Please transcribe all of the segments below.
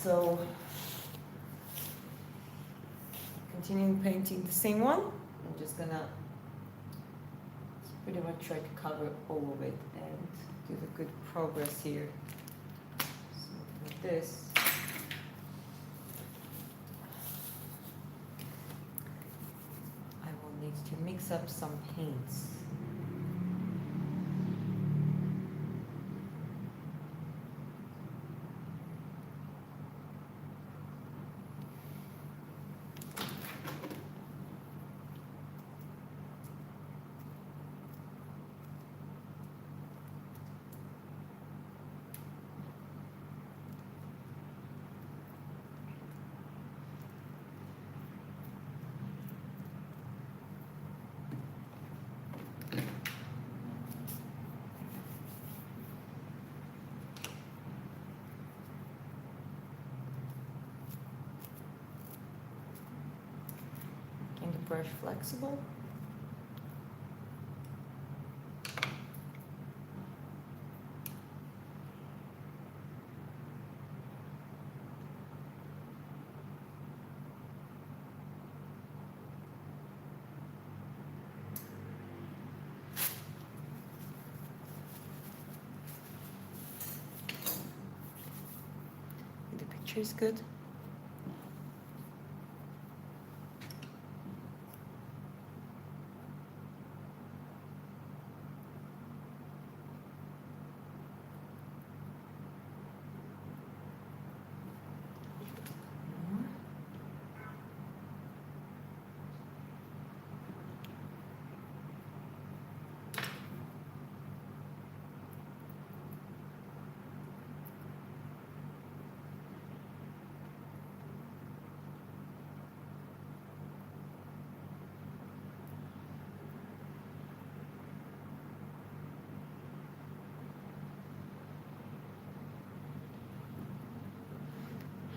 So, continuing painting the same one. I'm just gonna pretty much try to cover all of it and do the good progress here. Something like this. I will need to mix up some paints. Making the brush flexible. The picture is good.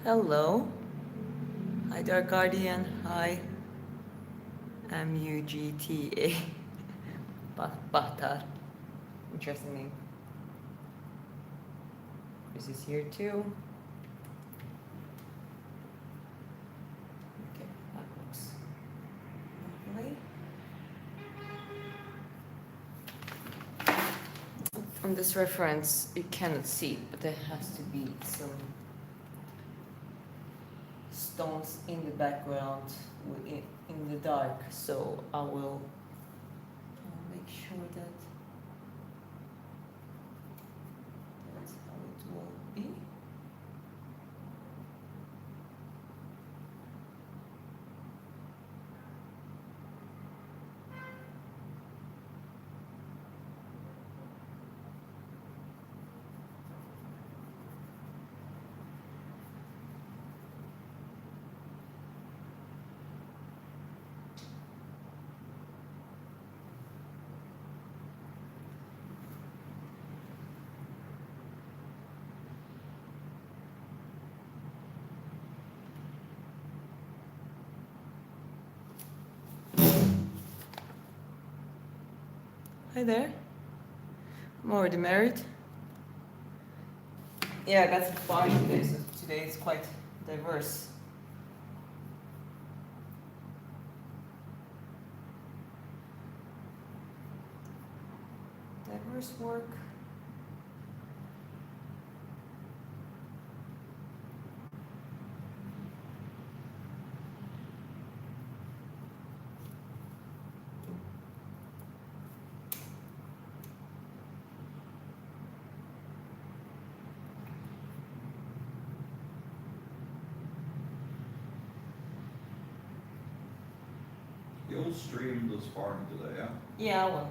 Hello. Hi, Dark Guardian. Hi. Mugta. Bahtar. Interesting name. Chris is here too. Okay, that looks lovely. On this reference, you cannot see it, but there has to be some stones in the background in the dark, so I'll make sure that that's how it will be. Hi there. I'm already married. Yeah, I got some party today, so today is quite diverse. Diverse work. You'll stream this farm today, yeah? Yeah, I will.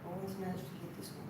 Always manage to get this one.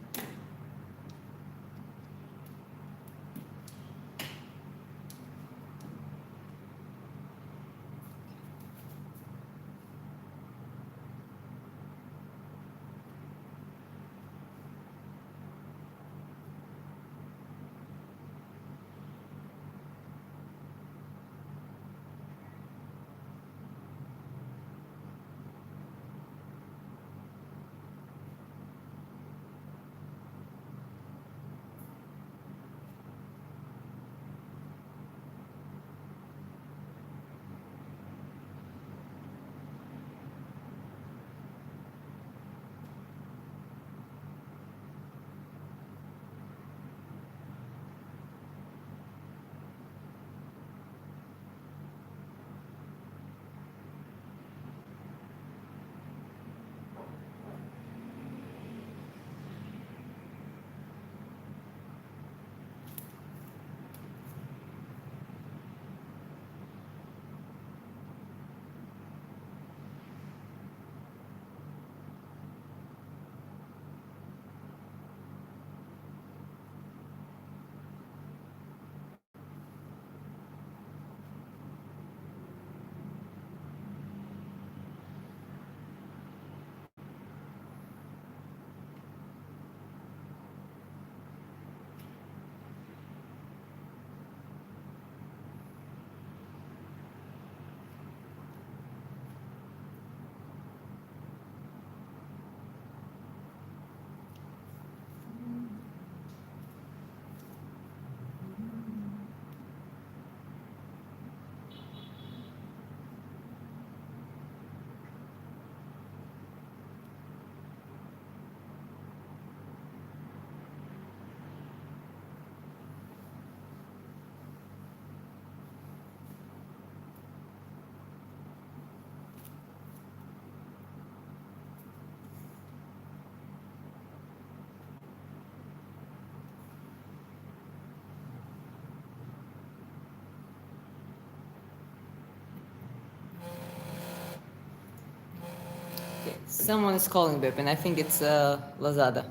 Someone is calling Bip, and I think it's Lazada.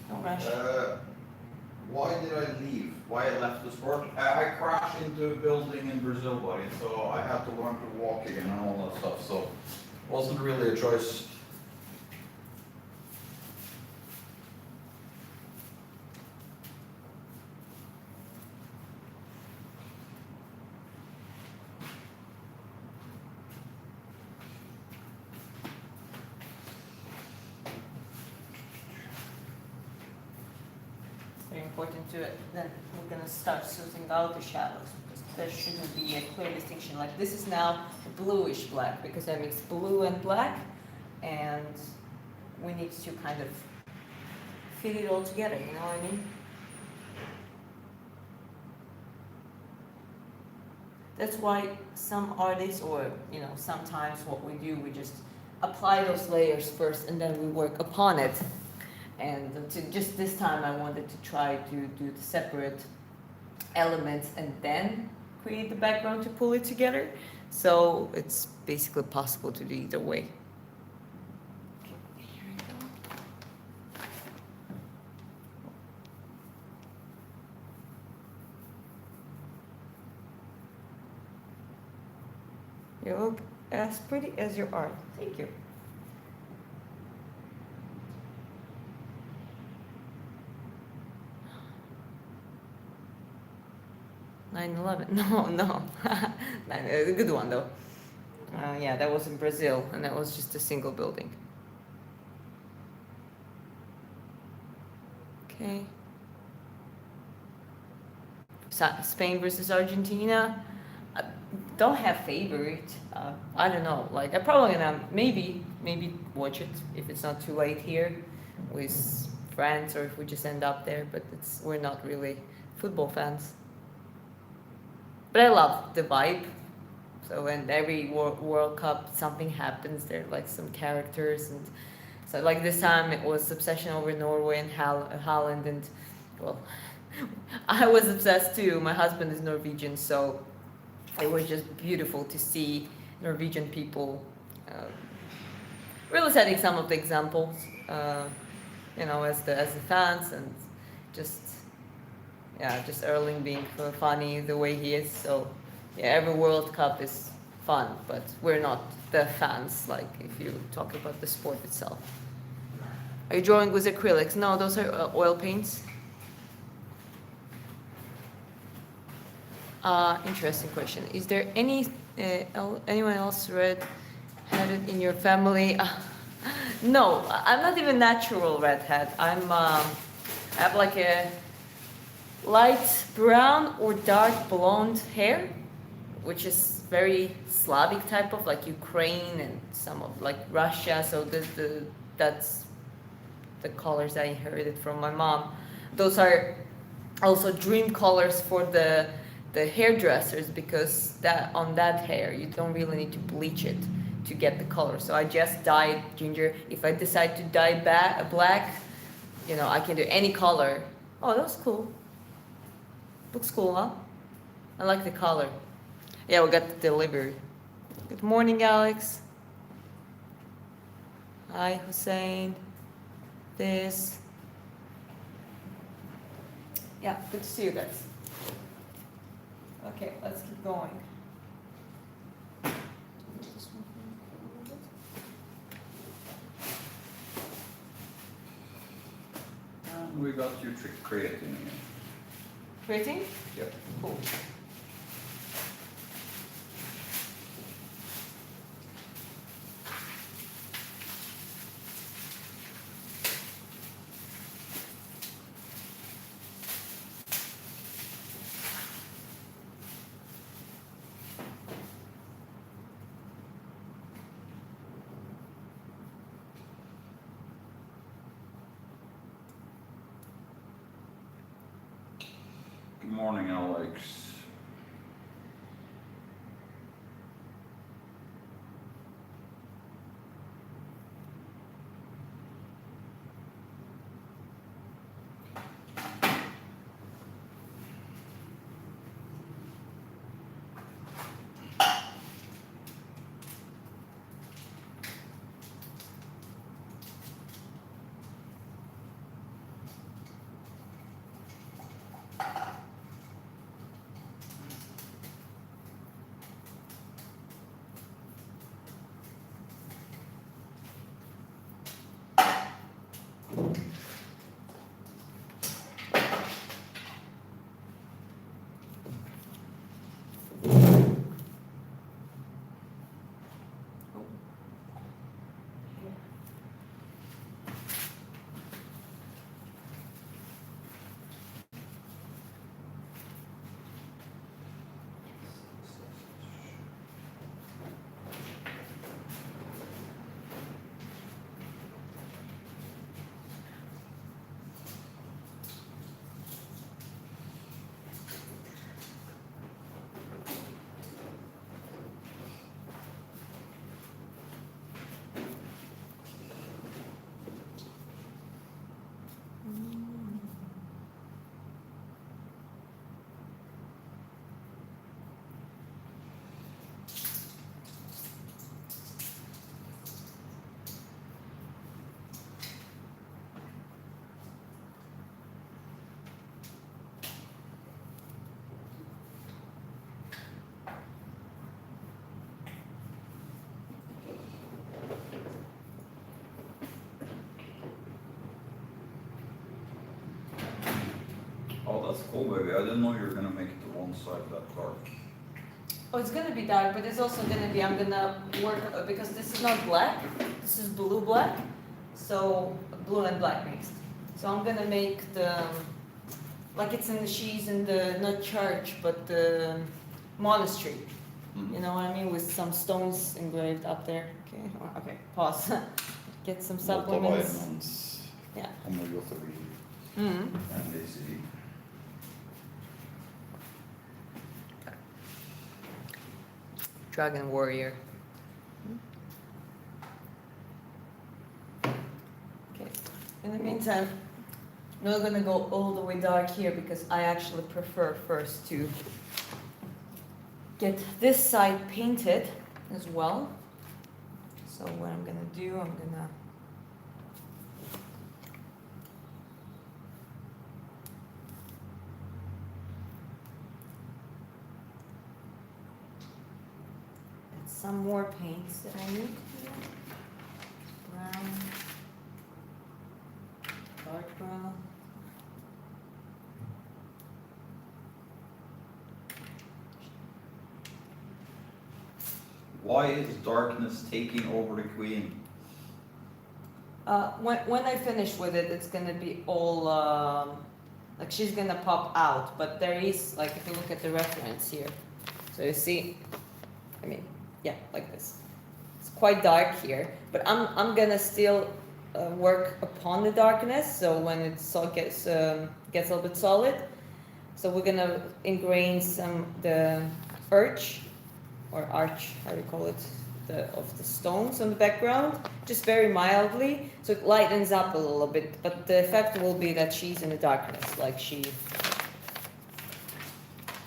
Don't rush. Why did I leave? Why I left the sport? I crashed into a building in Brazil, buddy, so I had to learn to walk again and all that stuff, so it wasn't really a choice. Very important to it. Then we're gonna start smoothing out the shadows because there shouldn't be a clear distinction. Like this is now bluish black because I mixed blue and black, and we need to kind of fit it all together. You know what I mean? That's why some artists, or sometimes what we do, we just apply those layers first and then we work upon it. And just this time I wanted to try to do the separate elements and then create the background to pull it together. So it's basically possible to do either way. Okay, here we go. You look as pretty as your art. Thank you. "9/11." No. A good one though. Yeah, that was in Brazil, and that was just a single building. Okay. Spain versus Argentina. I don't have favorite. I don't know. Like I'm probably gonna maybe watch it if it's not too late here with friends, or if we just end up there. But we're not really football fans. But I love the vibe. So when every World Cup something happens, there are like some characters, and so like this time it was obsession over Norway and Holland, and well, I was obsessed too. My husband is Norwegian, so it was just beautiful to see Norwegian people really setting some of the examples, as the fans, and just just Erling being funny the way he is. So yeah, every World Cup is fun, but we're not the fans, like if you talk about the sport itself. Are you drawing with acrylics? No, those are oil paints. Interesting question. Is there anyone else red-headed in your family? No, I'm not even natural redhead. I have like a light brown or dark blonde hair, which is very Slavic type of, like Ukraine and some of like Russia. So that's the colors I inherited from my mom. Those are also dream colors for the hairdressers, because on that hair you don't really need to bleach it to get the color. So I just dyed ginger. If I decide to dye black, I can do any color. Oh, that's cool. Looks cool, huh? I like the color. Yeah, we got the delivery. Good morning, Alex. Hi, Hussein. This. Yeah, good to see you guys. Okay, let's keep going. And we got you creating again. Creating? Yep. Cool. Good morning, Alex. that's cool, baby. I didn't know you were gonna make it to one side that dark. Oh, it's gonna be dark, but it's also gonna be, I'm gonna work, because this is not black, this is blue black, so blue and black mixed. So I'm gonna make the, like it's in the, she's in the, not church, but the monastery. Mm. You know what I mean, with some stones engraved up there. Okay, okay, pause. Get some supplements. Vitamins, Yeah. omega-3, Mm. and AC. Dragon warrior. Okay. In the meantime, I'm not gonna go all the way dark here because I actually prefer first to get this side painted as well. So what I'm gonna do, I'm gonna add some more paints that I need here. Brown, dark brown. Why is darkness taking over the queen? When I finish with it, it's gonna be all like she's gonna pop out. But there is, like, if you look at the reference here, so you see, I mean, yeah, like this. It's quite dark here, but I'm gonna still work upon the darkness. So when it gets a little bit solid, so we're gonna ingrain some the arch, how do you call it? Of the stones on the background, just very mildly, so it lightens up a little bit, but the effect will be that she's in the darkness, like she...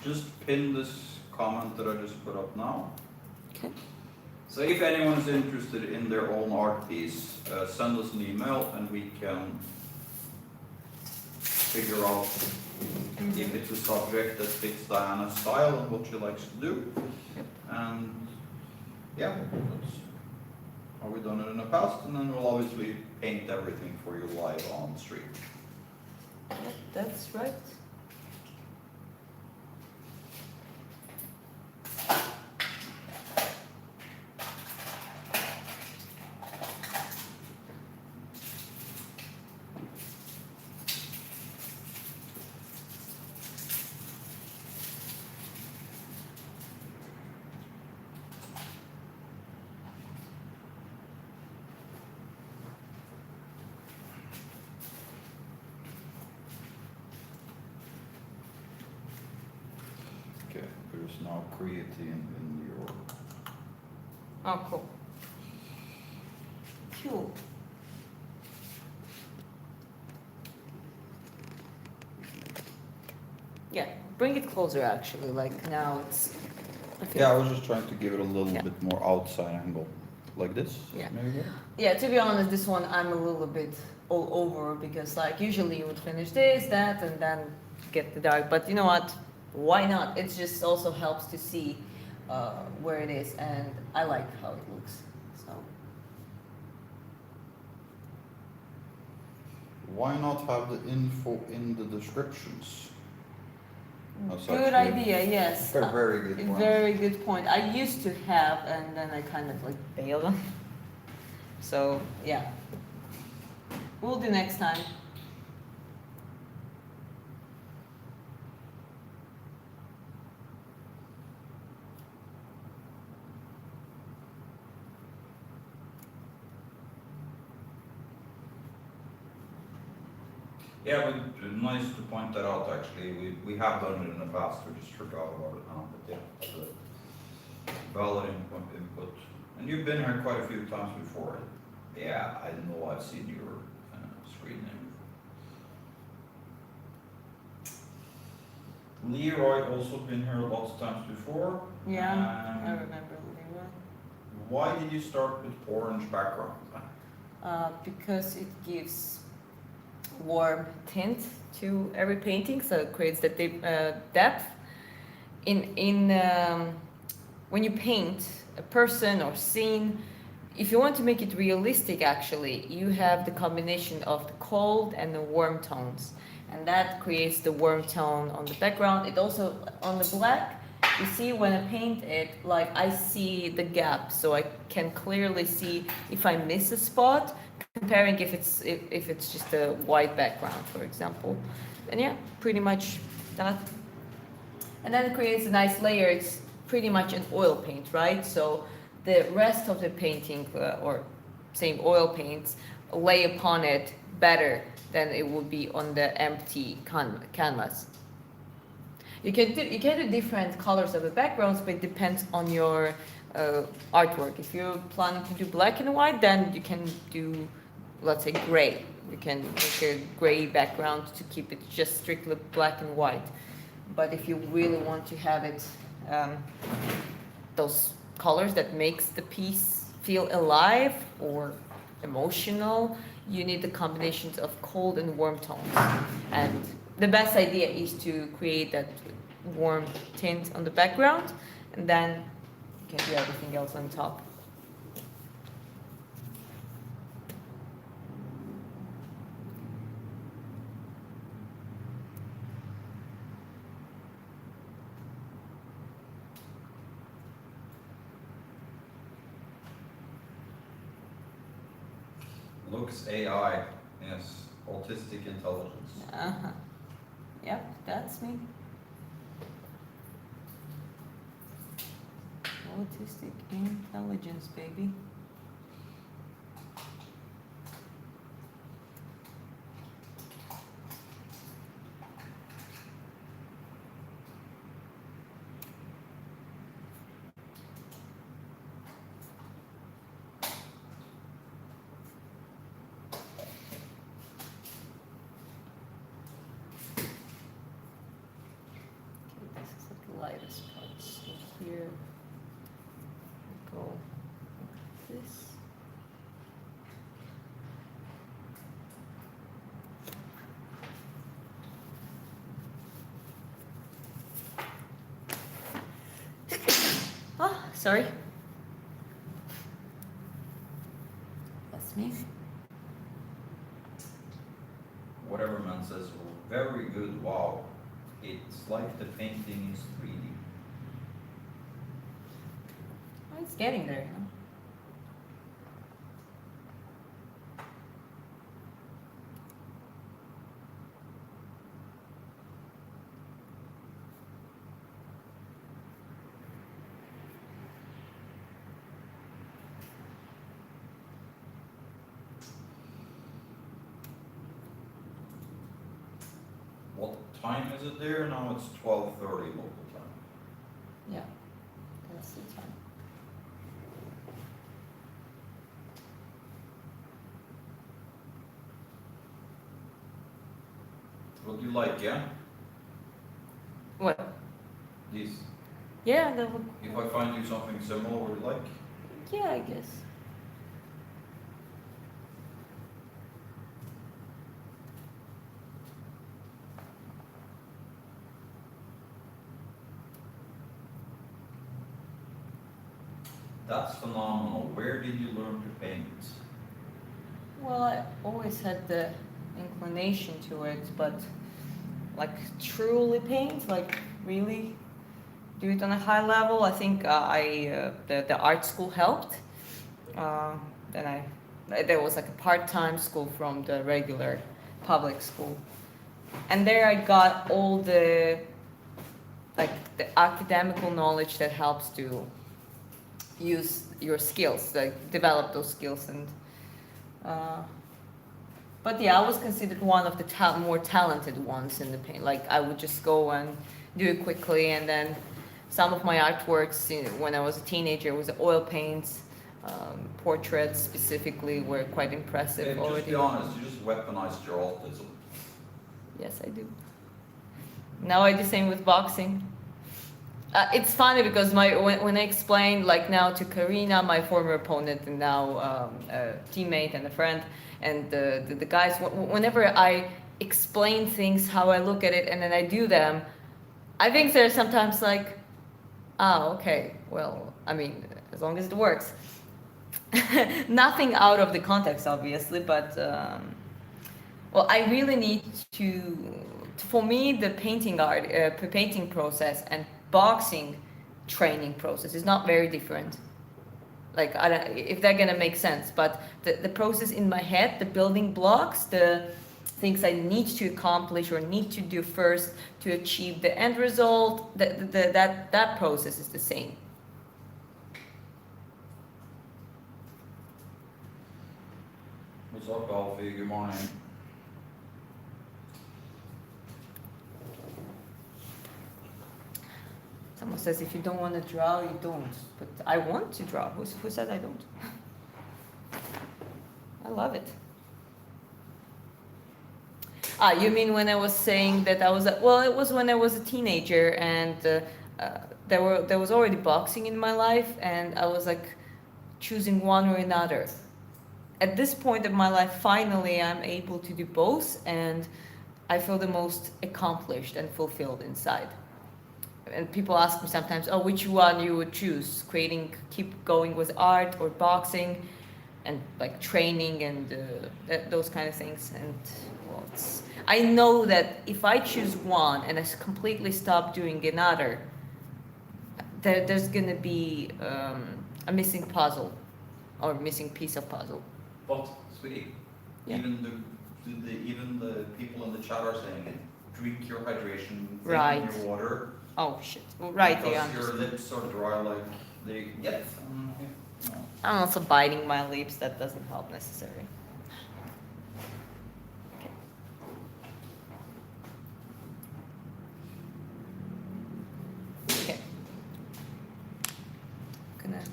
Just pin this comment that I just put up now. Okay. So if anyone's interested in their own art piece, send us an email and we can figure out if it's a subject that fits Diana's style and what she likes to do. And yeah, that's how we've done it in the past, and then we'll obviously paint everything for you live on the street. Yep, that's right. Okay, there's now creatine in your... Oh, cool. Cool. Yeah, bring it closer actually, like now it's... Yeah, I was just trying to give it a little Yeah. bit more outside angle, like this. Yeah. Maybe. Yeah, to be honest, this one I'm a little bit all over because like usually you would finish this, that, and then get the dark. But you know what? Why not? It just also helps to see where it is, and I like how it looks. So Why not have the info in the descriptions? That's good actually idea. Yes. A very good one. Very good point. I used to have, and then I kind of like bailed on. So yeah, we'll do next time. Yeah, but nice to point that out actually. We have done it in the past, we just forgot about it now, but yeah, that's a valid input. And you've been here quite a few times before. Yeah, I know I've seen your screen name. Leroy also been here lots of times before. Yeah, I remember Leroy. Why did you start with orange background? Because it gives warm tint to every painting, so it creates the depth. When you paint a person or scene, if you want to make it realistic, actually, you have the combination of the cold and the warm tones, and that creates the warm tone on the background. It also, on the black, you see when I paint it, like I see the gap, so I can clearly see if I miss a spot, comparing if it's just a white background, for example. And yeah, pretty much that. And then it creates a nice layer. It's pretty much an oil paint, right? So the rest of the painting, or same oil paints, lay upon it better than it would be on the empty canvas. You can do different colors of the backgrounds, but it depends on your artwork. If you're planning to do black and white, then you can do, let's say, gray. You can make a gray background to keep it just strictly black and white. But if you really want to have it, um, those colors that makes the piece feel alive or emotional, you need the combinations of cold and warm tones. And the best idea is to create that warm tint on the background, and then you can do everything else on top. Looks AI, yes, autistic intelligence. Uh-huh. Yep, that's me. Autistic intelligence, baby. Okay, this is like the lightest part. So here we go like this. Oh, sorry. That's me. Whatever man says, very good, wow. It's like the painting is 3D. Oh, it's getting there. Huh? What time is it there? Now it's 12:30 local time. Yeah, that's the time. What do you like, yeah? What? These. Yeah, that would. If I find you something similar, what do you like? Yeah, I guess. That's phenomenal. Where did you learn to paint? Well, I always had the inclination to it, but like truly paint, like really do it on a high level. I think the art school helped. Uh, then there was like a part-time school from the regular public school, and there I got all the like the academical knowledge that helps to use your skills, like develop those skills. And uh, but yeah, I was considered one of the more talented ones in the paint. Like I would just go and do it quickly, and then some of my artworks, when I was a teenager, was oil paints, portraits specifically, were quite impressive Just already. be honest, you just weaponized your autism. Yes, I do. Now I do the same with boxing. It's funny because when I explained like now to Karina, my former opponent and now a teammate and a friend, and the guys, whenever I explain things, how I look at it, and then I do them, I think they're sometimes like, oh, okay, well, I mean, as long as it works. Nothing out of the context, obviously, but Well, I really need to. For me, the painting process and boxing training process is not very different. Like I don't, if they're gonna make sense, but the process in my head, the building blocks, the things I need to accomplish or need to do first to achieve the end result, that process is the same. What's up, Alfie? Good morning. Someone says if you don't want to draw, you don't. But I want to draw. Who said I don't? I love it. Ah, you mean when I was saying that I was well, it was when I was a teenager and there was already boxing in my life and I was like choosing one or another. At this point of my life, finally I'm able to do both and I feel the most accomplished and fulfilled inside. And people ask me sometimes, oh, which one you would choose? Keep going with art or boxing, and like training and those kind of things. And well, I know that if I choose one and I completely stop doing another, there's gonna be a missing puzzle or missing piece of puzzle. But, sweetie, Yeah. even the people in the chat are saying it. Drink your hydration, drink Right. your water. Oh shit! Well, right, Because yeah. your lips are dry like they get. No. I'm also biting my lips. That doesn't help necessarily. Okay. Okay. Gonna.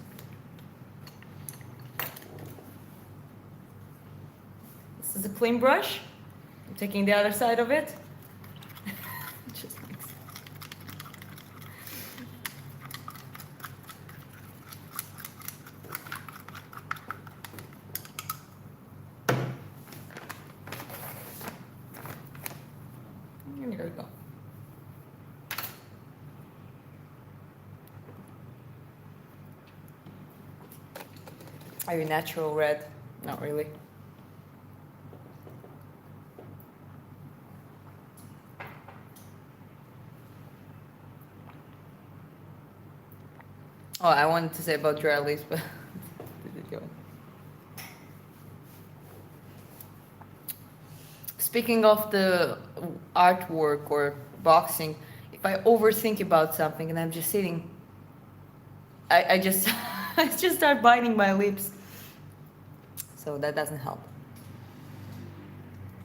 This is a clean brush. I'm taking the other side of it. Just like so. And here we go. Are you natural red? Not really. Oh, I wanted to say about dry leaves, but did it go? Speaking of the artwork or boxing, if I overthink about something and I'm just sitting, I just I just start biting my lips. So that doesn't help.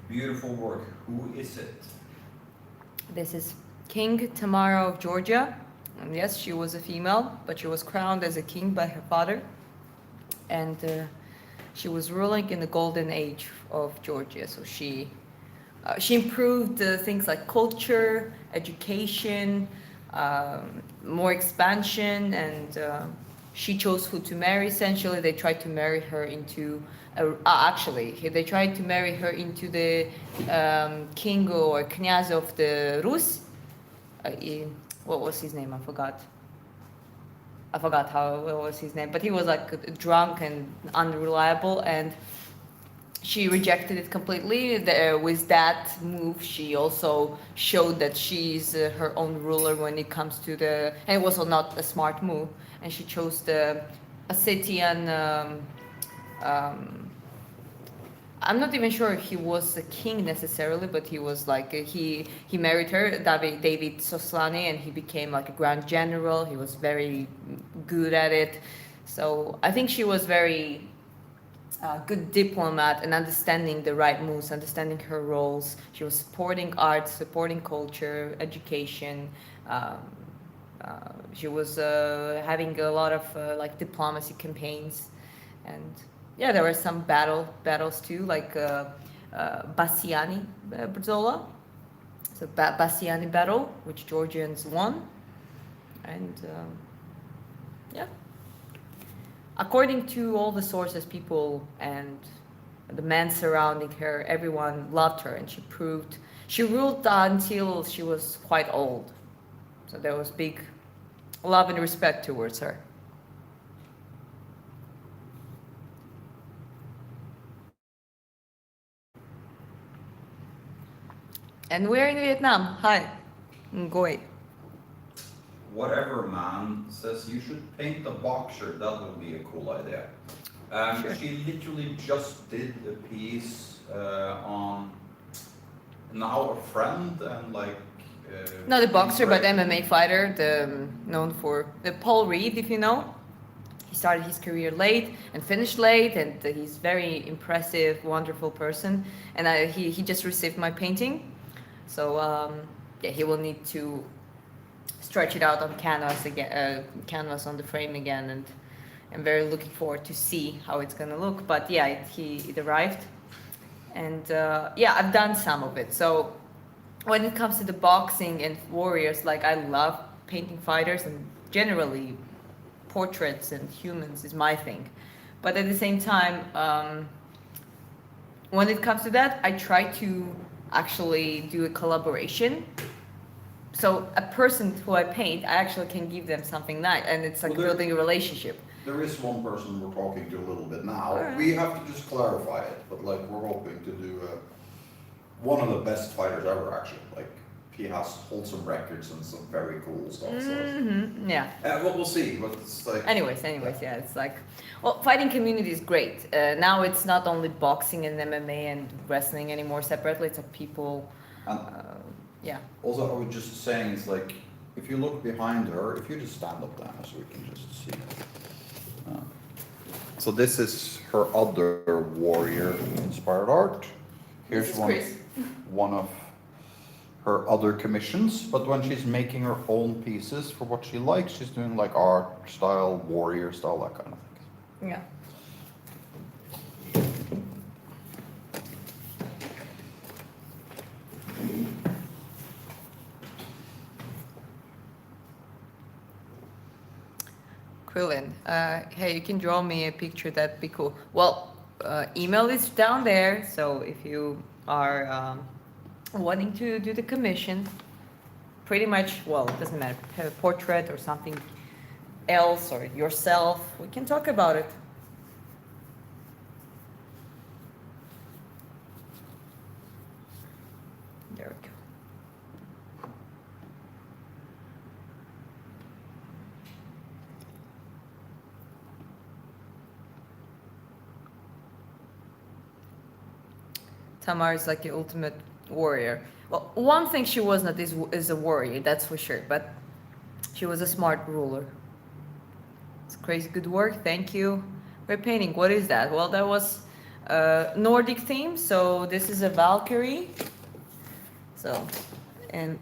Beautiful work. Who is it? This is King Tamara of Georgia. And yes, she was a female, but she was crowned as a king by her father. And she was ruling in the golden age of Georgia. So she improved things like culture, education, more expansion, and she chose who to marry. Essentially, they tried to marry her into. They tried to marry her into the king or knyaz of the Rus. What was his name? I forgot. What was his name, but he was like drunk and unreliable, and she rejected it completely. With that move, she also showed that she's her own ruler when it comes to the. And it was also not a smart move. And she chose the Ossetian. I'm not even sure if he was a king necessarily, but he was like he married her, David Soslani, and he became like a grand general. He was very good at it. So I think she was very good diplomat and understanding the right moves, understanding her roles. She was supporting art, supporting culture, education. Um, she was having a lot of like diplomacy campaigns, and yeah, there were some battles too, like Bassiani Brzzola. So Bassiani battle, which Georgians won, and yeah. According to all the sources, people and the men surrounding her, everyone loved her, and she ruled until she was quite old. So there was big love and respect towards her. And we're in Vietnam. Hi. Ngoi. Whatever man says you should paint a boxer, that would be a cool idea. Sure. She literally just did a piece on now a friend and like. Not a boxer, but inspiration. MMA fighter, known for Paul Reed, if you know. He started his career late and finished late, and he's very impressive, wonderful person. And he just received my painting, so yeah, he will need to stretch it out on canvas again, canvas on the frame again, and I'm very looking forward to see how it's gonna look. But yeah, it arrived, and yeah, I've done some of it. So when it comes to the boxing and warriors, like I love painting fighters, and generally portraits and humans is my thing. But at the same time, when it comes to that, I try to actually do a collaboration. So a person who I paint, I actually can give them something nice, and it's like Well, there- building a relationship. There is one person we're talking to a little bit now. Alright. We have to just clarify it, but like we're hoping to do one of the best fighters ever actually. Like he has wholesome records and some very cool stuff. So Yeah. well, we'll see, but it's like Anyways, yeah, it's like, well, fighting community is great. Now it's not only boxing and MMA and wrestling anymore separately. It's like people, And yeah. also, I was just saying, it's like if you look behind her, if you just stand up, Dana, so we can just see. So this is her other warrior-inspired art. Here's This is Chris. one of her other commissions. But when she's making her own pieces for what she likes, she's doing like art style, warrior style, that kind of thing. Yeah. Quillen, hey, you can draw me a picture, that'd be cool. Well, email is down there, so if you are wanting to do the commission, pretty much, well, it doesn't matter, have a portrait or something else, or yourself, we can talk about it. There we go. Tamara is like the ultimate warrior. Well, one thing she was not is a warrior, that's for sure, but she was a smart ruler. It's crazy good work, thank you. We're painting, what is that? Well, that was Nordic theme, so this is a Valkyrie. So, and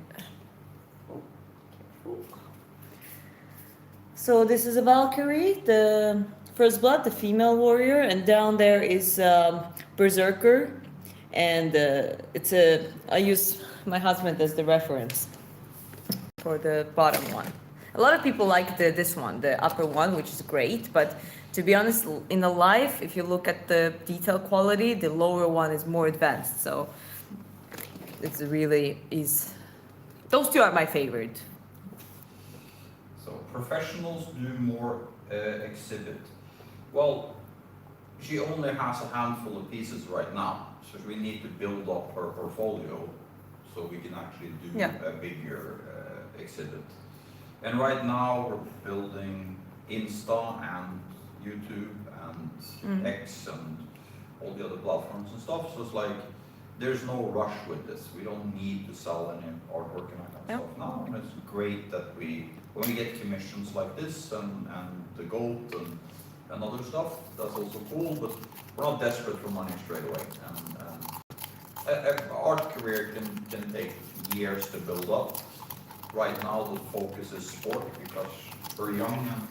so this is a Valkyrie, the first blood, the female warrior, and down there is Berserker, and I use my husband as the reference for the bottom one. A lot of people like this one, the upper one, which is great, but to be honest, in the life, if you look at the detail quality, the lower one is more advanced, so it's really is. Those two are my favorite. So professionals do more exhibit. Well, she only has a handful of pieces right now, so we need to build up her portfolio so we can actually do a bigger exhibit. And right now we're building Insta and YouTube and X and all the other platforms and stuff. So it's like there's no rush with this. We don't need to sell any artwork and that kind of stuff now. And it's great that when we get commissions like this and the goat and other stuff, that's also cool, but we're not desperate for money straight away. And an art career can take years to build up. Right now the focus is sport because we're young and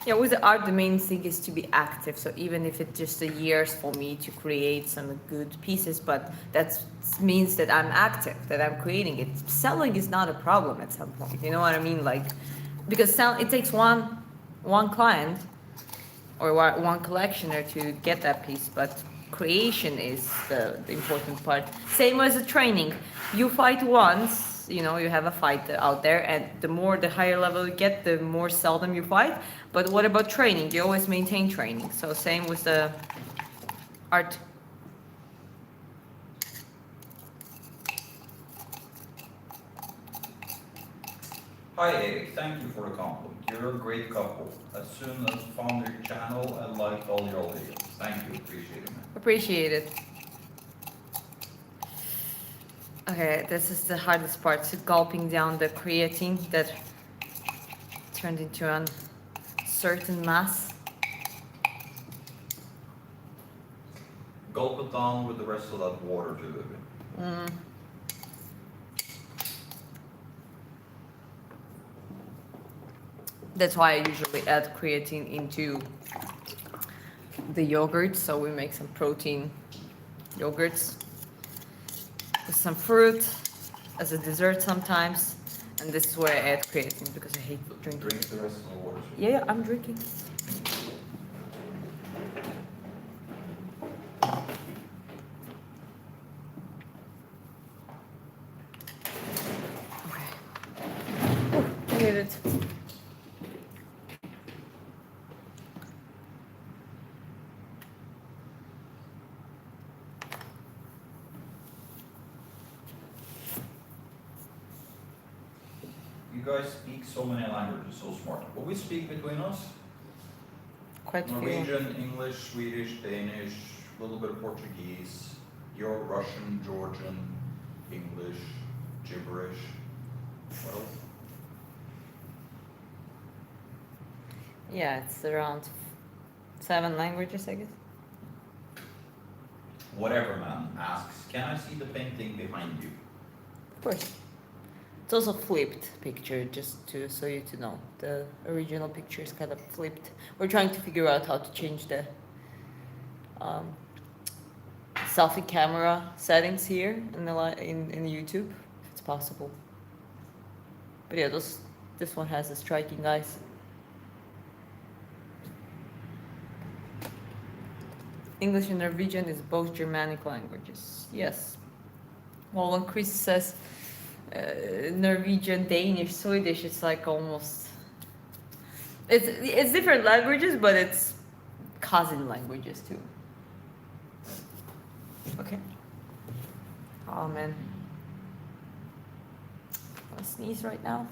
Yeah, with the art, the main thing is to be active. So even if it's just a years for me to create some good pieces, but that means that I'm active, that I'm creating it. Selling is not a problem at some point. You know what I mean? Like, because it takes one client or one collectioner to get that piece, but creation is the important part. Same as a training. You fight once. You know, you have a fight out there, and the higher level you get, the more seldom you fight. But what about training? You always maintain training. So same with the art. Hi Eric, thank you for the compliment. You're a great couple. As soon as found your channel, I liked all your videos. Thank you, appreciate it, man. Appreciate it. Okay, this is the hardest part, so gulping down the creatine that turned into a certain mass. Gulp it down with the rest of that water to live in. Mm. That's why I usually add creatine into the yogurt, so we make some protein yogurts with some fruit as a dessert sometimes. And this is where I add creatine because I hate drinking. Drink the rest of the water. Yeah, I'm drinking. Okay. I hate it. You guys speak so many languages, so smart. What we speak between us? Quite a few. Norwegian, English, Swedish, Danish, a little bit of Portuguese, your Russian, Georgian, English, gibberish. What else? Yeah, it's around 7 languages, I guess. Whatever man asks, can I see the painting behind you? Of course. It's also flipped picture, just to so you to know. The original picture is kind of flipped. We're trying to figure out how to change the um, selfie camera settings here in the in YouTube, if it's possible. But yeah, this one has a striking eyes. English and Norwegian is both Germanic languages. Yes. Well, when Chris says Norwegian, Danish, Swedish, it's like almost it's different languages, but it's cousin languages too. Okay. Oh man. I sneeze right now.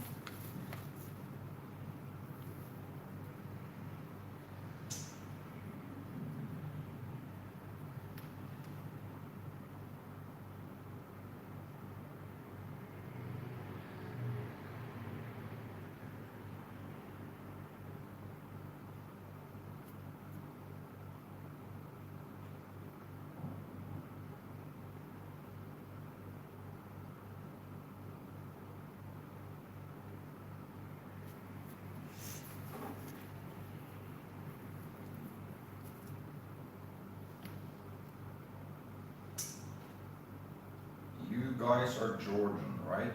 You guys are Georgian, right?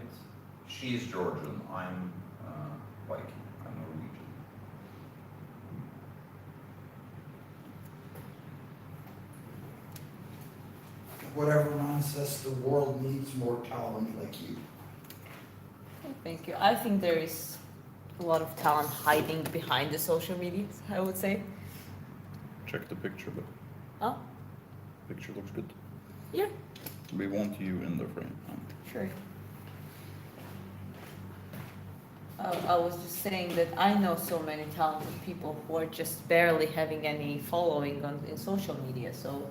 She's Georgian, I'm Viking, I'm Norwegian. Whatever man says the world needs more talent like you. Thank you. I think there is a lot of talent hiding behind the social medias, I would say. Check the picture, but Oh, picture looks good. yeah, We want you in the frame. sure. I was just saying that I know so many talented people who are just barely having any following in social media, so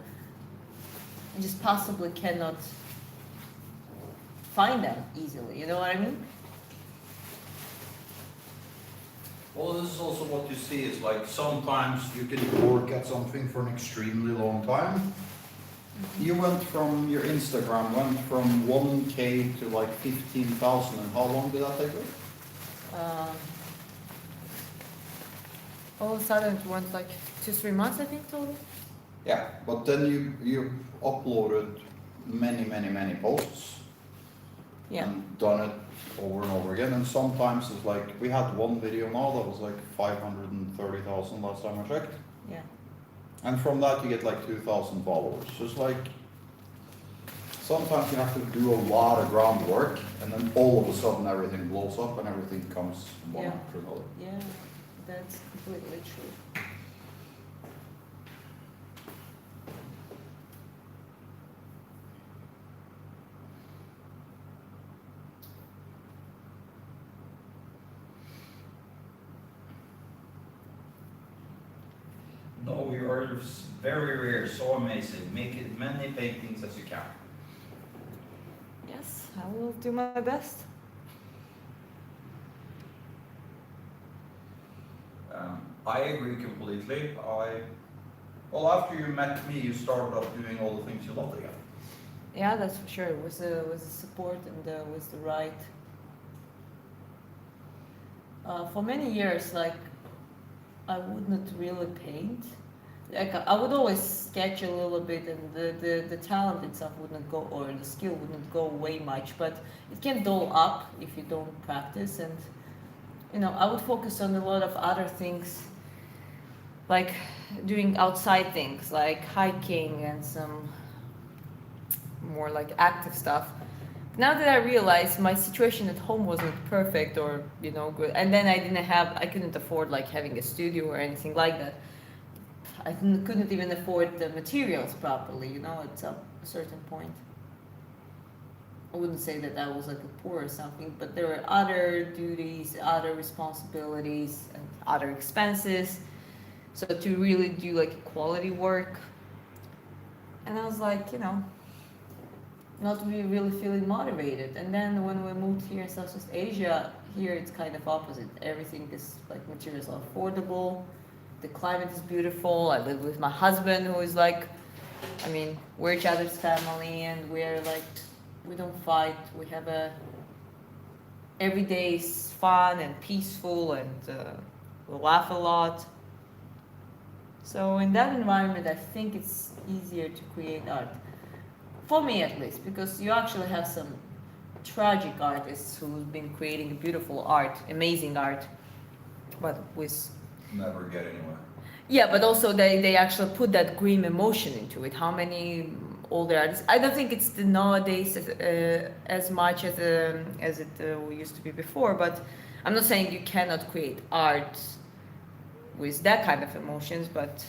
I just possibly cannot find them easily. You know what I mean? Well, this is also what you see is like sometimes you can work at something for an extremely long time. You went from your Instagram went from 1K to like 15,000, and how long did that take you? All of a sudden it went like 2-3 months, I think, total. Yeah, but then you uploaded many posts Yeah. and done it over and over again. And sometimes it's like we had one video now that was like 530,000 last time I checked. Yeah. And from that you get like 2,000 followers. So it's like sometimes you have to do a lot of groundwork, and then all of a sudden everything blows up and everything comes one Yeah. after another. Yeah, that's completely true. you are very rare, so amazing. Make as many paintings as you can. Yes, I will do my best. I agree completely. Well, after you met me, you started off doing all the things you loved again. Yeah, that's for sure. With the support and with the right. For many years, like I would not really paint. Like I would always sketch a little bit, and the talent itself would not go, or the skill would not go away much. But it can dull up if you don't practice. And I would focus on a lot of other things, like doing outside things, like hiking and some more like active stuff. Now that I realize my situation at home wasn't perfect or good, and then I couldn't afford like having a studio or anything like that. I couldn't even afford the materials properly, at a certain point. I wouldn't say that I was like a poor or something, but there were other duties, other responsibilities, and other expenses. So to really do like quality work, and I was like, not really feeling motivated. And then when we moved here in Southeast Asia, here it's kind of opposite. Everything is like materials are affordable. The climate is beautiful. I live with my husband, who is like, I mean, we're each other's family, and we're like, we don't fight. We have every day is fun and peaceful, and we laugh a lot. So in that environment, I think it's easier to create art. For me at least, because you actually have some tragic artists who've been creating beautiful art, amazing art, but with Never get anywhere. yeah, but also they actually put that grim emotion into it. How many older artists? I don't think it's the nowadays as much as it used to be before. But I'm not saying you cannot create art with that kind of emotions, but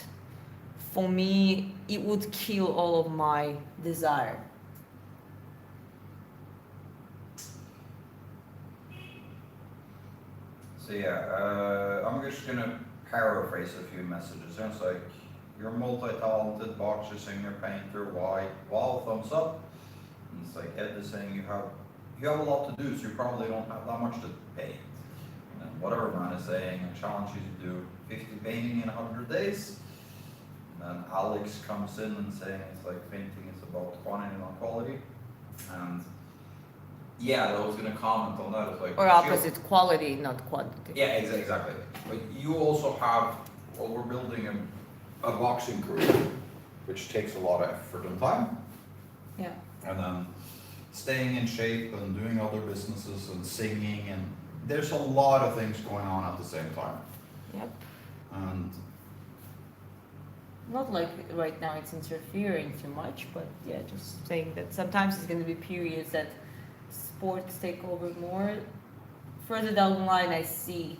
for me, it would kill all of my desire. So yeah, I'm just gonna paraphrase a few messages. It's like, you're multi-talented, boxer, singer, painter, why? Wow, thumbs up. And it's like Ed is saying, you have a lot to do, so you probably don't have that much to paint. And whatever man is saying, I challenge you to do 50 painting in 100 days. And then Alex comes in and saying it's like painting is about quantity, not quality. And yeah, I was gonna comment on that. It's like, Or opposite, quality, not quantity. yeah, exactly. But you also have, well, we're building a boxing career, which takes a lot of effort and time. Yeah. And then staying in shape and doing other businesses and singing, and there's a lot of things going on at the same time. Yep. And Not like right now it's interfering too much, but yeah, just saying that sometimes it's going to be periods that sports take over more. Further down the line, I see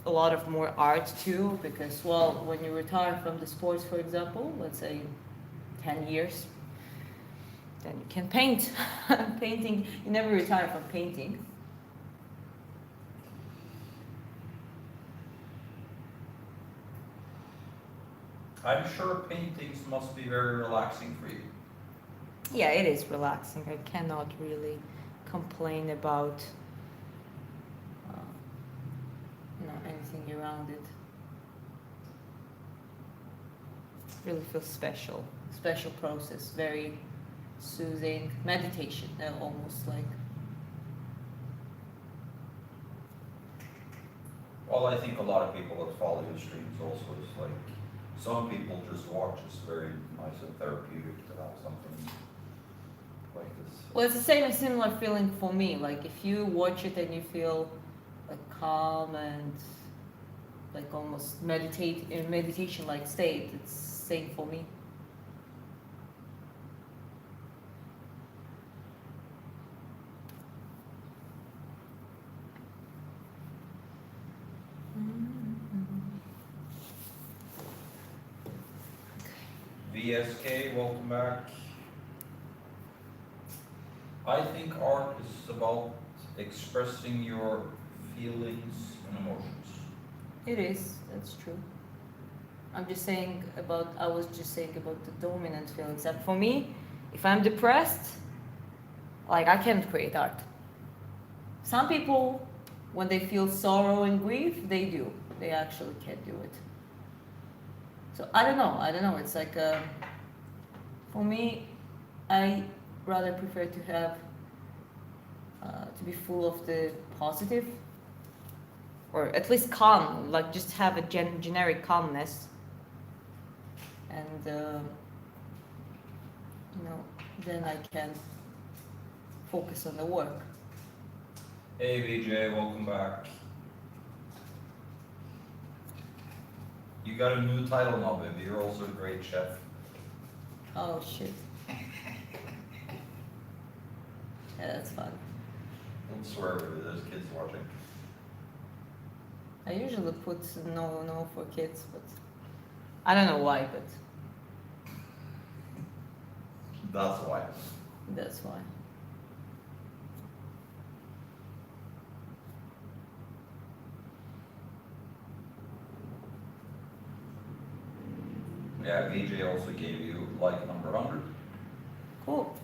a lot of more art too, because, well, when you retire from the sports, for example, let's say 10 years, then you can paint. Painting, you never retire from painting. I'm sure paintings must be very relaxing for you. Yeah, it is relaxing. I cannot really complain about anything around it. Really feels special. Special process, very soothing meditation, almost like. Well, I think a lot of people that follow your streams also is like, some people just watch. It's very nice and therapeutic to have something like this. Well, it's the same similar feeling for me. Like if you watch it and you feel like calm and like almost meditation like state, it's same for me. VSK, welcome back. I think art is about expressing your feelings and emotions. It is. That's true. I'm just saying about, I was just saying about the dominant feelings. And for me, if I'm depressed, like I can't create art. Some people, when they feel sorrow and grief, they do. They actually can do it. So I don't know. It's like, for me, I rather prefer to have, to be full of the positive, or at least calm, like just have a generic calmness. And, then I can focus on the work. Hey VJ, welcome back. You got a new title now, baby. You're also a great chef. Oh shit. Yeah, that's fun. Don't swear, baby. There's kids watching. I usually put no for kids, but I don't know why, but That's why. that's why. Yeah, VJ also gave you like number 100. Cool.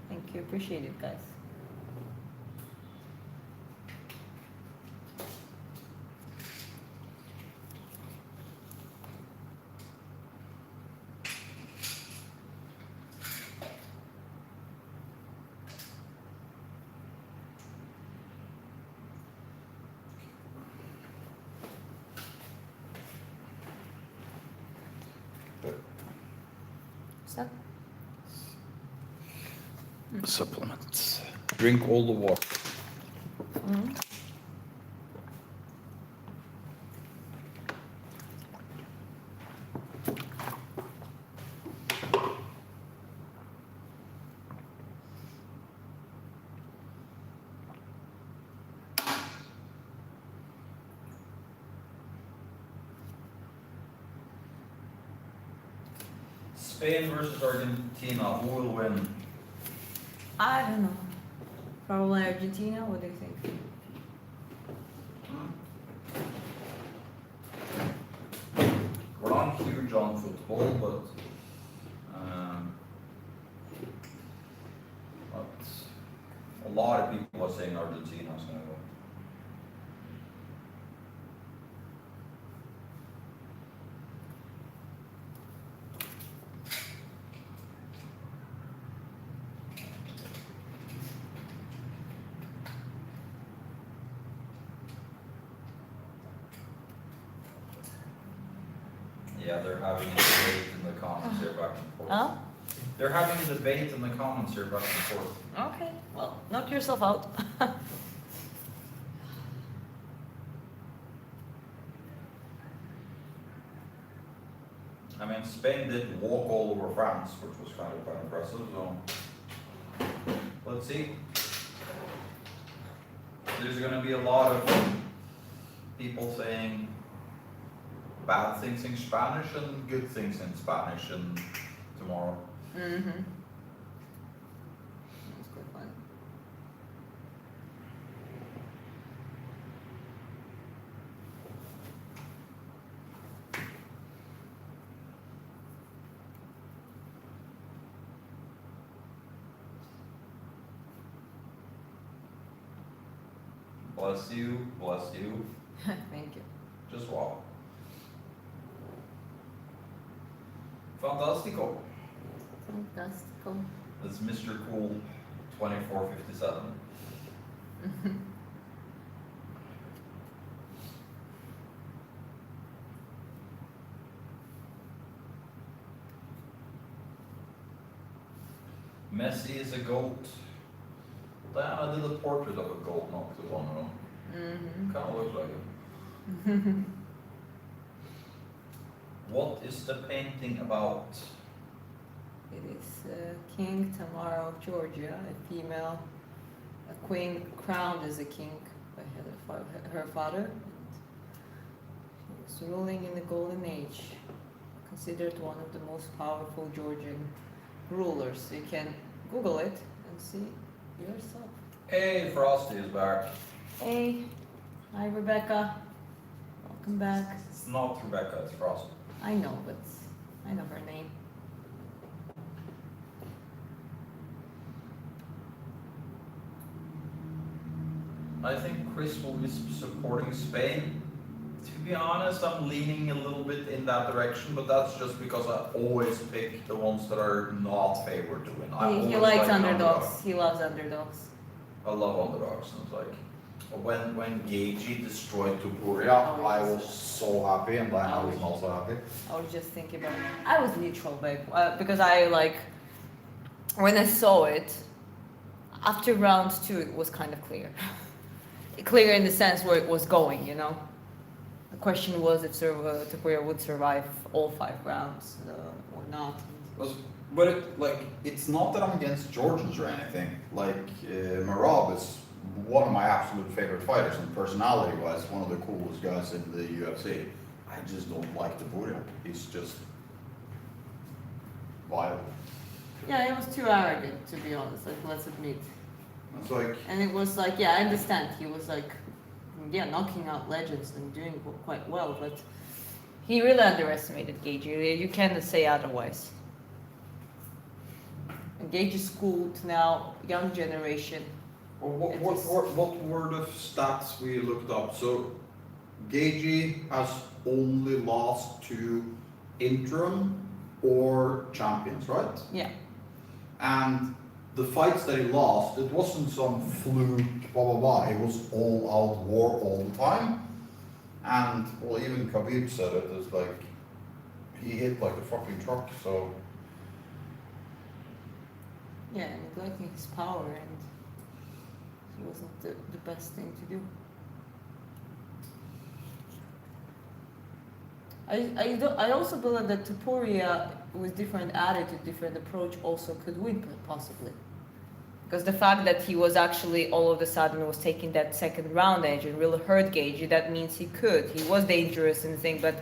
Thank you, appreciate it, guys. So, Supplements. Drink all the water. mhm. Spain versus Argentina. Who will win? I don't know. Probably Argentina. What do you think? We're not huge on football, but a lot of people are saying Argentina's gonna win. Yeah, they're having a debate in the comments here back and forth. Huh? They're having a debate in the comments here back and forth. Okay. Well, knock yourself out. I mean, Spain did walk all over France, which was kind of quite impressive, so let's see. There's gonna be a lot of people saying bad things in Spanish and good things in Spanish and tomorrow. Mm-hmm. That's quite fun. Bless you, bless you. Thank you. Just walk. Fantastico. Fantastical. That's Mr. Cool 2457. Messi is a goat. Diana did a portrait of a goat not too long ago. Mm-hmm. Kind of looks like it. What is the painting about? It is King Tamara of Georgia, a female, a queen crowned as a king by her father. And she was ruling in the Golden Age, considered one of the most powerful Georgian rulers. You can Google it and see yourself. Hey, Frosty is back. Hey, hi Rebecca, welcome back. It's not Rebecca, it's Frost. I know, but I know her name. I think Chris will be supporting Spain. To be honest, I'm leaning a little bit in that direction, but that's just because I always pick the ones that are not favored to win. He always likes like an underdogs. underdog. He loves underdogs. I love underdogs, and it's like when Gagey destroyed Tupuria, Oh, I yes. was so happy, and then I was also happy. I was just thinking about. I was neutral, babe, because I like when I saw it after round 2, it was kind of clear. Clear in the sense where it was going, you know. The question was if Takuya would survive all 5 rounds or not. But it's not that I'm against Georgians or anything. Like, Marab is one of my absolute favorite fighters, and personality-wise, one of the coolest guys in the UFC. I just don't like the Buddha. He's just violent. Yeah, it was too arrogant, to be honest. Like, let's admit. It's like, And it was like, yeah, I understand. He was like, yeah, knocking out legends and doing quite well, but he really underestimated Gage. You cannot say otherwise. And Gage is schooled now, young generation. well, what were the stats we looked up? So, Gagey has only lost to interim or champions, right? Yeah. And the fights that he lost, it wasn't some fluke, blah blah blah. It was all out war all the time. And well, even Khabib said it. It's like he hit like a fucking truck. So Yeah, neglecting his power, and it wasn't the best thing to do. I also believe that Topuria, with different attitude, different approach, also could win possibly. Because the fact that he was actually all of a sudden was taking that second round edge and really hurt Gage, that means he could. He was dangerous and thing, but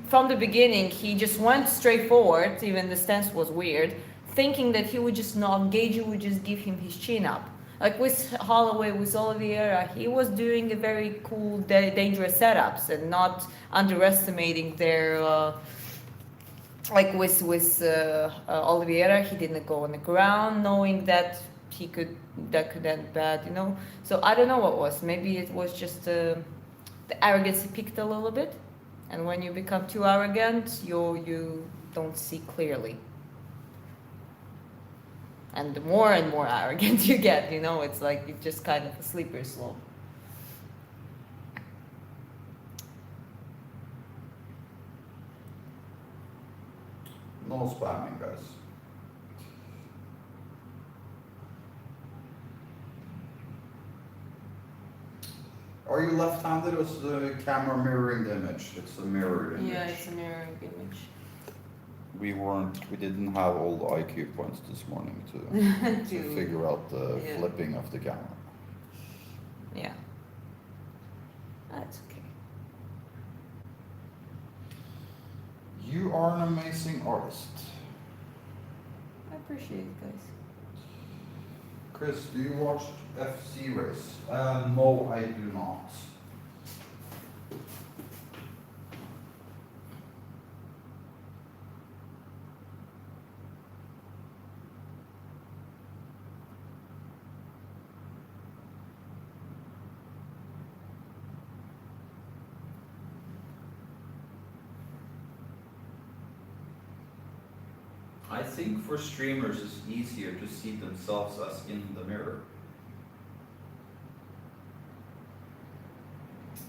from the beginning he just went straight forward, even the stance was weird, thinking that he would just knock Gage, would just give him his chin up. Like with Holloway, with Oliveira, he was doing a very cool, dangerous setups and not underestimating their. Like with Oliveira, he didn't go on the ground, knowing that that could end bad, you know. So I don't know what was. Maybe it was just the arrogance he picked a little bit, and when you become too arrogant, you don't see clearly. And the more and more arrogant you get, you know, it's like it's just kind of a slippery slope. no spamming, guys. Are you left-handed or is the camera mirroring the image? It's a mirrored image. Yeah, it's a mirroring image. We didn't have all the IQ points this morning to To- figure out the yeah. flipping of the camera. Yeah. That's okay. You are an amazing artist. I appreciate it, guys. Chris, do you watch FC race? No, I do not. I think for streamers it's easier to see themselves as in the mirror.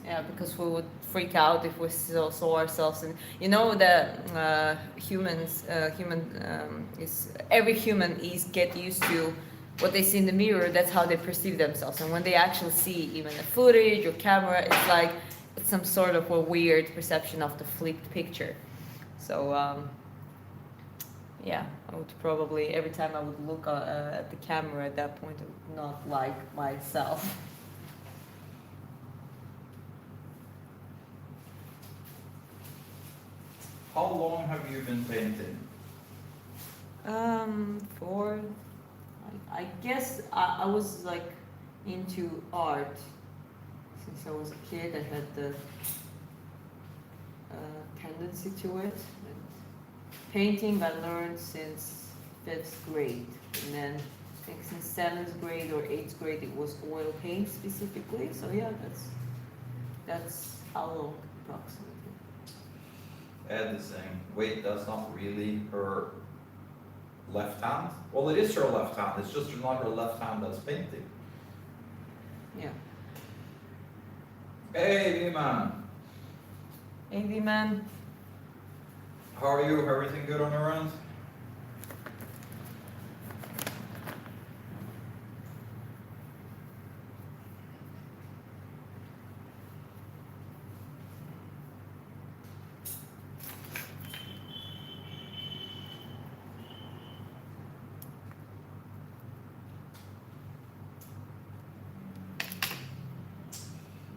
Yeah, because we would freak out if we saw ourselves in. You know that every human is get used to what they see in the mirror. That's how they perceive themselves, and when they actually see even the footage or camera, it's like it's some sort of a weird perception of the flipped picture. So yeah, I would probably every time I would look at the camera at that point, I would not like myself. How long have you been painting? For I guess I was like into art since I was a kid. I had tendency to it. And painting I learned since 5th grade, and then I think since 7th grade or 8th grade it was oil paint specifically. So yeah, that's how long approximately. Ed is saying, wait, that's not really her left hand? Well, it is her left hand, it's just not her left hand that's painting. Yeah. Hey, V-Man, AV man. how are you? Everything good on your end?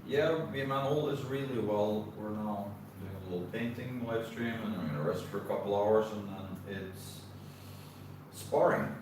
Yeah, V-Man, all is really well. We're now doing a little painting live stream and I'm gonna rest for a couple hours and then it's sparring.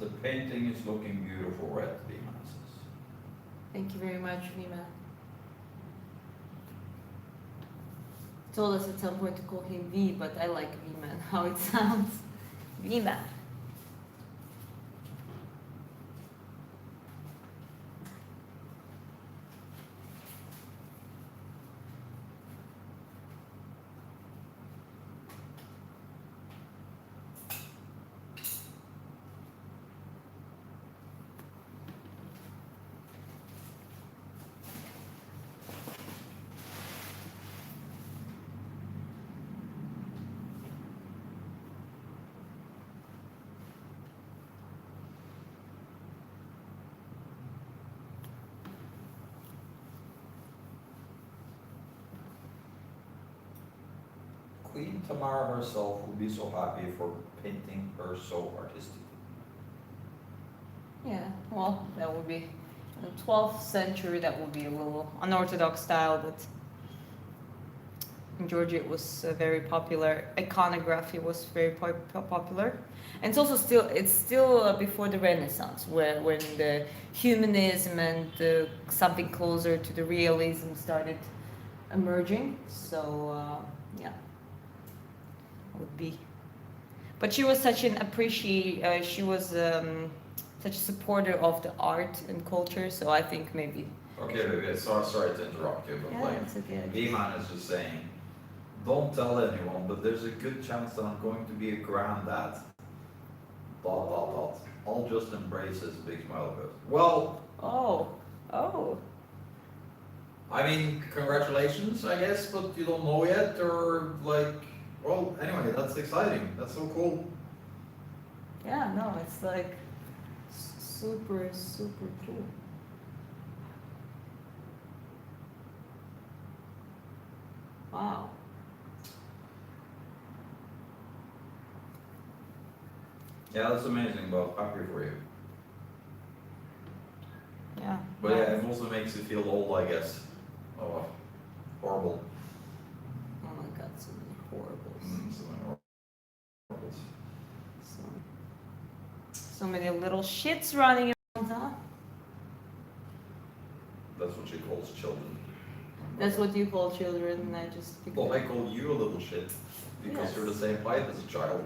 The painting is looking beautiful, red, V-Man says. Thank you very much, V-man. Told us at some point to call him V, but I like V-man, how it sounds. V-man. Queen Tamara herself would be so happy for painting her so artistically. Yeah, well, that would be in the 12th century, that would be a little unorthodox style, but in Georgia it was very popular. Iconography was very popular. And it's still before the Renaissance, when the humanism and something closer to the realism started emerging. So, yeah, would be. But she was such an she was such a supporter of the art and culture, so I think maybe. Okay, baby, sorry to interrupt you, but Yeah, like, it's okay. V-Man is just saying, don't tell anyone, but there's a good chance that I'm going to be a granddad. ... I'll just embrace his big smile goes, well, Oh. I mean, congratulations, I guess, but you don't know yet, or like, well, anyway, that's exciting, that's so cool. Yeah, no, it's like super, super cool. Wow. Yeah, that's amazing, but happy for you. Yeah. But yeah, it also makes you feel old, I guess. Oh, horrible. Oh my god, so many horribles. So many horribles. So many little shits running around, huh? That's what she calls children. That's what you call children, and I just picked Well, I it. call you a little shit because Yes. you're the same height as a child.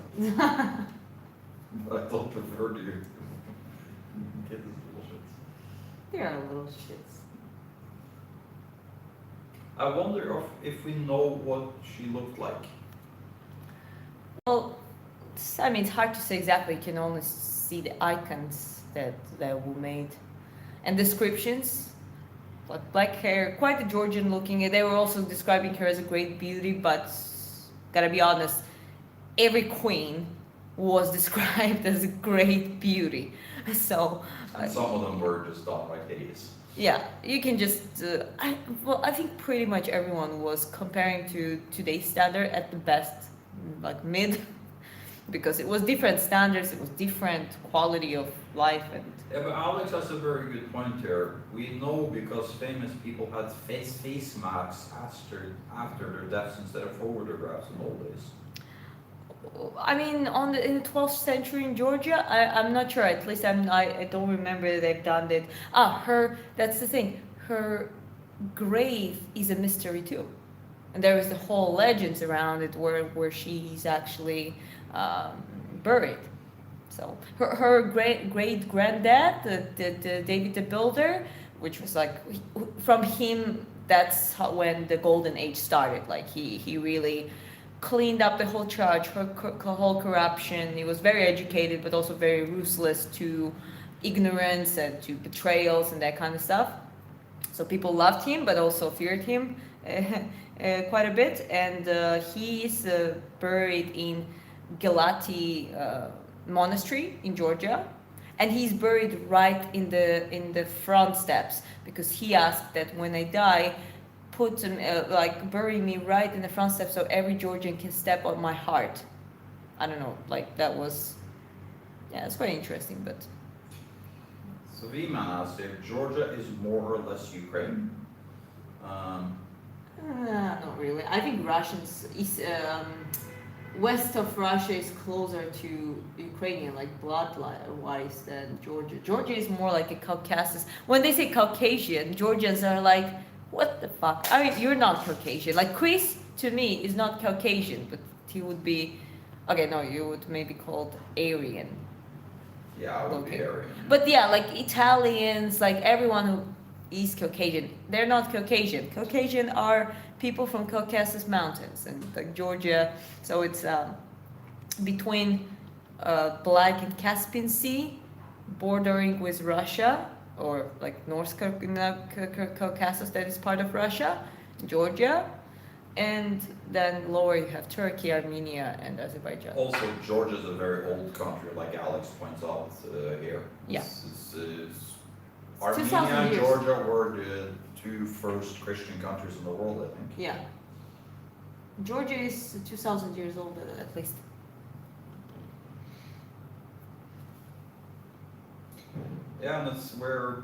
But I don't prefer to you. Kids is little shits. They are little shits. I wonder if we know what she looked like. Well, I mean, it's hard to say exactly. You can only see the icons that were made, and descriptions. Like black hair, quite a Georgian looking. They were also describing her as a great beauty, but gotta be honest, every queen was described as a great beauty. So, And some of them were just downright hideous. yeah, you can just. I think pretty much everyone was comparing to today's standard at the best, like mid, because it was different standards, it was different quality of life, and Yeah, but Alex has a very good point here. We know because famous people had face masks after their deaths instead of photographs in old days. I mean, in the 12th century in Georgia, I'm not sure. At least I don't remember they've done it. That's the thing. Her grave is a mystery too, and there is the whole legends around it where she's actually buried. So her great granddad, the David the Builder, which was like from him. That's when the golden age started. Like he really cleaned up the whole church, her whole corruption. He was very educated, but also very ruthless to ignorance and to betrayals and that kind of stuff. So people loved him, but also feared him quite a bit. And he is buried in Galati monastery in Georgia, and he's buried right in the front steps because he asked that when I die, put like bury me right in the front steps so every Georgian can step on my heart. I don't know, like that was, yeah, it's quite interesting, but So V-Man asks if Georgia is more or less Ukraine. not really. I think Russians is west of Russia is closer to Ukrainian, like blood-wise, than Georgia. Georgia is more like a Caucasus. When they say Caucasian, Georgians are like, what the fuck? I mean, you're not Caucasian. Like Chris, to me, is not Caucasian, but he would be. Okay, no, you would maybe called Aryan. Yeah, I would be Okay. Aryan. But yeah, like Italians, like everyone who is Caucasian, they're not Caucasian. Caucasian are people from Caucasus Mountains and like Georgia. So it's between Black and Caspian Sea, bordering with Russia, or like North Caucasus that is part of Russia, Georgia, and then lower you have Turkey, Armenia, and Azerbaijan. Also, Georgia is a very old country, like Alex points out here. Yeah. Armenia 2,000 and years. Georgia were the two first Christian countries in the world, I think. Yeah. Georgia is 2,000 years old at least. Yeah, and that's where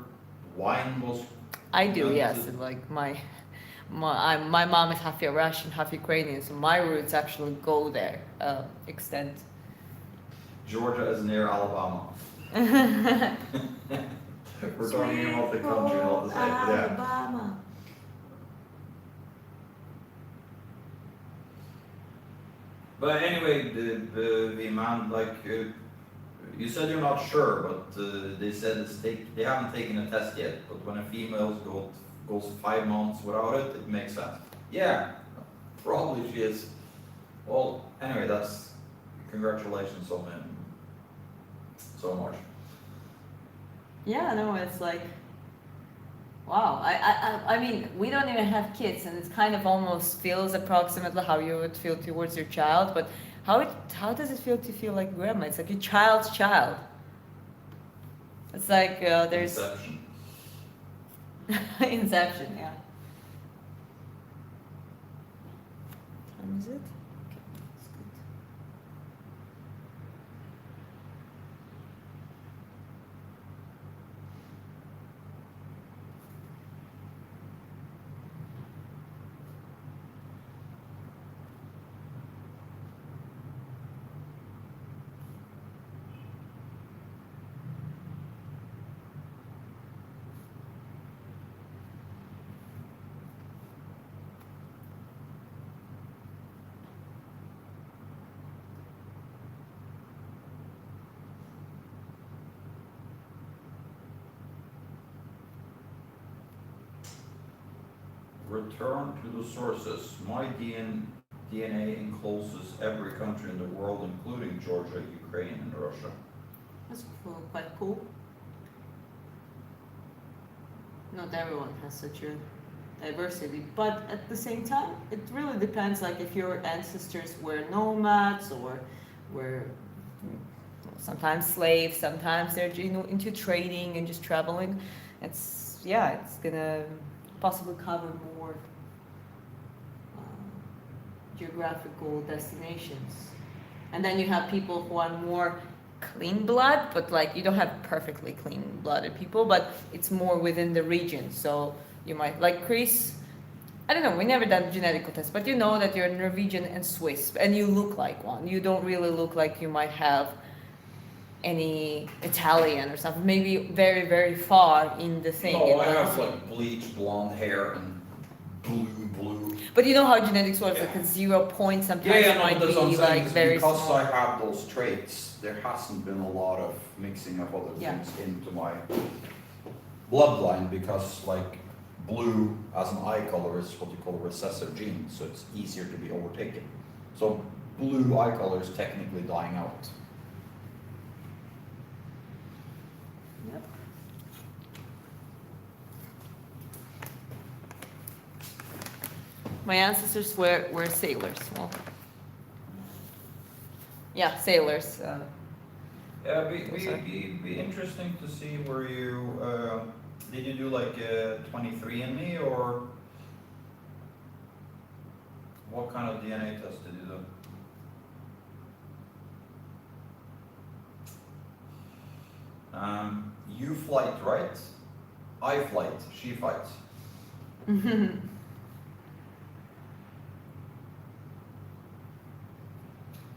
wine was. I do, yes. invented. Like my mom is half Russian, half Ukrainian, so my roots actually go there, extend. Georgia is near Alabama. We're talking about the country, not the state. Yeah. Alabama. But anyway, the man, like, you said you're not sure, but they said they haven't taken a test yet. But when a female goes 5 months without it, it makes sense. Yeah, probably she is. Well, anyway, that's congratulations on him so much. Yeah, no, it's like, wow. I mean, we don't even have kids, and it kind of almost feels approximately how you would feel towards your child. But how does it feel to feel like grandma? It's like a child's child. It's like there's Inception. Inception, yeah. What time is it? Okay, that's good. return to the sources. My DNA encloses every country in the world, including Georgia, Ukraine, and Russia. That's quite cool. Not everyone has such a diversity, but at the same time, it really depends. Like if your ancestors were nomads or were sometimes slaves, sometimes they're into trading and just traveling. It's gonna possibly cover more geographical destinations. And then you have people who are more clean blood, but like you don't have perfectly clean blooded people, but it's more within the region. So you might like Chris. I don't know, we never done genetic test, but you know that you're Norwegian and Swiss and you look like one. You don't really look like you might have any Italian or something. Maybe very, very far in the thing. No, I have like bleached blonde hair and blue. But you know how genetics works, like a 0 point sometimes it No, might that's what I'm be saying, like is very because small. I have those traits, there hasn't been a lot of mixing of other Yeah. things into my bloodline, because like blue as an eye color is what you call a recessive gene, so it's easier to be overtaken. So blue eye color is technically dying out. Yep. My ancestors were sailors. Well, yeah, sailors. Yeah, Sorry. be interesting to see where you, did you do like 23andMe or what kind of DNA test did you do? You flight, right? I flight, she fights.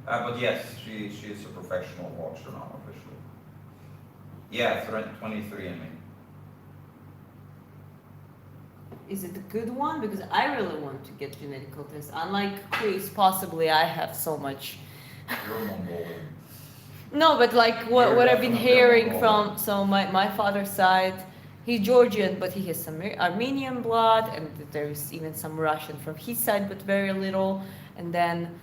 But yes, she is a professional watcher now officially. Yeah, 23andMe. Is it a good one? Because I really want to get genetic test. Unlike Chris, possibly I have so much. You're Mongolian. No, but like You're what I've been definitely hearing Mongolian. from, so my father's side, he's Georgian, but he has some Armenian blood, and there's even some Russian from his side, but very little. And then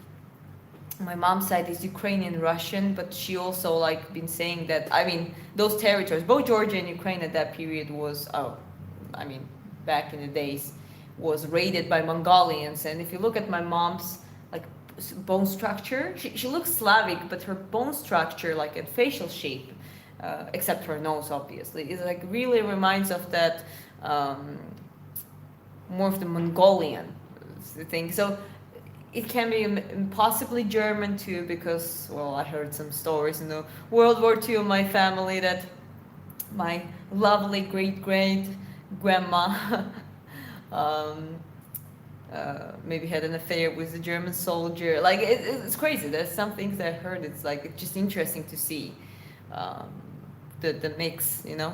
my mom's side is Ukrainian Russian, but she also like been saying that, I mean, those territories, both Georgia and Ukraine at that period was, I mean, back in the days, was raided by Mongolians. And if you look at my mom's like bone structure, she looks Slavic, but her bone structure, like and facial shape, except her nose, obviously, is like really reminds of that more of the Mongolian thing. So it can be possibly German too, because well, I heard some stories in the World War II of my family that my lovely great grandma maybe had an affair with a German soldier. Like it's crazy. There's some things I heard. It's like it's just interesting to see the mix, you know.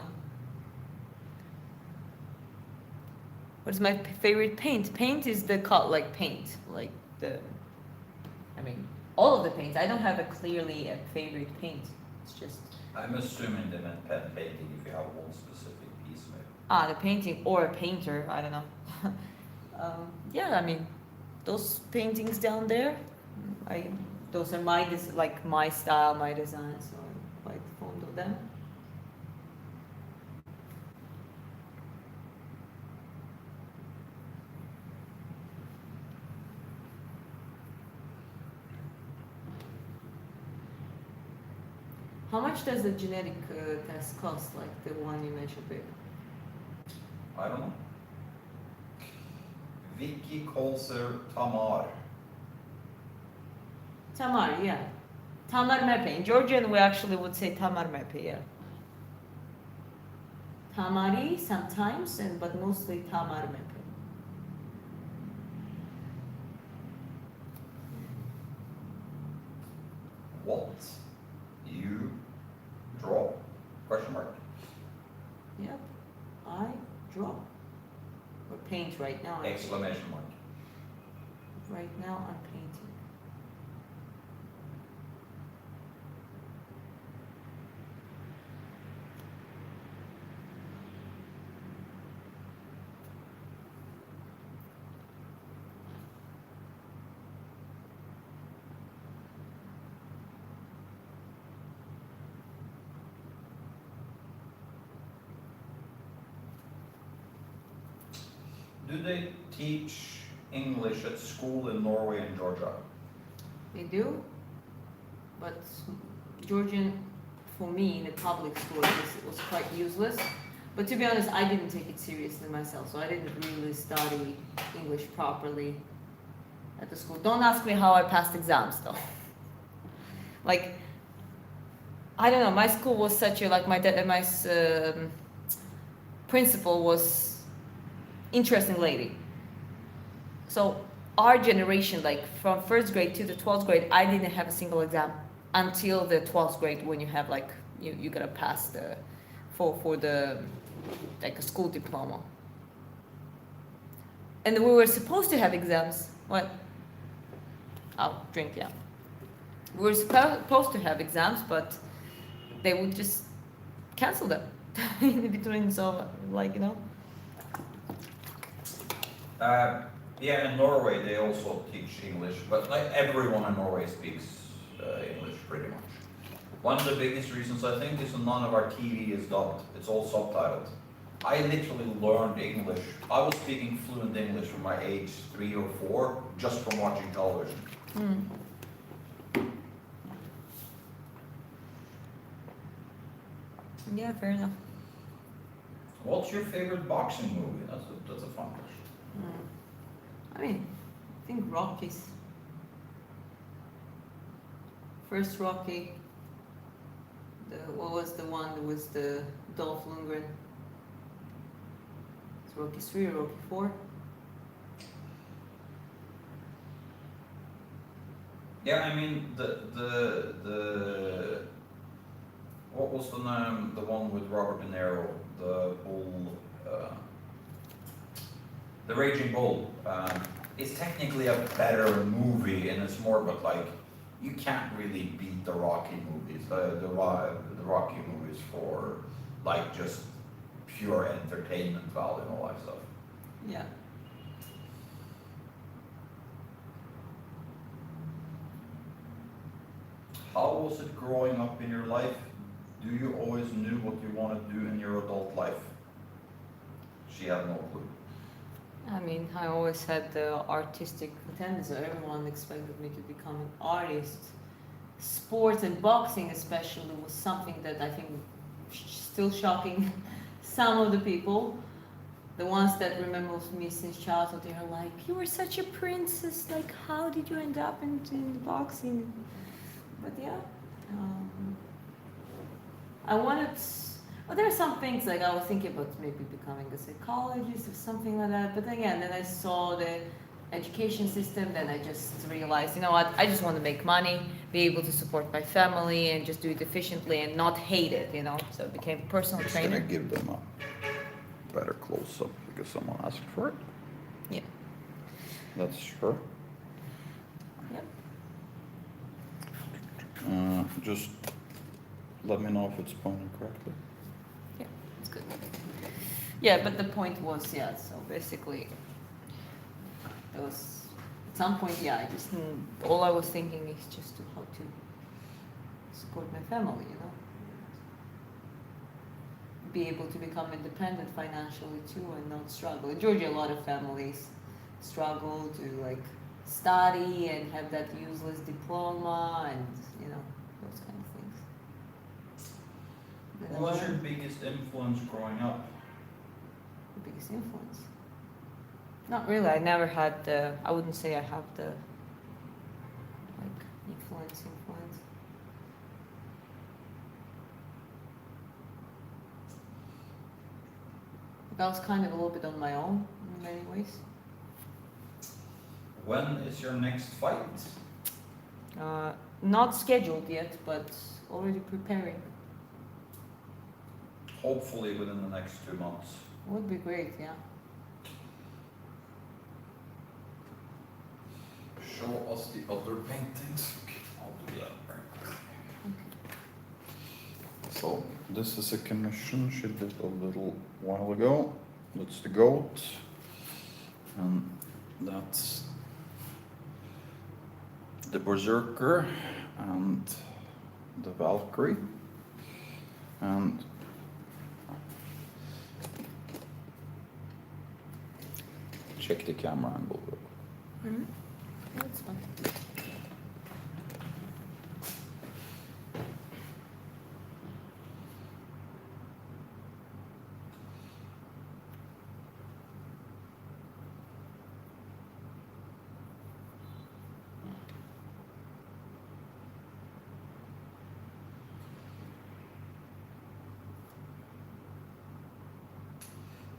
What is my favorite paint? Paint is the cut like paint, like the. I mean, all of the paints. I don't have a clearly a favorite paint. It's just I'm assuming they meant pen painting if you have one specific piece maybe. the painting or a painter. I don't know. Yeah, I mean, those paintings down there, those are like my style, my design. So I'm quite fond of them. How much does the genetic test cost, like the one you mentioned before? I don't know. Vicky calls her Tamar. Tamar, yeah. Tamar Mepe. In Georgian, we actually would say Tamar Mepe, yeah. Tamari sometimes, but mostly Tamar Mepe. What you draw? Question mark. Yep. I draw. Or paint right now. Exclamation mark. Right now I'm painting. Do they teach English at school in Norway and Georgia? They do, but Georgian, for me, in the public school, was quite useless. But to be honest, I didn't take it seriously myself, so I didn't really study English properly at the school. Don't ask me how I passed exams, though. Like, I don't know, my school was such a, like, my principal was interesting lady. So our generation, like from first grade to the 12th grade, I didn't have a single exam until the 12th grade, when you have like you gotta pass the for the like a school diploma. And we were supposed to have exams. What? I'll drink, yeah. We were supposed to have exams, but they would just cancel them in between. So like, you know. Yeah, in Norway they also teach English, but like everyone in Norway speaks English pretty much. One of the biggest reasons I think is none of our TV is dubbed, it's all subtitled. I literally learned English. I was speaking fluent English from my age 3 or 4 just from watching television. Yeah, fair enough. What's your favorite boxing movie? That's a fun question. I mean, I think Rockies. First Rocky. What was the one that was the Dolph Lundgren? It's Rocky 3 or Rocky 4? Yeah, I mean the what was the name? The one with Robert De Niro, the bull, the Raging Bull. Is technically a better movie, and it's more, but like you can't really beat the Rocky movies. The Rocky movies for like just pure entertainment value and all that stuff. Yeah. How was it growing up in your life? Do you always knew what you want to do in your adult life? She had no clue. I mean, I always had the artistic tendency. Everyone expected me to become an artist. Sports and boxing, especially, was something that I think still shocking some of the people. The ones that remember me since childhood, they are like, "You were such a princess. Like, how did you end up in boxing?" But yeah, I wanted. Well, there are some things like I was thinking about maybe becoming a psychologist or something like that. But again, then I saw the education system. Then I just realized, you know what? I just want to make money, be able to support my family, and just do it efficiently and not hate it. You know, so I became a personal Just trainer. gonna give them a better close up because someone asked for it. Yeah. That's her. Yep. Just let me know if it's pointing correctly. Yeah, it's good. Yeah, but the point was, yeah. So basically, there was at some point, yeah. I just all I was thinking is just how to support my family. You know. Be able to become independent financially too and not struggle. In Georgia, a lot of families struggle to like study and have that useless diploma and you know those kind of things. What was your biggest influence growing up? The biggest influence? Not really. I never had the. I wouldn't say I have the like influence. I was kind of a little bit on my own in many ways. When is your next fight? Not scheduled yet, but already preparing. Hopefully within the next 2 months. Would be great, yeah. Show us the other paintings. I'll do that very quickly. So this is a commission she did a little while ago. That's the goat, and that's the berserker and the Valkyrie, and check the camera angle. Mhm. That's fine.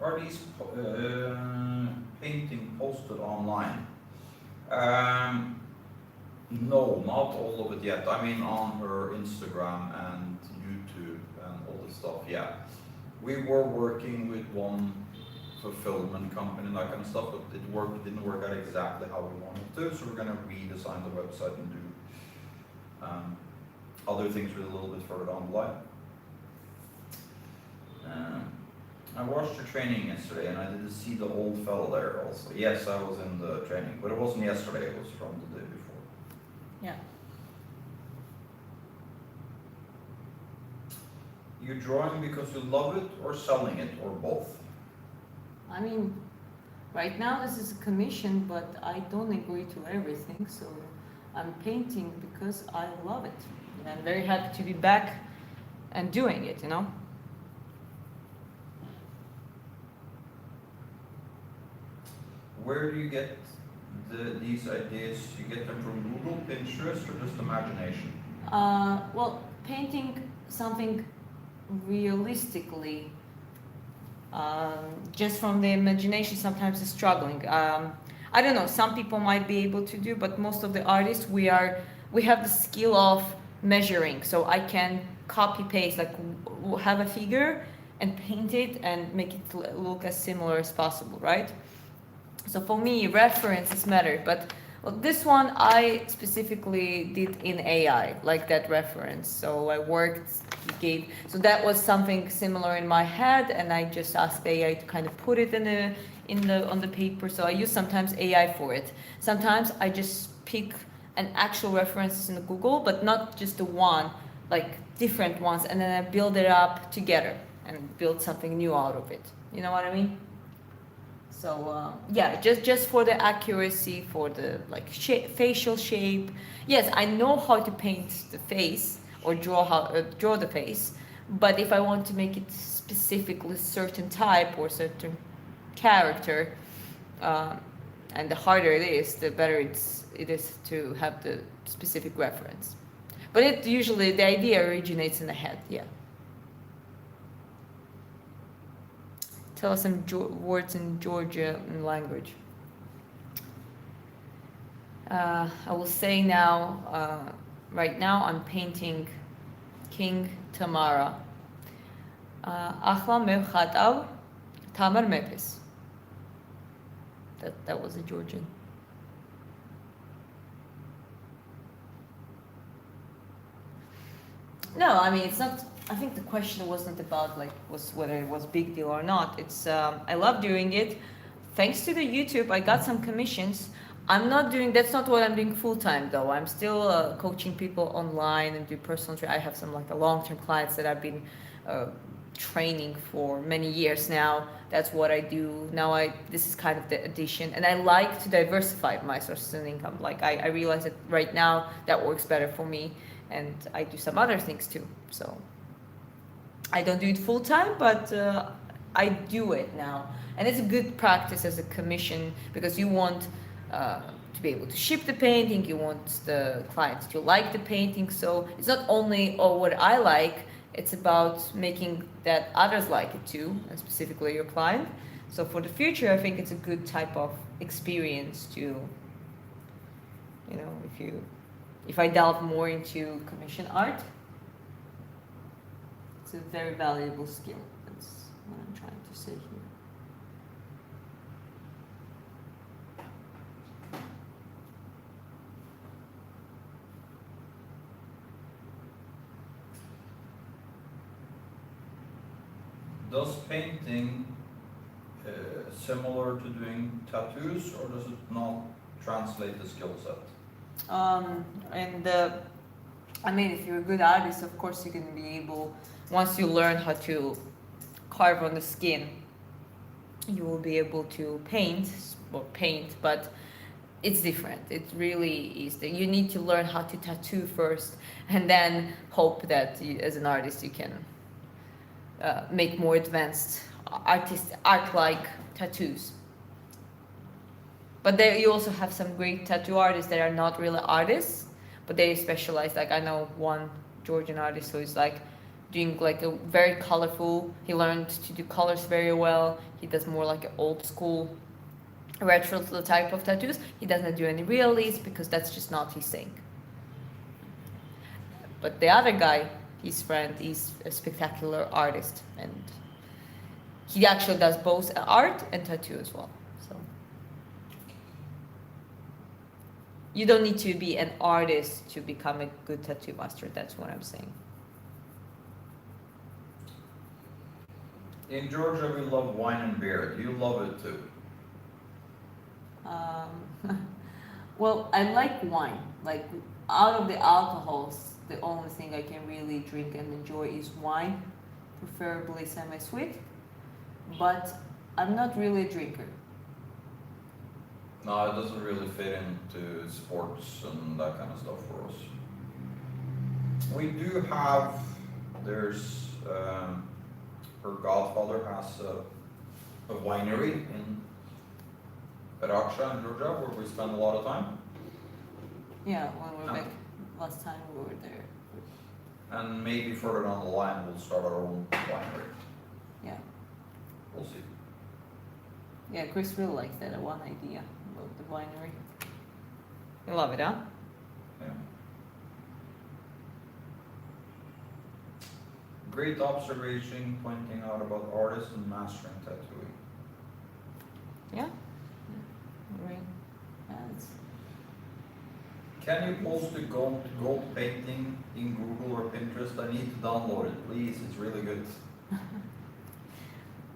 Are these painting posted online? Um, no, not all of it yet. I mean, on her Instagram and YouTube and all this stuff. Yeah, we were working with one fulfillment company and that kind of stuff, but it didn't work out exactly how we wanted to. So we're gonna redesign the website and do other things with a little bit further down the line. I watched the training yesterday and I did see the old fellow there also. Yes, I was in the training, but it wasn't yesterday, it was from the day before. Yeah. You're drawing because you love it or selling it or both? I I mean, right now this is a commission, but I don't agree to everything, so I'm painting because I love it. And I'm very happy to be back and doing it, you know? Where do you get these ideas? You get them from Google, Pinterest, or just imagination? Well, painting something realistically, just from the imagination sometimes is struggling. I don't know, some people might be able to do, but most of the artists, we have the skill of measuring. So I can copy paste, like have a figure and paint it and make it look as similar as possible, right? So for me, references matter, but well, this one I specifically did in AI, like that reference. So I worked, so that was something similar in my head, and I just asked AI to kind of put it on the paper. So I use sometimes AI for it. Sometimes I just pick an actual references in Google, but not just the one, like different ones, and then I build it up together and build something new out of it. You know what I mean? So yeah, just for the accuracy, for the like facial shape. Yes, I know how to paint the face or draw the face, but if I want to make it specifically certain type or certain character, uh, and the harder it is, the better it is to have the specific reference. But it usually the idea originates in the head. Yeah. Tell us some words in Georgian language. I will say now, right now I'm painting King Tamara. Ahla mevchatav Tamar mepes. That was a Georgian. No, I mean it's not. I think the question wasn't about whether it was a big deal or not. It's I love doing it. Thanks to the YouTube, I got some commissions. I'm not doing. That's not what I'm doing full time though. I'm still coaching people online and do personal training. I have some like a long-term clients that I've been training for many years now. That's what I do now. This is kind of the addition, and I like to diversify my sources of income. Like I realize that right now that works better for me, and I do some other things too. So I don't do it full time, but I do it now, and it's a good practice as a commission because you want to be able to ship the painting. You want the client to like the painting, so it's not only what I like. It's about making that others like it too, and specifically your client. So for the future, I think it's a good type of experience to, you know, if I delve more into commission art, it's a very valuable skill. That's what I'm trying to say here. Does painting similar to doing tattoos, or does it not translate the skill set? And I mean, if you're a good artist, of course you're gonna be able. Once you learn how to carve on the skin, you will be able to paint or paint, but it's different. It really is. You need to learn how to tattoo first, and then hope that you, as an artist, you can make more advanced art-like tattoos. But there you also have some great tattoo artists that are not really artists, but they specialize. Like I know one Georgian artist who is like doing like a very colorful. He learned to do colors very well. He does more like an old school retro type of tattoos. He doesn't do any realities because that's just not his thing. But the other guy, his friend, is a spectacular artist, and he actually does both art and tattoo as well. So you don't need to be an artist to become a good tattoo master. That's what I'm saying. In Georgia, we love wine and beer. Do you love it too? Well, I like wine. Like out of the alcohols, the only thing I can really drink and enjoy is wine, preferably semi-sweet. But I'm not really a drinker. No, it doesn't really fit into sports and that kind of stuff for us. We do have, there's, her godfather has a winery in Raksha in Georgia where we spend a lot of time. Yeah, when we're back last time we were there. And maybe further down the line, we'll start our own winery. Yeah. We'll see. Yeah, Chris really likes that one idea about the winery. You love it, huh? Yeah. Great observation pointing out about artists and mastering tattooing. Yeah. Right. Yeah, it's... Can you post a gold painting in Google or Pinterest? I need to download it, please. It's really good.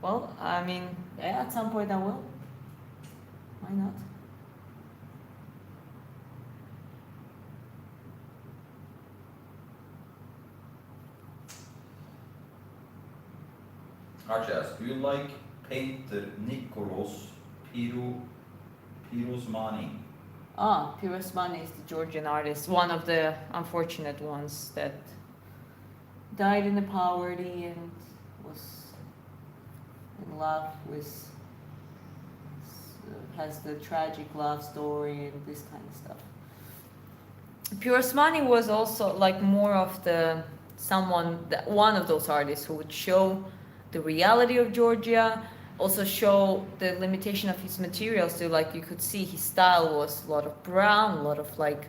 Well, I mean, yeah, at some point I will. Why not? Archas, do you like painter Nikos Pirosmani? Ah, Pirosmani is the Georgian artist, one of the unfortunate ones that died in the poverty and was in love with, has the tragic love story and this kind of stuff. Pirosmani was also like more of the one of those artists who would show the reality of Georgia, also show the limitation of his materials. So like you could see his style was a lot of brown, a lot of like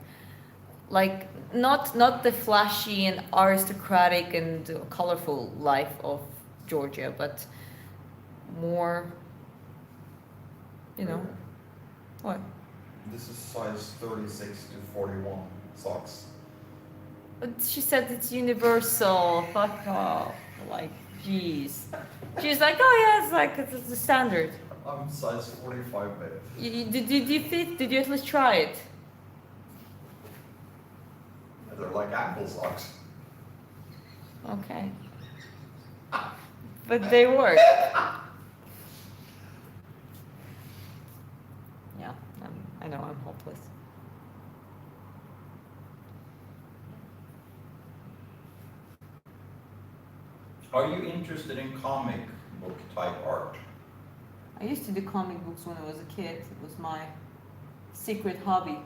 not the flashy and aristocratic and colorful life of Georgia, but more, you know, what? This is size 36 to 41 socks. But she said it's universal. Fuck off. Like, jeez. She's like, oh yeah, it's like it's the standard. I'm size 45, babe. Did you fit? Did you at least try it? They're like apple socks. Okay. But they work. Yeah, I know I'm hopeless. Are you interested in comic book type art? I used to do comic books when I was a kid. It was my secret hobby.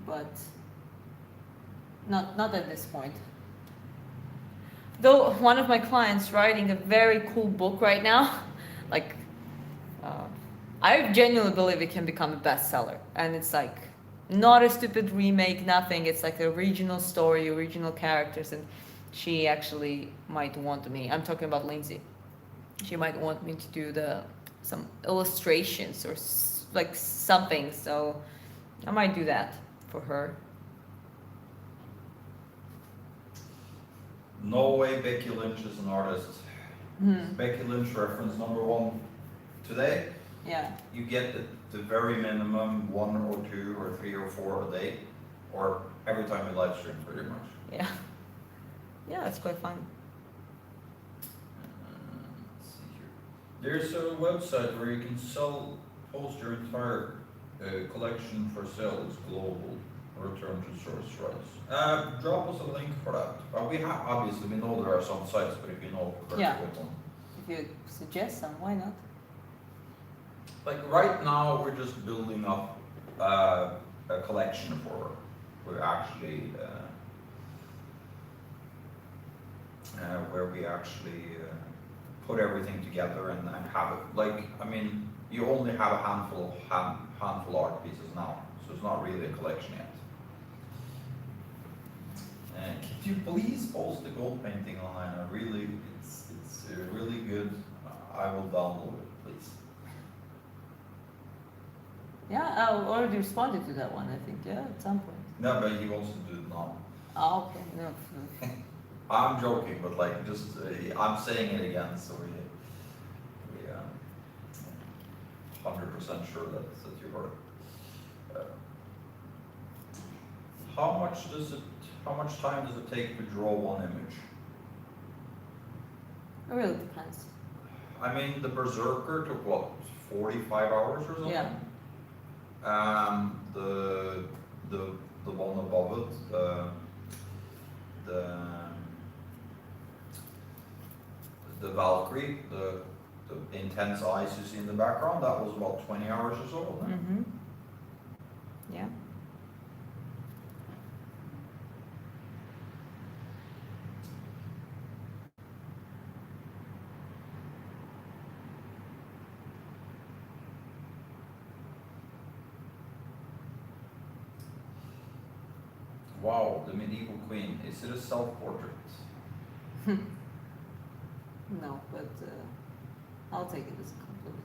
But not at this point. Though one of my clients writing a very cool book right now, like I genuinely believe it can become a bestseller. And it's like not a stupid remake, nothing. It's like the original story, original characters, and she actually might want me. I'm talking about Lindsay. She might want me to do some illustrations or like something. So I might do that for her. No way Becky Lynch is an artist. Becky Lynch reference number one. Today, Yeah. you get the very minimum 1 or 2 or 3 or 4 a day, or every time you live stream pretty much. Yeah. Yeah, it's quite fun. Let's see here. There's a website where you can sell Post your entire collection for sale is global. Return to source rights. Drop us a link for that. We have, obviously, we know there are some sites, but if you know where Yeah. to get one. If you suggest some, why not? Like right now, we're just building up a collection for. We're actually where we actually put everything together and have it. Like, I mean, you only have a handful of art pieces now, so it's not really a collection yet. Could you please post the gold painting online? It's really good. I will download it, please. Yeah, I already responded to that one, I think, yeah, at some point. No, but he wants to do it now. Oh, okay, no. I'm joking, but like, just I'm saying it again, so we 100% sure that you heard it. How much time does it take to draw one image? It really depends. I mean, the Berserker took what, 45 hours or something? Yeah. The one above it, the Valkyrie, the intense eyes you see in the background, that was about 20 hours or so. Mm-hmm. Yeah. Wow, the medieval queen. Is it a self-portrait? No, but I'll take it as a compliment.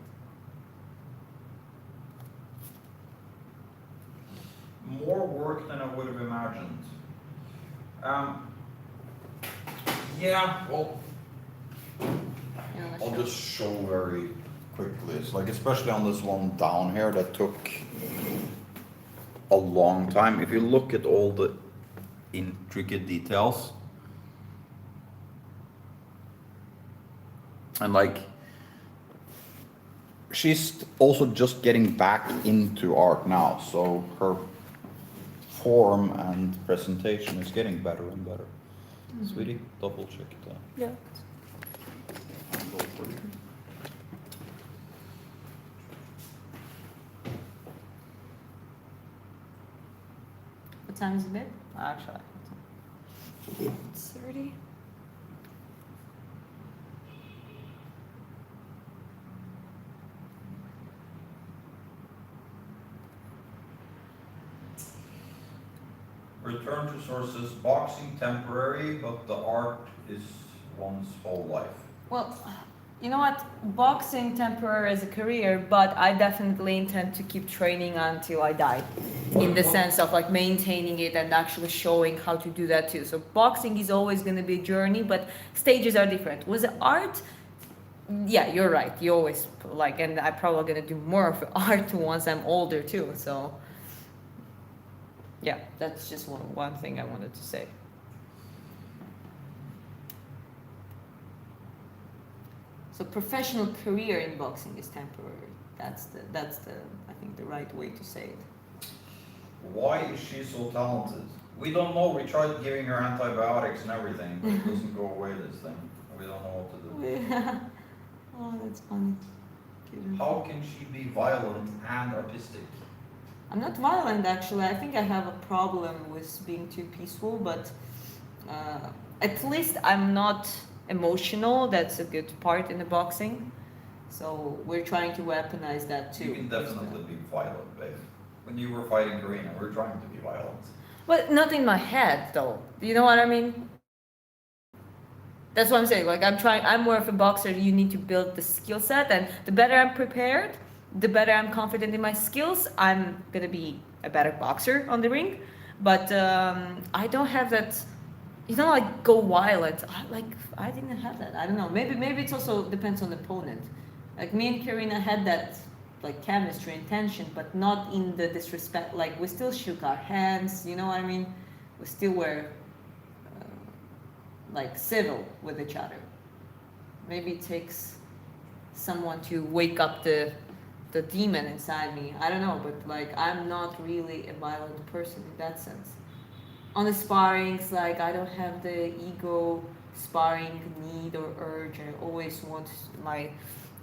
More work than I would have imagined. Yeah, well, You know, I'll just show very quickly. It's like, especially on this one down here that took a long time. If you look at all the intricate details, and like, she's also just getting back into art now, so her form and presentation is getting better and better. Sweetie, double check that. Yeah. I'll go for you. What time is it? Actually, 30. return to sources, boxing temporary, but the art is one's whole life. Well, you know what? Boxing temporary as a career, but I definitely intend to keep training until I die. In the sense of like maintaining it and actually showing how to do that too. So boxing is always going to be a journey, but stages are different. With art, yeah, you're right. You always like, and I'm probably going to do more of art once I'm older too. So yeah, that's just one thing I wanted to say. So professional career in boxing is temporary. That's the I think the right way to say it. Why is she so talented? We don't know. We tried giving her antibiotics and everything, but it doesn't go away, this thing. We don't know what to do. Yeah. Oh, that's funny. How can she be violent and artistic? I'm not violent actually. I think I have a problem with being too peaceful, but at least I'm not emotional. That's a good part in the boxing. So we're trying to weaponize that too. You can definitely be violent, babe. When you were fighting Karina, we were trying to be violent. But not in my head though. You know what I mean? That's what I'm saying. Like I'm more of a boxer. You need to build the skill set, and the better I'm prepared, the better I'm confident in my skills, I'm gonna be a better boxer on the ring. But I don't have that, you know, like go violent. I didn't have that. I don't know. Maybe it's also depends on the opponent. Like me and Karina had that like chemistry and tension, but not in the disrespect. Like we still shook our hands. You know what I mean? We still were like civil with each other. Maybe it takes someone to wake up the the demon inside me. I don't know, but like I'm not really a violent person in that sense. On the sparrings, like I don't have the ego sparring need or urge. I always want my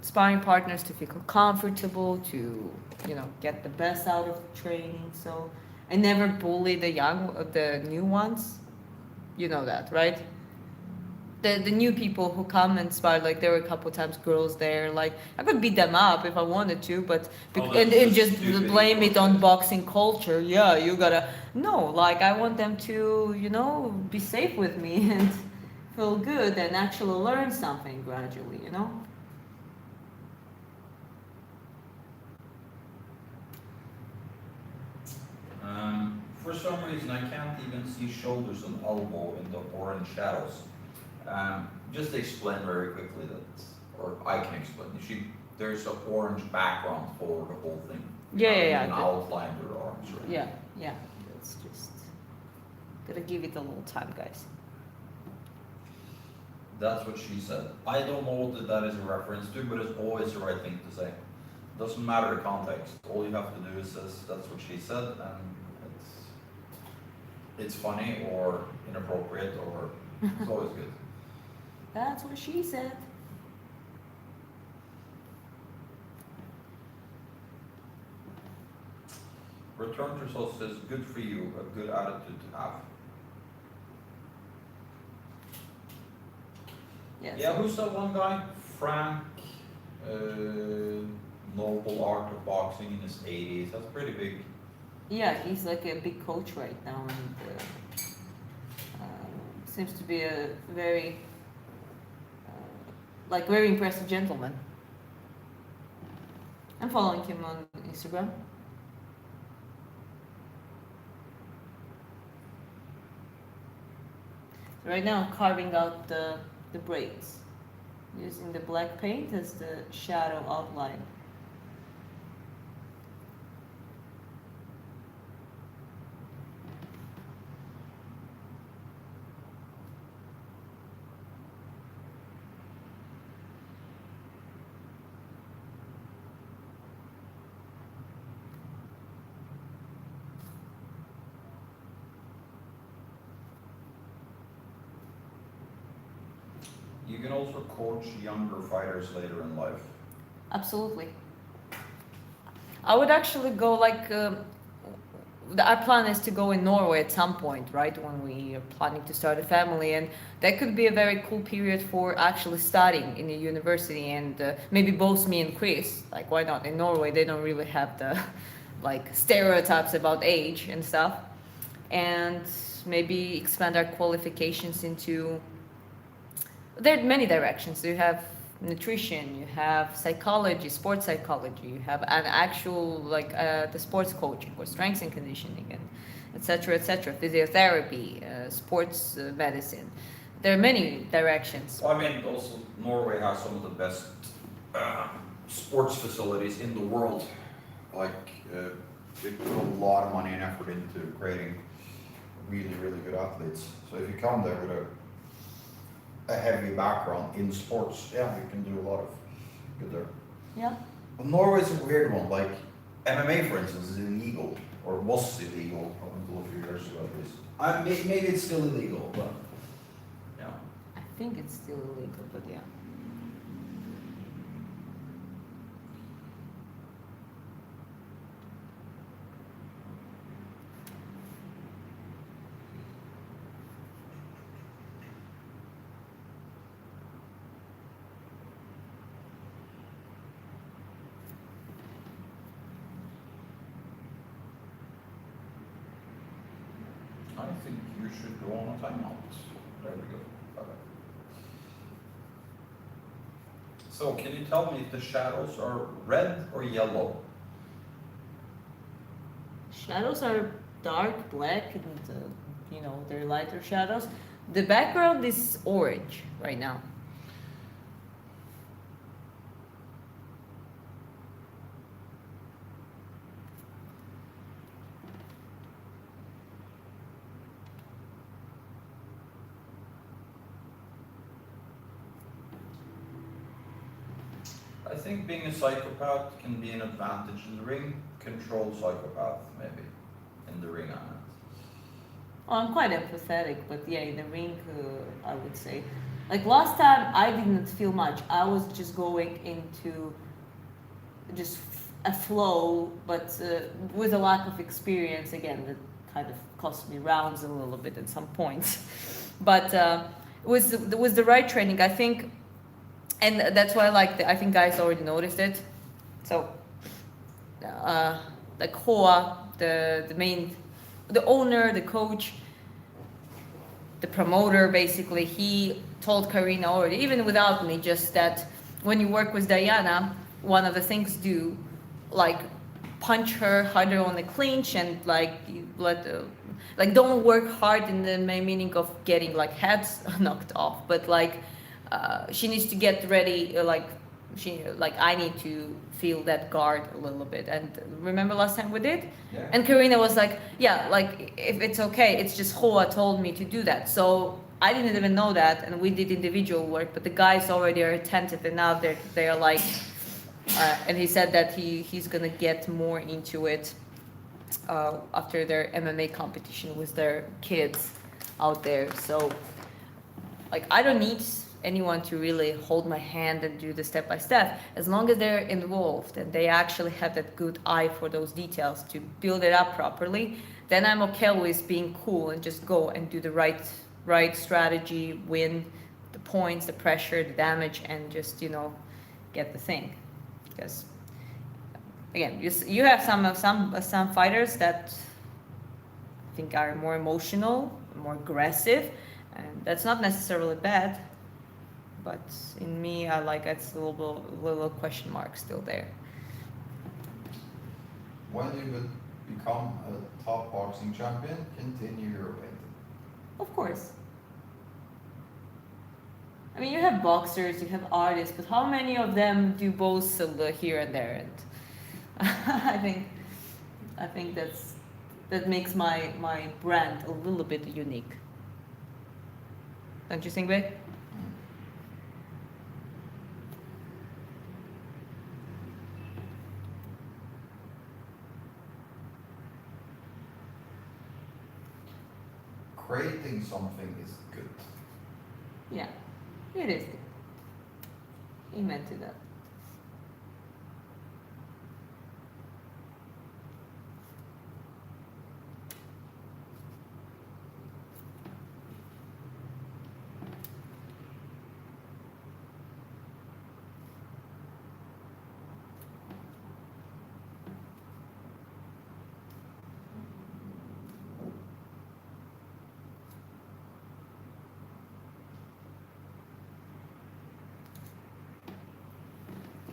sparring partners to feel comfortable, to get the best out of the training. So I never bully the new ones. You know that, right? The new people who come and spar, like there were a couple times girls there, like I could beat them up if I wanted to, but Oh, and, that's and just just stupid blame it on ego. boxing culture. Yeah, you gotta no, like I want them to be safe with me and feel good and actually learn something gradually. For some reason, I can't even see shoulders and elbow in the orange shadows. Just explain very quickly that, or I can explain. There's an orange background for the whole thing. You Yeah, haven't yeah, even yeah. outlined your arms, right? Yeah, it's just gotta give it a little time, guys. That's what she said. I don't know what that is a reference to, but it's always the right thing to say. Doesn't matter the context. All you have to do is says that's what she said, and it's funny or inappropriate or it's always good. That's what she said. Return to Soul says, good for you, a good attitude to have. Yes. Yeah, who's that one guy? Frank, Noble Art of Boxing in his 80s. That's pretty big. Yeah, he's like a big coach right now, and seems to be a very, very impressive gentleman. I'm following him on Instagram. Right now, I'm carving out the braids, using the black paint as the shadow outline. You can also coach younger fighters later in life. Absolutely. I would actually go our plan is to go in Norway at some point, right? When we are planning to start a family, and that could be a very cool period for actually studying in a university, and maybe both me and Chris. Like, why not? In Norway, they don't really have the stereotypes about age and stuff, and maybe expand our qualifications into. There are many directions. You have nutrition, you have psychology, sports psychology, you have an actual the sports coaching or strength and conditioning, and etc. etc. Physiotherapy, sports medicine. There are many directions. Well, I mean, also Norway has some of the best sports facilities in the world. They put a lot of money and effort into creating really, really good athletes. So if you come there with a heavy background in sports, yeah, you can do a lot of good there. Yeah. But Norway's a weird one. Like MMA, for instance, is illegal or was illegal up until a few years ago at least. Maybe it's still illegal, but yeah. I think it's still illegal, but yeah. I think you should go on a timeout. There we go. Okay. So can you tell me if the shadows are red or yellow? Shadows are dark black, and they're lighter shadows. The background is orange right now. I think being a psychopath can be an advantage in the ring. Control psychopath, maybe, in the ring, I meant. Well, I'm quite empathetic, but yeah, in the ring, I would say. Like last time, I didn't feel much. I was just going into just a flow, but with a lack of experience, again, that kind of cost me rounds a little bit at some points. But it was the right training, I think, and that's why I think guys already noticed it. So, like Hoa, the main, the owner, the coach, the promoter, basically, he told Karina already, even without me, just that when you work with Diana, one of the things do, like punch her harder on the clinch and like you like don't work hard in the main meaning of getting like heads knocked off, but like she needs to get ready, like I need to feel that guard a little bit. And remember last time we did? Yeah. And Karina was like, yeah, like if it's okay, it's just Hoa told me to do that. So I didn't even know that, and we did individual work, but the guys already are attentive, and now they're like, and he said that he's gonna get more into it after their MMA competition with their kids out there. So like I don't need anyone to really hold my hand and do the step by step, as long as they're involved and they actually have that good eye for those details to build it up properly, then I'm okay with being cool and just go and do the right strategy, win the points, the pressure, the damage, and just get the thing. Because again, you have some fighters that I think are more emotional, more aggressive, and that's not necessarily bad. But in me, I like it's a little question mark still there. When you would become a top boxing champion, continue your painting. Of course. I mean, you have boxers, you have artists, but how many of them do both here and there? And I think that makes my brand a little bit unique. Don't you think, babe? Creating something is good. Yeah, it is good. Amen to that.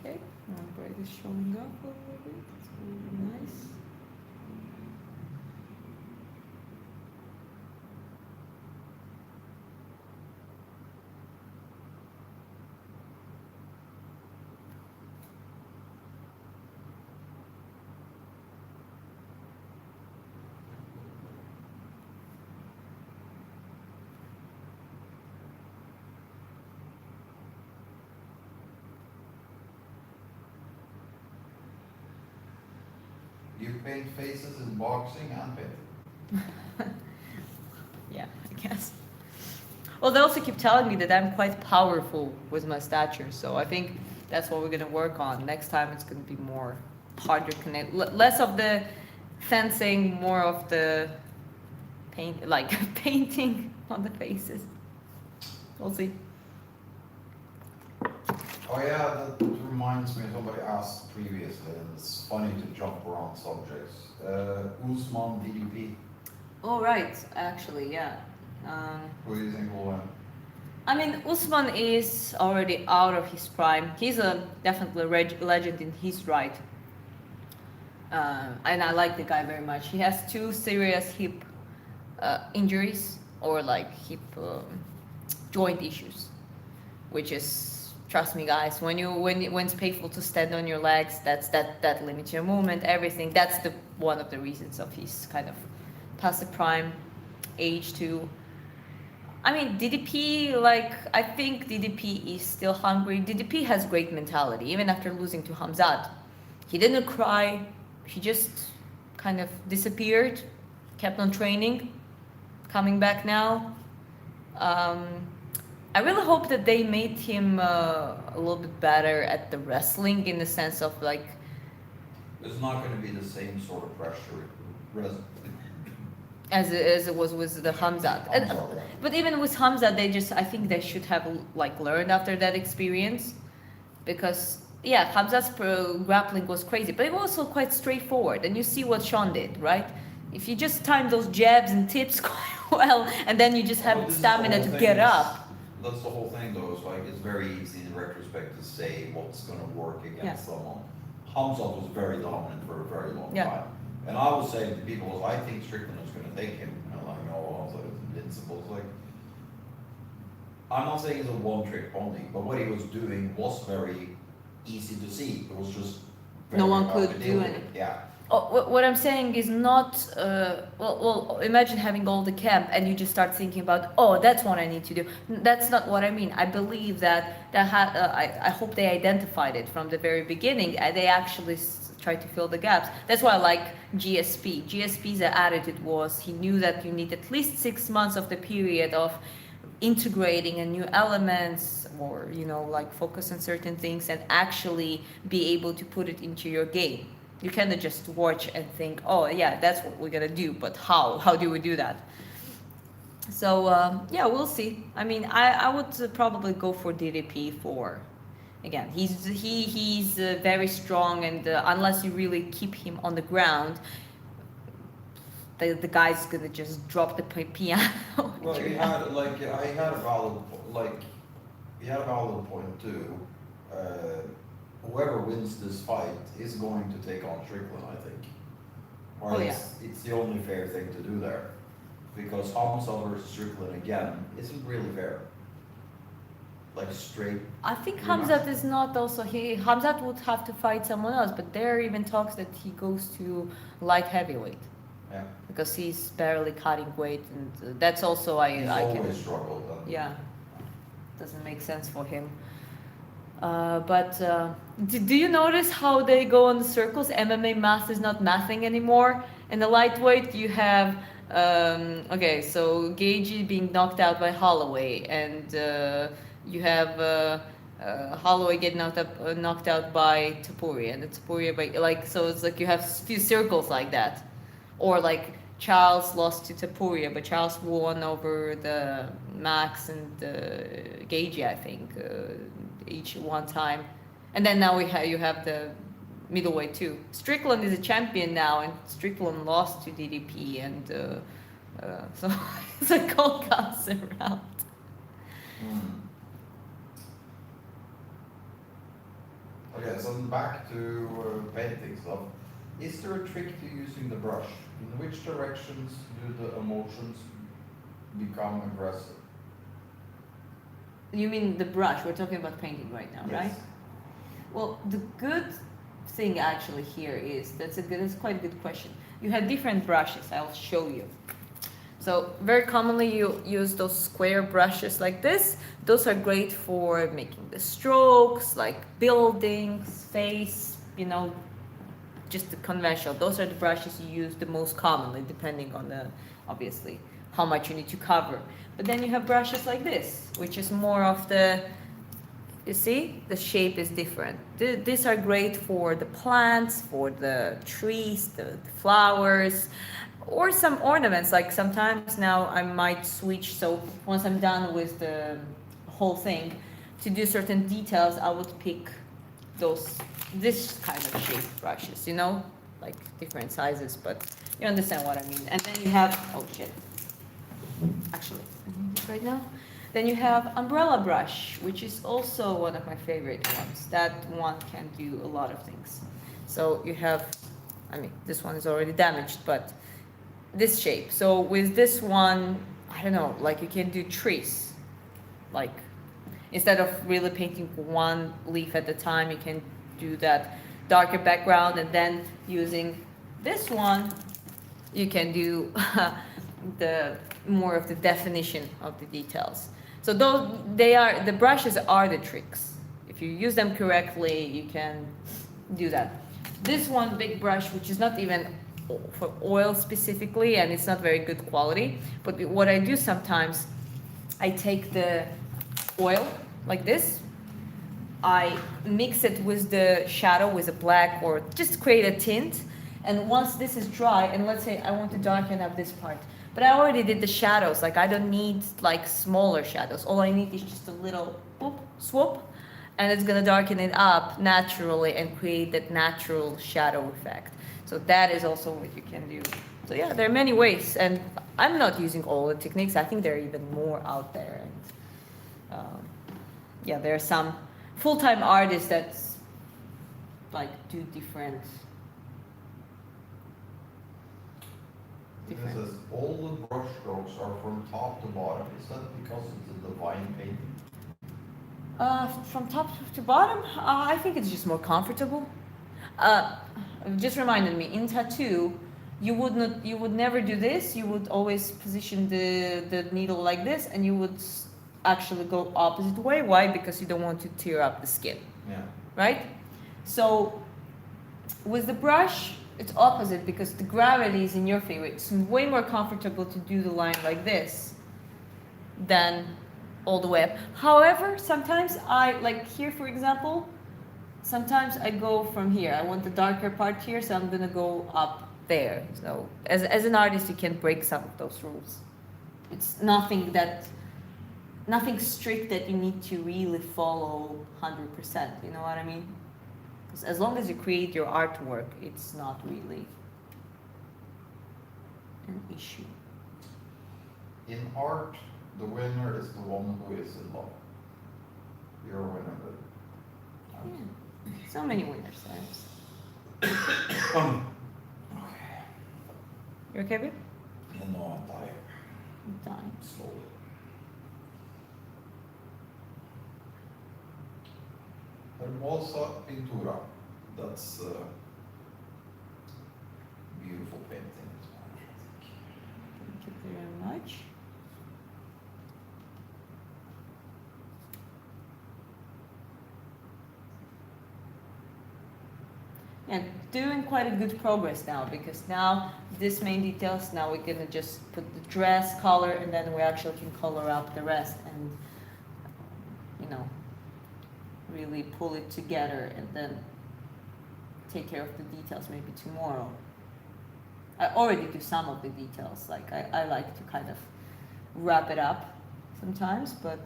Okay, my braid is showing up a little bit. It's really nice. You paint faces in boxing and painting. Yeah, I guess. Well, they also keep telling me that I'm quite powerful with my stature, so I think that's what we're gonna work on. Next time it's gonna be more harder connect, less of the fencing, more of the paint, like painting on the faces. We'll see. Oh yeah, that reminds me, somebody asked previously, and it's funny to jump around subjects. Usman DDP, Oh, right, actually, yeah. who do you think will win? I mean, Usman is already out of his prime. He's a definitely legend in his right. And I like the guy very much. He has 2 serious hip injuries, or like hip joint issues, which is, trust me, guys, when it's painful to stand on your legs, that limits your movement, everything. That's one of the reasons of his kind of past the prime age too. I mean, DDP, like, I think DDP is still hungry. DDP has great mentality, even after losing to Hamzat. He didn't cry, he just kind of disappeared, kept on training, coming back now. Um, I really hope that they made him a little bit better at the wrestling in the sense of like, It's not gonna be the same sort of pressure. as it was with the Hamzat. Hamzat. But even with Hamzat, I think they should have like learned after that experience, because yeah, Hamzat's grappling was crazy, but it was also quite straightforward. And you see what Sean did, right? If you just time those jabs and tips quite well, and then you just Well, have this is stamina the whole to thing get is- up. That's the whole thing though, it's like, it's very easy in retrospect to say what's gonna work against Yeah. someone. Hamzat was very dominant for a very long Yeah. time. And I was saying to people, was, I think Strickland is gonna take him, and I'm like, no, Hamzat is invincible. It's like, I'm not saying he's a one-trick pony, but what he was doing was very easy to see. It was just very No one hard could to deal do with. it. Yeah. Oh, what I'm saying is not, well, imagine having all the camp and you just start thinking about, oh, that's what I need to do. That's not what I mean. I believe I hope they identified it from the very beginning and they actually tried to fill the gaps. That's why I like GSP. GSP's attitude was he knew that you need at least 6 months of the period of integrating a new elements or, like focus on certain things and actually be able to put it into your game. You cannot just watch and think, oh yeah, that's what we're gonna do, but how do we do that? So yeah, we'll see. I mean, I would probably go for DDP for, again, he's very strong, and unless you really keep him on the ground, the guy's gonna just drop the piano. Well, he had, like, I had a valid, like, he had a valid point too. Whoever wins this fight is going to take on Strickland, I think. Or Oh, it's the only fair thing to do there. Because Hamzat versus Strickland again isn't really fair. Like straight. I think rematch. Hamzat is not also Hamzat would have to fight someone else, but there are even talks that he goes to light heavyweight Yeah. because he's barely cutting weight, and that's also He's I always can struggled. yeah, doesn't make sense for him. But do you notice how they go on the circles? MMA math is not mathing anymore. In the lightweight, you have okay, so Gagey being knocked out by Holloway, and you have Holloway getting knocked out by Topuria, and the Topuria by like, so it's like you have few circles like that, or like Charles lost to Topuria, but Charles won over the Max and Gagey, I think, each one time, and then now you have the middleweight too. Strickland is a champion now, and Strickland lost to DDP, and so it's a cold comes around. Okay, so back to painting stuff. Is there a trick to using the brush? In which directions do the emotions become aggressive? You mean the brush? We're talking about painting right now, right? Yes. Well, the good thing actually here is that's quite a good question. You have different brushes. I'll show you. So very commonly you use those square brushes like this. Those are great for making the strokes, like buildings, face, just the conventional. Those are the brushes you use the most commonly, depending on obviously, how much you need to cover. But then you have brushes like this, which is more of you see, the shape is different. These are great for the plants, for the trees, the flowers, or some ornaments. Like sometimes now I might switch, so once I'm done with the whole thing, to do certain details, I would pick this kind of shape brushes, like different sizes, but you understand what I mean. And then you have, oh shit, actually, right now. Then you have umbrella brush, which is also one of my favorite ones. That one can do a lot of things. So you have, this one is already damaged, but this shape. So with this one, I don't know, like you can do trees. Like instead of really painting one leaf at a time, you can do that darker background, and then using this one, you can do the more of the definition of the details. So those the brushes are the tricks. If you use them correctly, you can do that. This one big brush, which is not even for oil specifically, and it's not very good quality, but what I do sometimes, I take the oil like this, I mix it with the shadow, with a black, or just create a tint. And once this is dry, and let's say I want to darken up this part, but I already did the shadows, like I don't need like smaller shadows. All I need is just a little boop, swoop, and it's gonna darken it up naturally and create that natural shadow effect. So that is also what you can do. So yeah, there are many ways, and I'm not using all the techniques. I think there are even more out there. And yeah, there are some full-time artists that like do different. It says all the brush strokes are from top to bottom. Is that because it's a divine painting? From top to bottom, I think it's just more comfortable. Just reminded me, in tattoo, you would never do this. You would always position the needle like this, and you would actually go opposite way. Why? Because you don't want to tear up the skin. Yeah. Right? So with the brush, it's opposite because the gravity is in your favor. It's way more comfortable to do the line like this than all the way up. However, sometimes I, like here for example, sometimes I go from here. I want the darker part here, so I'm gonna go up there. So as an artist, you can break some of those rules. It's nothing strict that you need to really follow 100%. You know what I mean? Because as long as you create your artwork, it's not really an issue. In art, the winner is the one who is in love. You're a winner, but Yeah. So many winners, Cyrus. okay. You okay, babe? No, I'm tired. I'm dying. Slowly. Hermosa Pintura. That's a beautiful painting. Thank you very much. And doing quite a good progress now, because now this main details, now we're gonna just put the dress color, and then we actually can color up the rest and, you know, really pull it together and then take care of the details maybe tomorrow. I already do some of the details, like I like to kind of wrap it up sometimes, but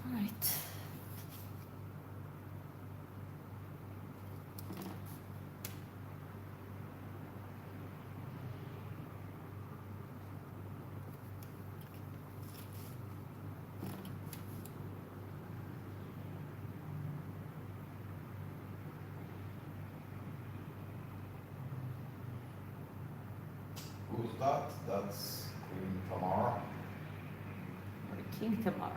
all right. Who's that? That's Queen Tamara. Or King Tamara.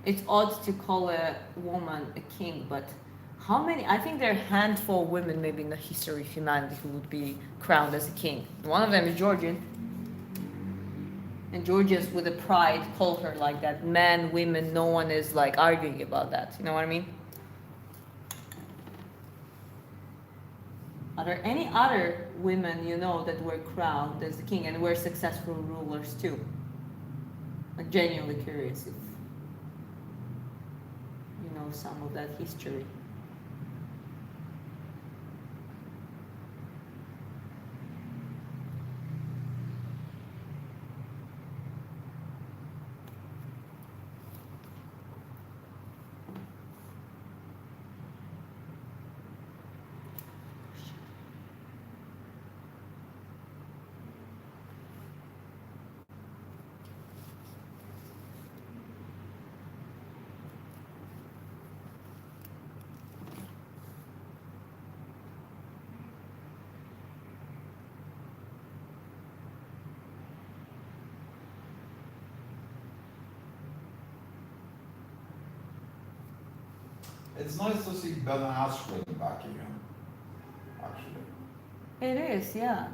It's odd to call a woman a king, but how many? I think there are a handful of women maybe in the history of humanity who would be crowned as a king. One of them is Georgian. And Georgians with a pride call her like that. Men, women, no one is like arguing about that. You know what I mean? Are there any other women you know that were crowned as the king and were successful rulers too? I'm genuinely curious if you know some of that history. It's nice to see Ben Askren back again, actually. It is, yeah.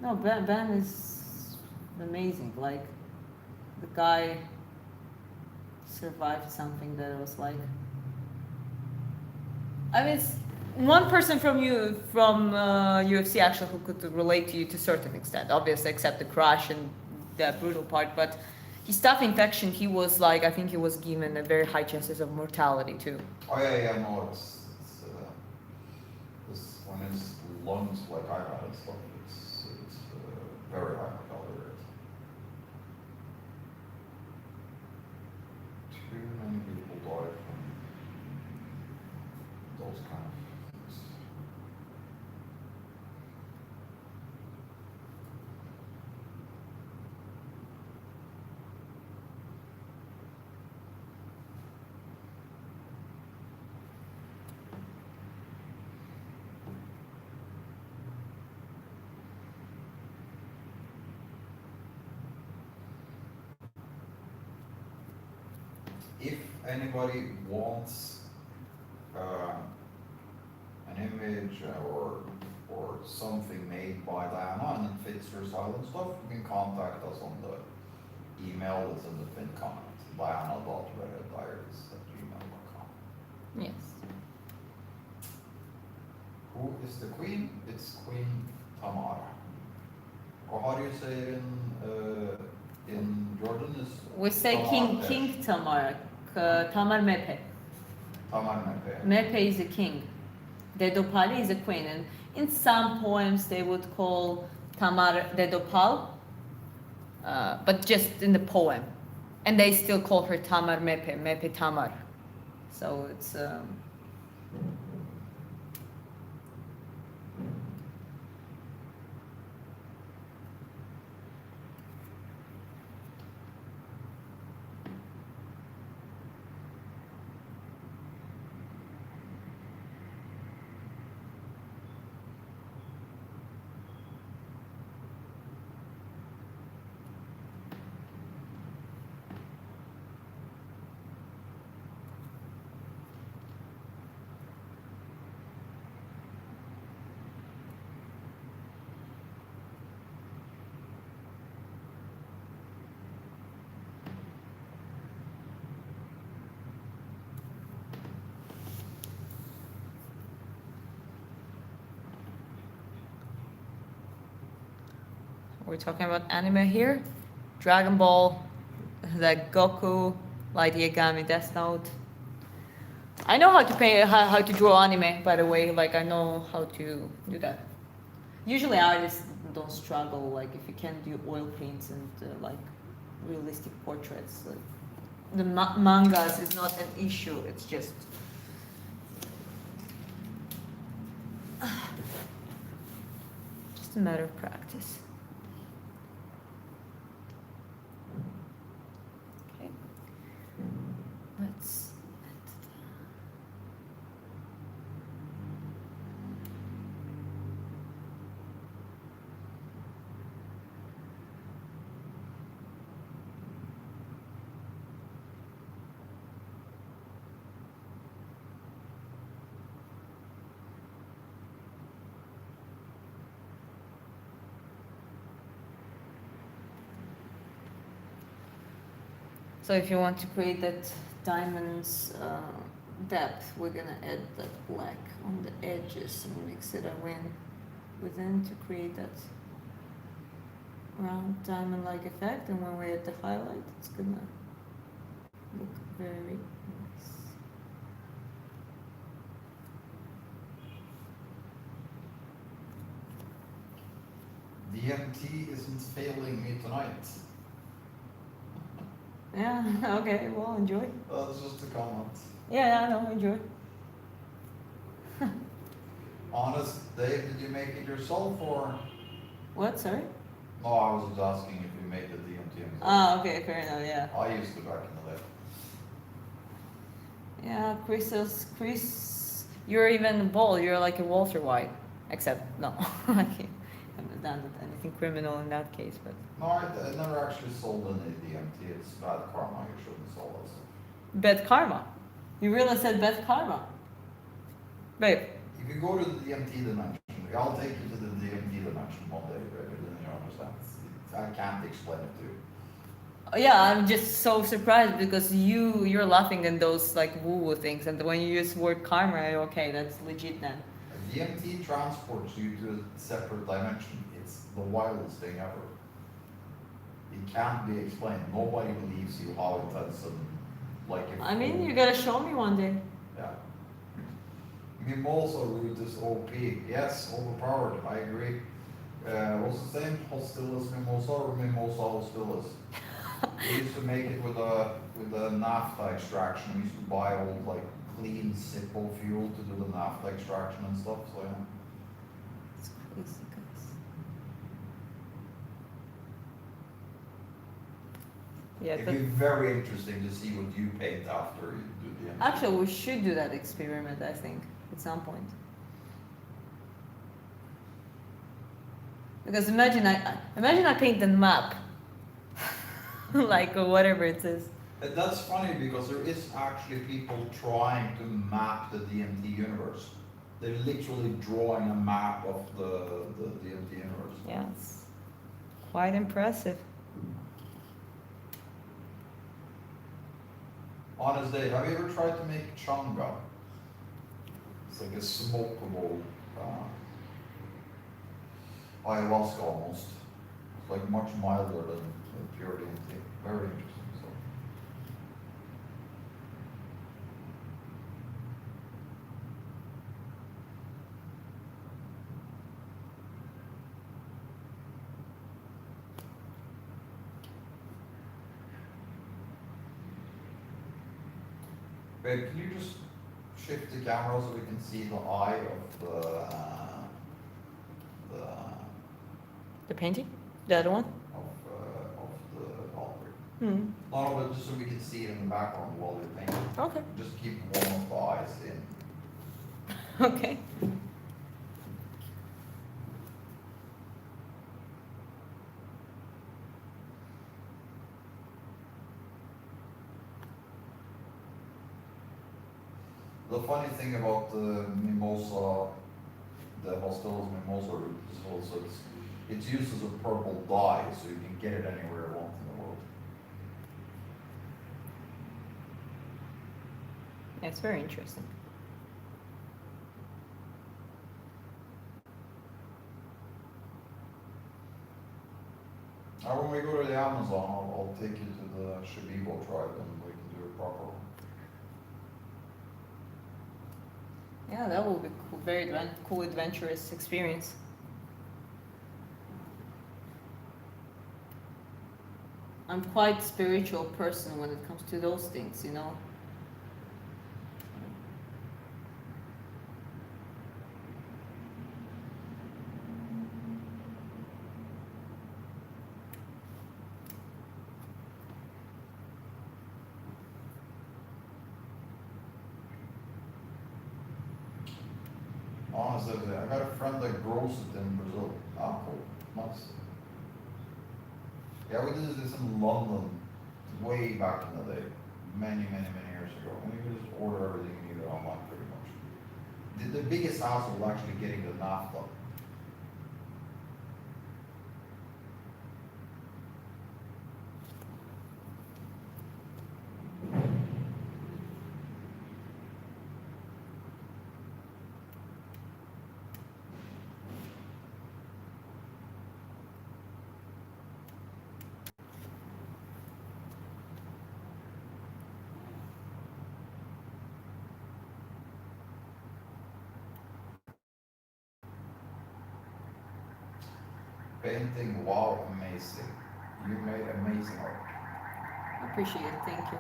No, Ben is amazing. Like, the guy survived something that was like. I mean, it's one person from UFC actually who could relate to you to a certain extent. Obviously, except the crash and the brutal part, but his staph infection, he was like, I think he was given a very high chances of mortality too. Oh yeah, no, it's when his lungs like I had and stuff, it's very high mortality rate. Too many people die from those kind of things. If anybody wants an image or something made by Diana and it fits your style and stuff, you can contact us on the email that's in the pin comment, diana.redheaddiaries@gmail.com. Yes. Who is the queen? It's Queen Tamara. Or how do you say it in Jordan? Is We say Tamar King Tamara, Tamar Mepe. Tamar Mepe. Mepe is a king. Dedopali is a queen, and in some poems they would call Tamar Dedopal, but just in the poem, and they still call her Tamar Mepe, Mepe Tamar. So it's. We're talking about anime here. Dragon Ball, like Goku, Light Yagami, Death Note. I know how to how to draw anime, by the way. Like I know how to do that. Usually artists don't struggle. Like if you can do oil paints and like realistic portraits, like the mangas is not an issue. It's just. Just a matter of practice. Okay. Let's. So if you want to create that diamond's depth, we're gonna add that black on the edges and mix it within to create that round diamond-like effect. And when we add the highlight, it's gonna look very nice. DMT isn't failing me tonight. Yeah, okay, well, enjoy. That's just a comment. Yeah, I know, enjoy. Honest, Dave, did you make it yourself or? What, sorry? No, I was just asking if you made the DMT yourself. Ah, okay, fair enough, yeah. I used to back in the day. Yeah, Chris, you're even bold, you're like a Walter White. Except, no, I haven't done anything criminal in that case, but. No, I never actually sold any DMT. It's bad karma. You shouldn't sell it. Bad karma. You really said bad karma. Babe. If you go to the DMT dimension, I'll take you to the DMT dimension one day, baby, then you understand. I can't explain it to you. Yeah, I'm just so surprised because you're laughing at those like woo-woo things, and when you use word karma, okay, that's legit then. DMT transports you to a separate dimension. It's the wildest thing ever. It can't be explained. Nobody believes you how intense and like if I mean, you gotta show me one day. yeah. Mimosa root is OP. Yes, overpowered. I agree. What's the same? Hostilis mimosa or mimosa hostilis? We used to make it with a naphtha extraction. We used to buy old like clean Sippo fuel to do the naphtha extraction and stuff. So yeah. It's crazy, guys. Yeah, It'd but be very interesting to see what you paint after you do the end. actually, we should do that experiment. I think at some point. Because imagine I paint the map, like whatever it is. And that's funny because there is actually people trying to map the DMT universe. They're literally drawing a map of the DMT universe. Yeah, it's quite impressive. Honest Dave, have you ever tried to make changa? It's like a smokable ayahuasca almost. It's like much milder than pure DMT. Very interesting. So. Babe, can you just shift the camera so we can see the eye of The painting, the other one. of the altar? Hmm. No, but just so we can see it in the background while we're painting. Okay. Just keep one of the eyes in. Okay. The funny thing about the mimosa, the hostilis mimosa root is also it's used as a purple dye, so you can get it anywhere you want in the world. Yeah, it's very interesting. Now, when we go to the Amazon, I'll take you to the Shibibo tribe and we can do it properly. Yeah, that will be cool. Very cool, adventurous experience. I'm quite spiritual person when it comes to those things, you know. Honestly, I got a friend that grows it in Brazil. Ah, cool. Nice. Yeah, we did this in London way back in the day. Many years ago. And you could just order everything you needed online pretty much. The biggest hassle was actually getting the naphtha. Painting, wow, amazing. You made amazing art. I appreciate it. Thank you.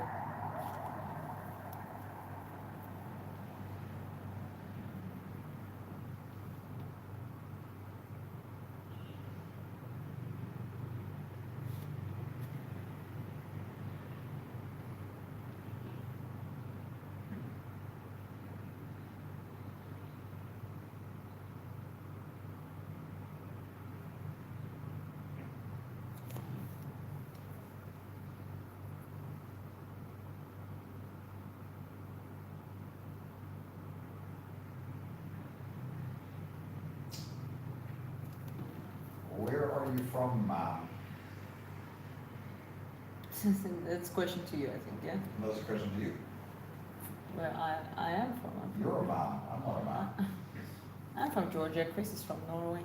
you from, man? That's a question to you, I think, yeah? That's a question to you. Where I am from. You're a man, I'm not a man. I'm from Georgia, Chris is from Norway.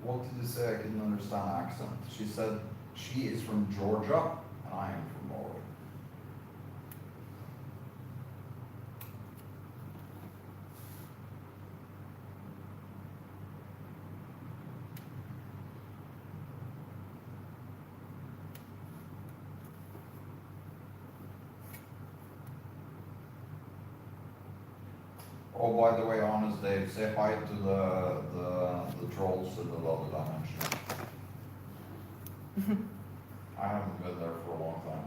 What did you say? I didn't understand accent. She said she is from Georgia and I am from Norway. Oh, by the way, honest Dave, say hi to the trolls in the other dimension. I haven't been there for a long time.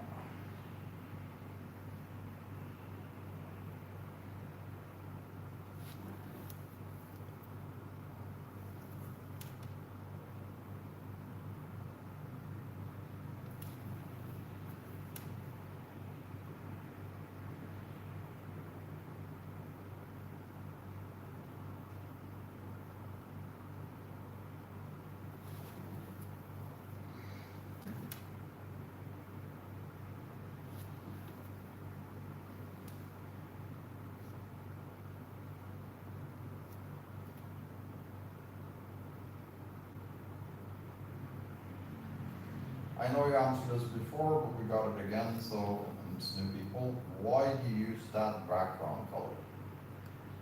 I know you answered this before, but we got it again, so it's new people. Why do you use that background color?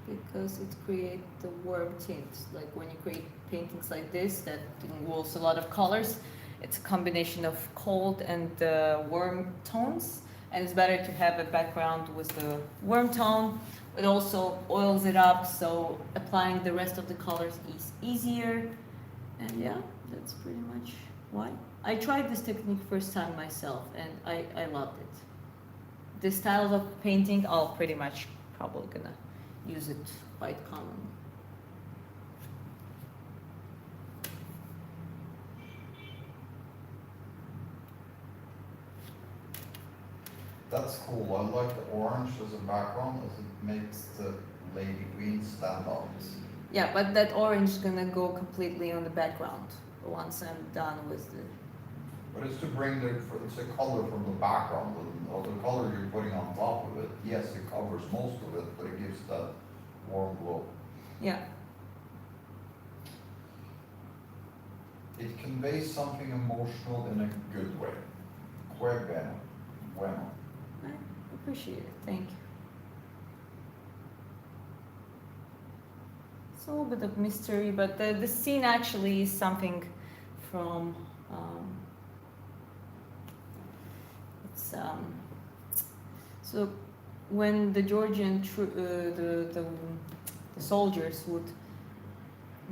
Because it creates the warm tints. Like when you create paintings like this that involves a lot of colors, it's a combination of cold and warm tones, and it's better to have a background with the warm tone. It also oils it up, so applying the rest of the colors is easier. And yeah, that's pretty much why. I tried this technique first time myself, and I loved it. This style of painting, I'll pretty much probably gonna use it quite commonly. That's cool. I like the orange as a background as it makes the Lady Queen stand out. Yeah, but that orange is gonna go completely on the background once I'm done with the. But it's to bring it's a color from the background, or the color you're putting on top of it. Yes, it covers most of it, but it gives that warm glow. Yeah. It conveys something emotional in a good way. Que bene. Bueno. I appreciate it. Thank you. It's a little bit of mystery, but the scene actually is something from. So when the Georgian the soldiers would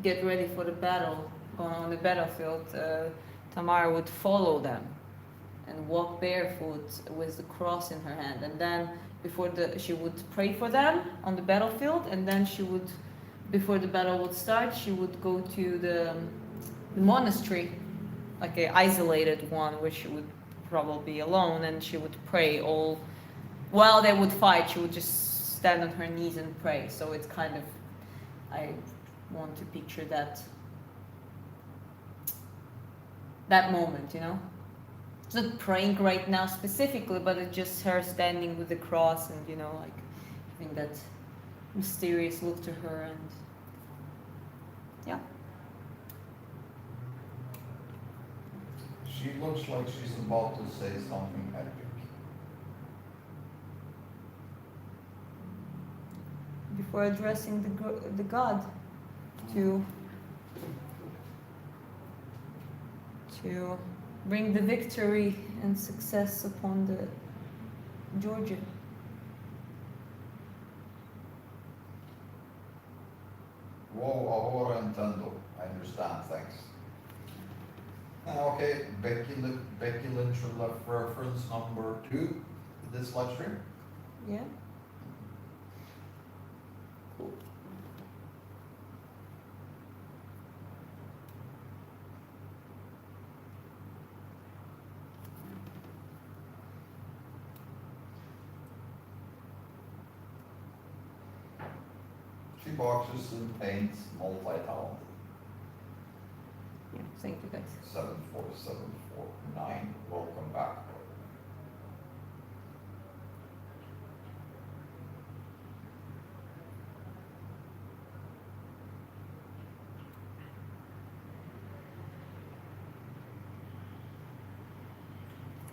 get ready for the battle on the battlefield, Tamara would follow them and walk barefoot with the cross in her hand, and then she would pray for them on the battlefield, and then before the battle would start, she would go to the monastery, like an isolated one, where she would probably be alone, and she would pray all while they would fight. She would just stand on her knees and pray. So it's kind of, I want to picture that moment, you know. It's not praying right now specifically, but it's just her standing with the cross and, you know, like having that mysterious look to her, and yeah. She looks like she's about to say something epic. Before addressing the god to bring the victory and success upon the Georgia. Whoa, ahora entiendo. I understand, thanks. Okay, Becky Lynch left reference number 2, this live stream. Yeah. Cool. She boxes and paints, multi-talented. Yeah. Thank you guys. 74749, welcome back.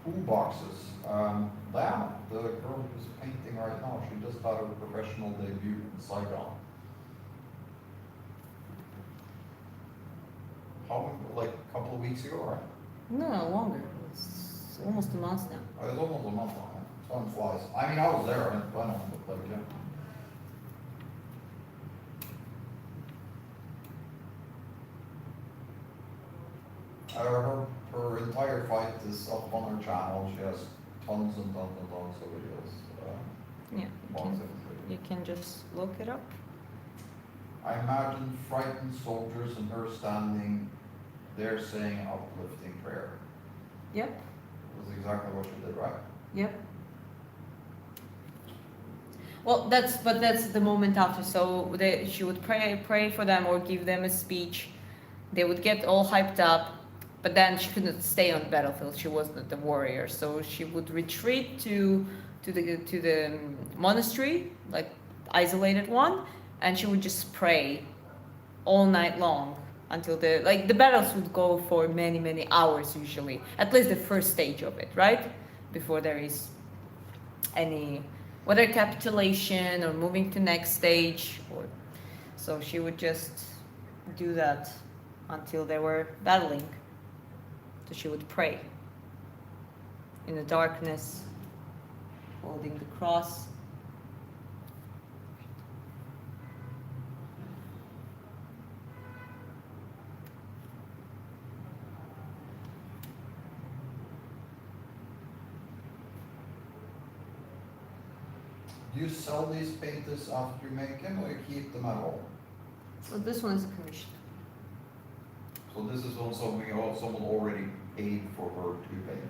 Toolboxes, Diana, the girl who's painting right now, she just had her professional debut in Saigon. How, like a couple of weeks ago, right? No, longer. It's almost a month now. It was almost a month on it. Time flies. I mean, I was there, I know, but like, yeah. Her entire fight is up on her channel. She has tons and tons and tons of videos. Yeah. Boxing. You can just look it up. I imagine frightened soldiers and her standing there saying uplifting prayer. Yep. That's exactly what she did, right? Yep. Well, that's the moment after. So she would pray for them or give them a speech. They would get all hyped up, but then she couldn't stay on the battlefield. She wasn't the warrior, so she would retreat to the monastery, like isolated one, and she would just pray all night long until the battles would go for many hours usually. At least the first stage of it, right? Before there is any whether capitulation or moving to next stage, or so she would just do that until they were battling. So she would pray in the darkness, holding the cross. Do you sell these painters after you make them, or you keep them at home? So this one is a commission. So this is also something someone already paid for her to paint it.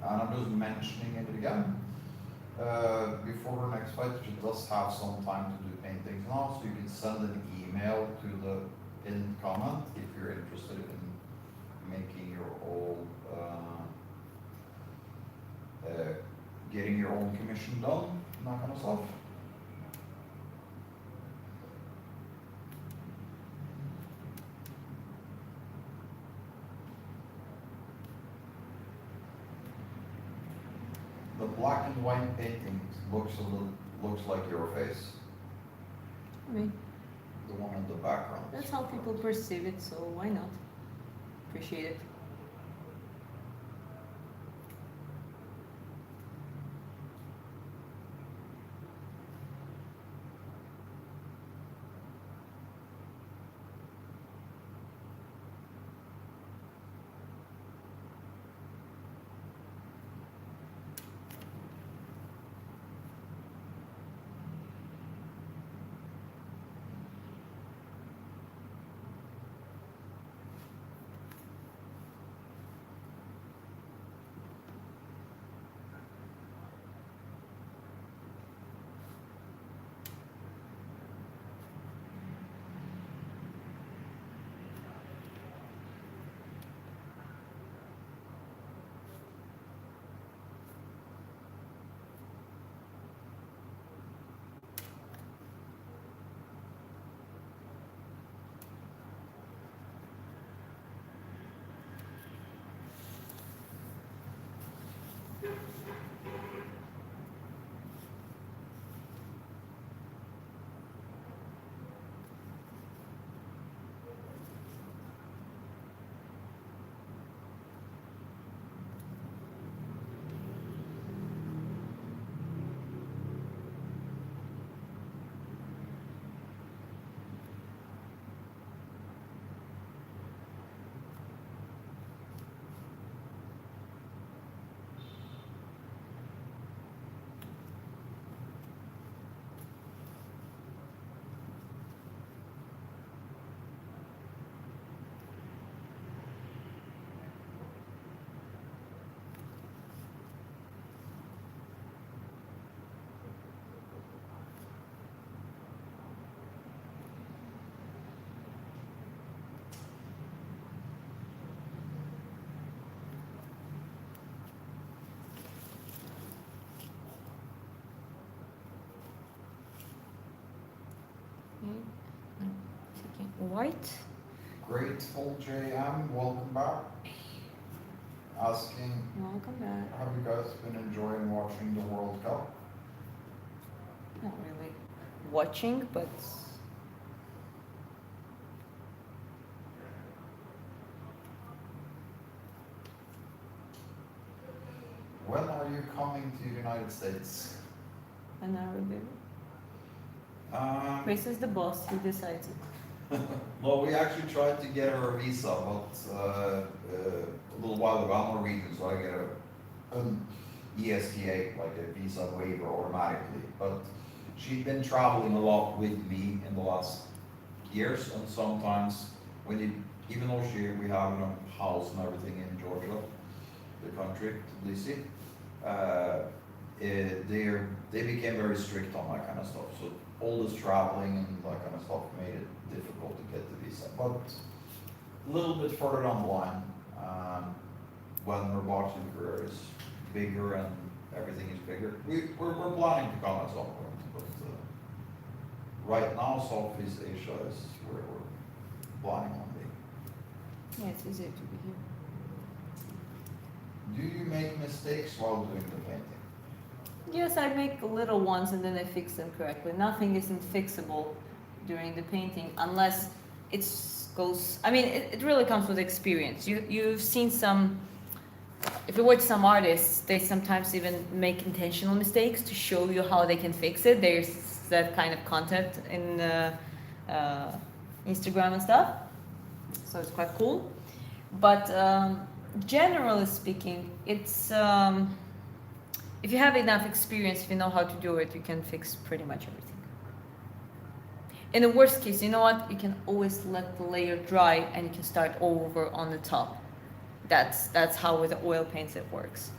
And I'm just mentioning it again. Before her next fight, she does have some time to do paintings now, so you can send an email to the pinned comment if you're interested in making your own, getting your own commission done, and that kind of stuff. The black and white painting looks like your face, I mean, the one in the background. that's how people perceive it, so why not? Appreciate it. white. Grateful JM, welcome back. Asking, Welcome back. have you guys been enjoying watching the World Cup? Not really watching, but When are you coming to the United States? I never did. Um, Chris is the boss. He decides it. well, we actually tried to get her a visa, but a little while ago, I'm Norwegian, so I get an ESTA, like a visa waiver automatically. But she's been traveling a lot with me in the last years, and sometimes when you, even though we have a house and everything in Georgia, the country, Tbilisi, they became very strict on that kind of stuff. So all this traveling and that kind of stuff made it difficult to get the visa. But a little bit further down the line, when her boxing career is bigger and everything is bigger, we're planning to come at some point. But right now, Southeast Asia is where we're planning on being. Yeah, it's easier to be here. Do you make mistakes while doing the painting? Yes, I make little ones and then I fix them correctly. Nothing isn't fixable during the painting unless it goes. I mean, it really comes with experience. You've seen some. If you watch some artists, they sometimes even make intentional mistakes to show you how they can fix it. There's that kind of content in Instagram and stuff, so it's quite cool. But generally speaking, it's if you have enough experience, if you know how to do it, you can fix pretty much everything. In the worst case, you know what? You can always let the layer dry and you can start over on the top. That's how with the oil paints it works.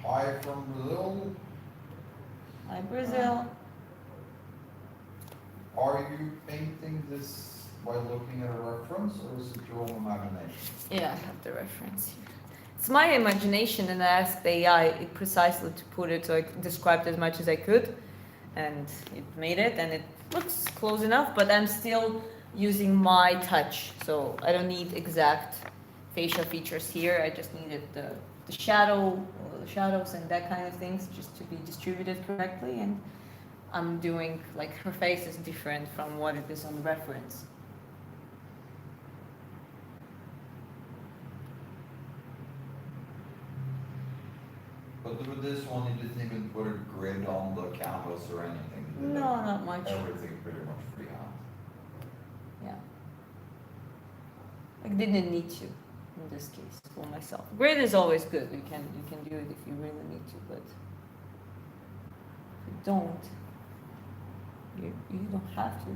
Hi from Brazil. Hi, Brazil. Are you painting this by looking at a reference, or is it your own imagination? Yeah, I have the reference here. It's my imagination, and I asked the AI it precisely to put it so I described as much as I could, and it made it, and it looks close enough. But I'm still using my touch, so I don't need exact facial features here. I just needed the shadows and that kind of things just to be distributed correctly. And I'm doing like her face is different from what it is on the reference. But with this one, you didn't even put a grid on the canvas or anything. You did No, not much. everything pretty much freehand. Yeah. I didn't need to in this case for myself. Grid is always good. You can do it if you really need to, but if you don't, you don't have to.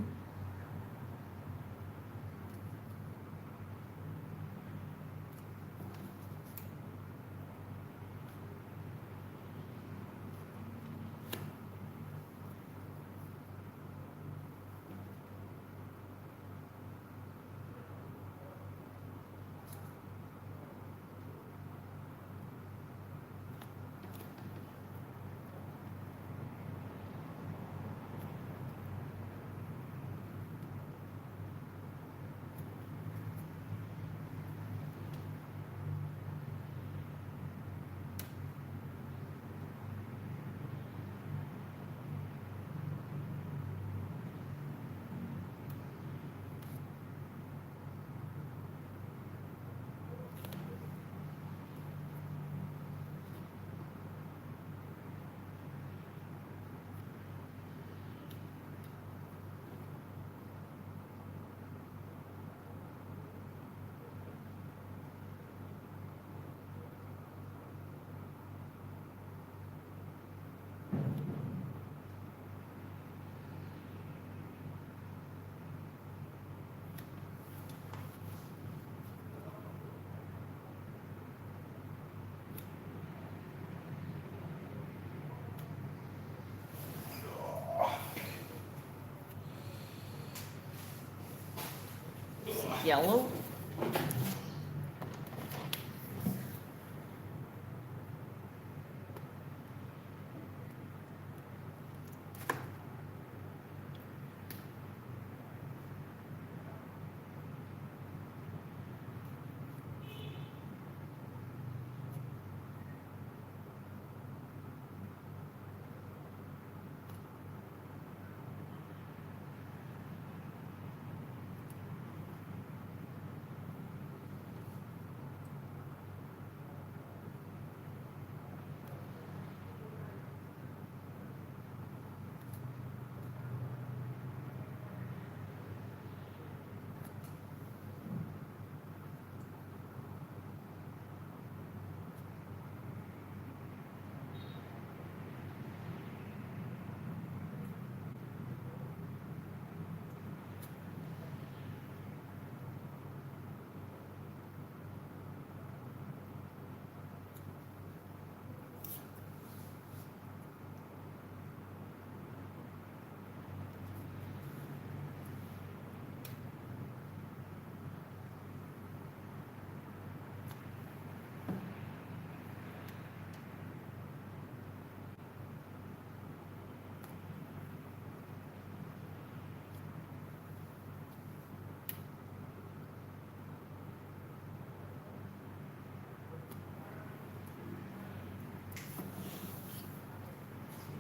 yellow.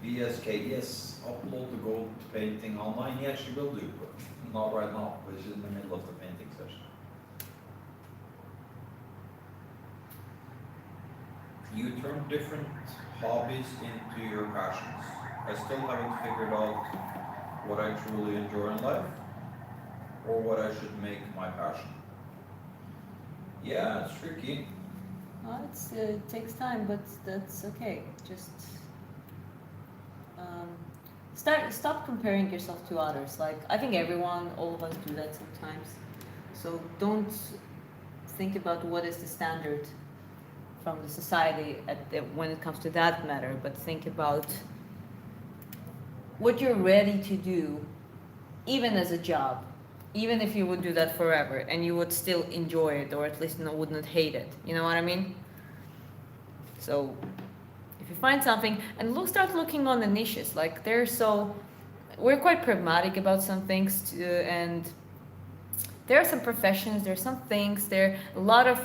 VSK, yes, upload the gold painting online, yes, you will do, but not right now, which is in the middle of the painting session. You turn different hobbies into your passions. I still haven't figured out what I truly enjoy in life, or what I should make my passion. Yeah, it's tricky. It takes time, but that's okay. Just stop comparing yourself to others. Like, I think all of us do that sometimes. So don't think about what is the standard from the society when it comes to that matter, but think about what you're ready to do, even as a job, even if you would do that forever and you would still enjoy it, or at least wouldn't hate it. You know what I mean? So if you find something, and start looking on the niches, like we're quite pragmatic about some things too, and there are some professions, there are some things, there are a lot of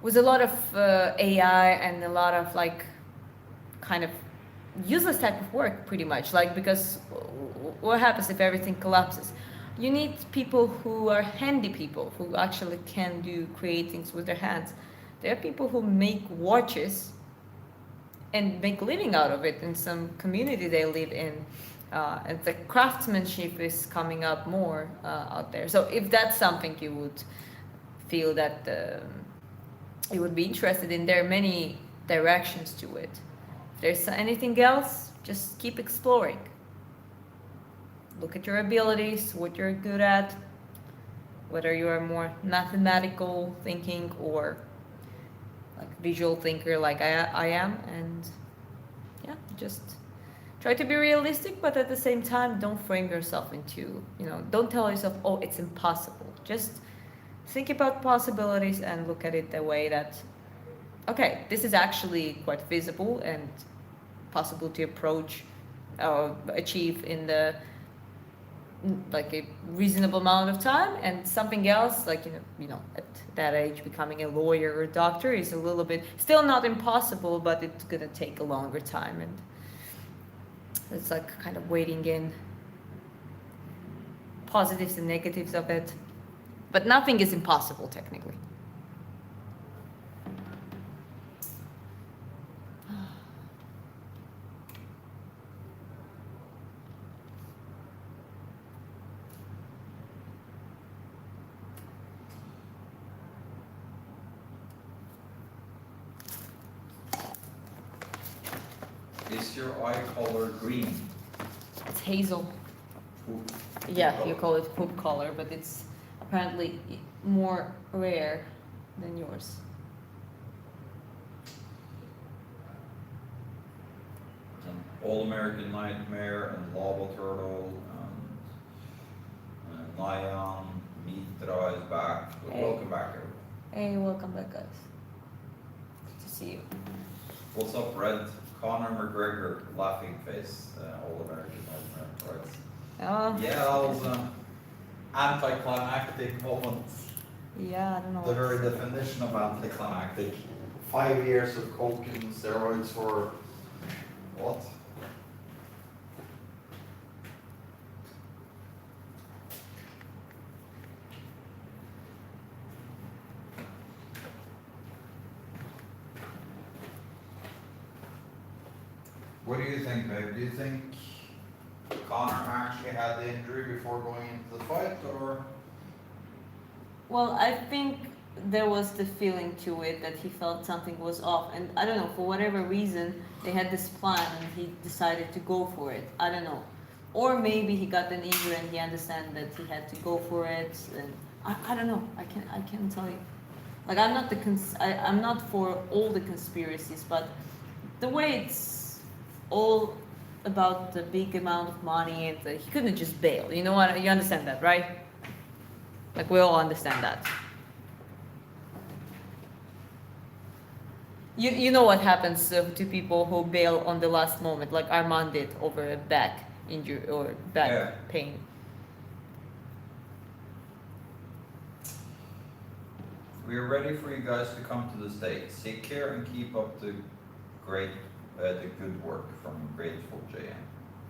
with a lot of AI and a lot of like kind of useless type of work, pretty much, like, because what happens if everything collapses? You need people who are handy people, who actually can create things with their hands. There are people who make watches and make a living out of it in some community they live in. And the craftsmanship is coming up more out there. So if that's something you would feel that you would be interested in, there are many directions to it. If there's anything else, just keep exploring. Look at your abilities, what you're good at, whether you are more mathematical thinking or like visual thinker like I am, and yeah, just try to be realistic, but at the same time, don't frame yourself into, don't tell yourself, oh, it's impossible. Just think about possibilities and look at it the way that, okay, this is actually quite feasible and possible to approach or achieve in the like a reasonable amount of time, and something else, like at that age becoming a lawyer or a doctor is a little bit still not impossible, but it's gonna take a longer time, and it's like kind of weighing in positives and negatives of it, but nothing is impossible technically. Is your eye color green? It's hazel. Poop. Yeah, Poop you color. call it poop color, but it's apparently more rare than yours. And All-American Nightmare and Lava Turtle and Nyan, Mitra, Welcome back, guys. Good to see you. What's up, Red? Conor McGregor, laughing face, all American, right? Yeah, that was an anticlimactic moment. Yeah, I don't know. The very definition of anticlimactic. 5 years of coke and steroids for what? What do you think, babe? Do you think Conor actually had the injury before going into the fight, or? Well, I think there was the feeling to it that he felt something was off, and I don't know, for whatever reason, they had this plan and he decided to go for it. I don't know. Or maybe he got an injury and he understand that he had to go for it, and I don't know. I can't tell you. Like I'm not I'm not for all the conspiracies, but the way it's all about the big amount of money, and he couldn't just bail. You know what? You understand that, right? Like we all understand that. You know what happens to people who bail on the last moment, like Armand did over a back injury or back Yeah. pain. We are ready for you guys to come to the States. Take care and keep up the the good work from Grateful JM.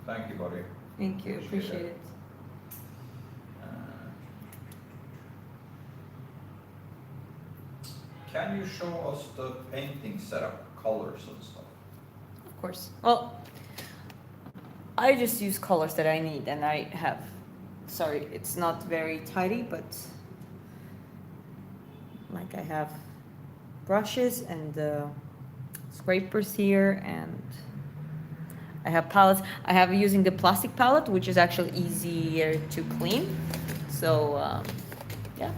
Thank you, buddy. Thank you, Appreciate appreciate it. it. Can you show us the painting setup, colors and stuff? Of course. Well, I just use colors that I need, and I have. Sorry, it's not very tidy, but like I have brushes and scrapers here, and I have palettes. I have using the plastic palette, which is actually easier to clean. So yeah.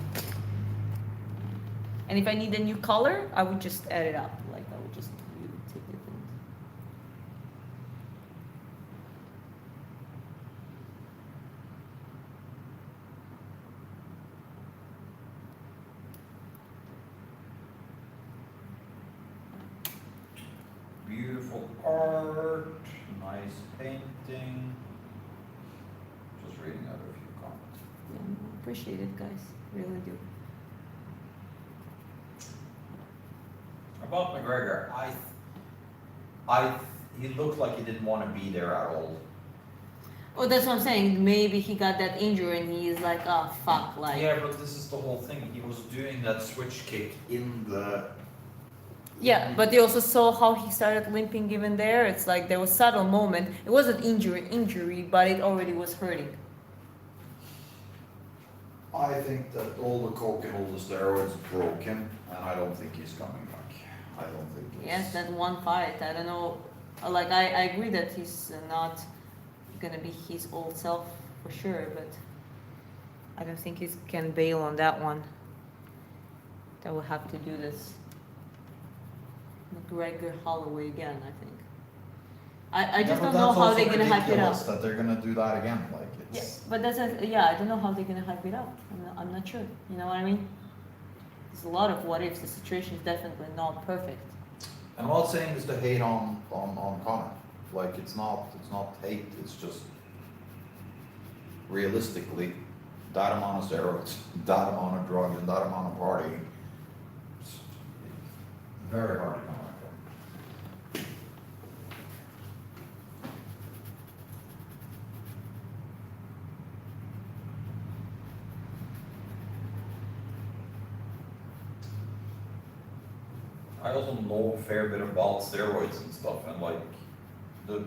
And if I need a new color, I would just add it up. Like I would just take it and Beautiful art, nice painting. Just reading out a few comments. yeah, appreciate it, guys. Really do. About McGregor, he looked like he didn't want to be there at all. Oh, that's what I'm saying. Maybe he got that injury and he is like, oh fuck, like. Yeah, but this is the whole thing. He was doing that switch kick in the. Yeah, but they also saw how he started limping even there. It's like there was subtle moment. It wasn't injury, but it already was hurting. I think that all the coke and all the steroids broke him, and I don't think he's coming back. I don't think he's... Yes, that one fight. I don't know. Like I agree that he's not gonna be his old self for sure, but I don't think he can bail on that one. That will have to do this McGregor Holloway again, I think. I just don't know how they're gonna hype it up. That they're gonna do that again, like Yeah, it's... but that's yeah. I don't know how they're gonna hype it up. I'm not sure. You know what I mean? There's a lot of what ifs. The situation is definitely not perfect. I'm not saying this to hate on Conor. Like it's not hate. It's just realistically, that amount of steroids, that amount of drugs, and that amount of partying, it's very hard to come back from. I also know a fair bit about steroids and stuff, and like the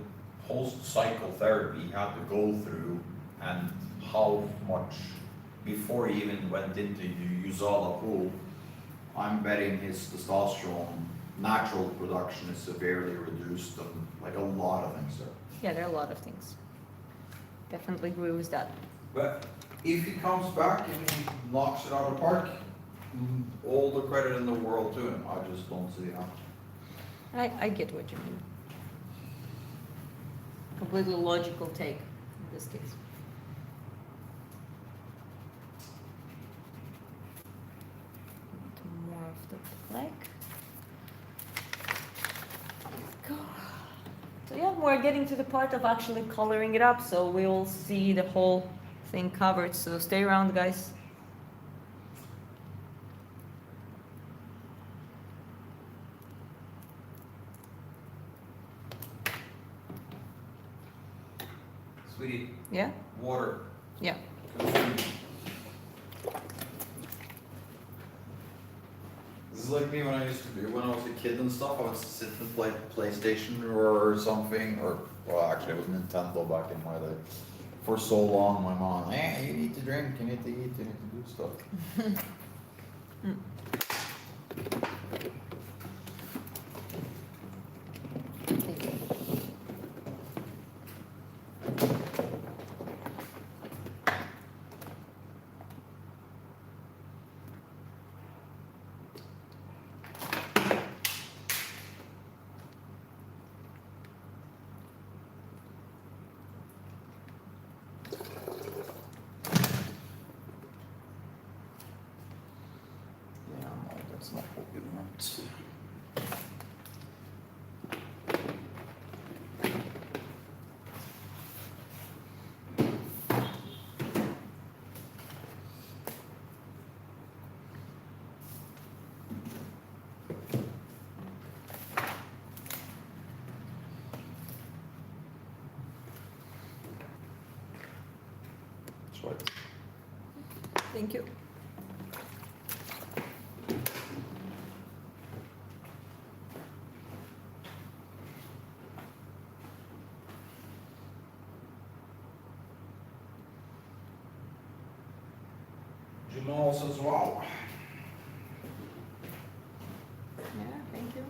post-cycle therapy he had to go through, and how much before he even went into the USADA pool. I'm betting his testosterone natural production is severely reduced, and like a lot of things there. Yeah, there are a lot of things. Definitely agree with that. But if he comes back and he knocks it out of the park, all the credit in the world to him. I just don't see how. I get what you mean. Completely logical take in this case. More of the black. Go. So yeah, we're getting to the part of actually coloring it up, so we'll see the whole thing covered. So stay around, guys. Sweetie, Yeah? water. Yeah. This is like me when I used to do, when I was a kid and stuff, I would sit and play PlayStation or something, or, well, actually it was Nintendo back in my day. For so long, my mom, you need to drink, you need to eat, you need to do stuff. Yeah, no, that's not what we want. That's right. Thank you. Jamal says, wow. Yeah, thank you.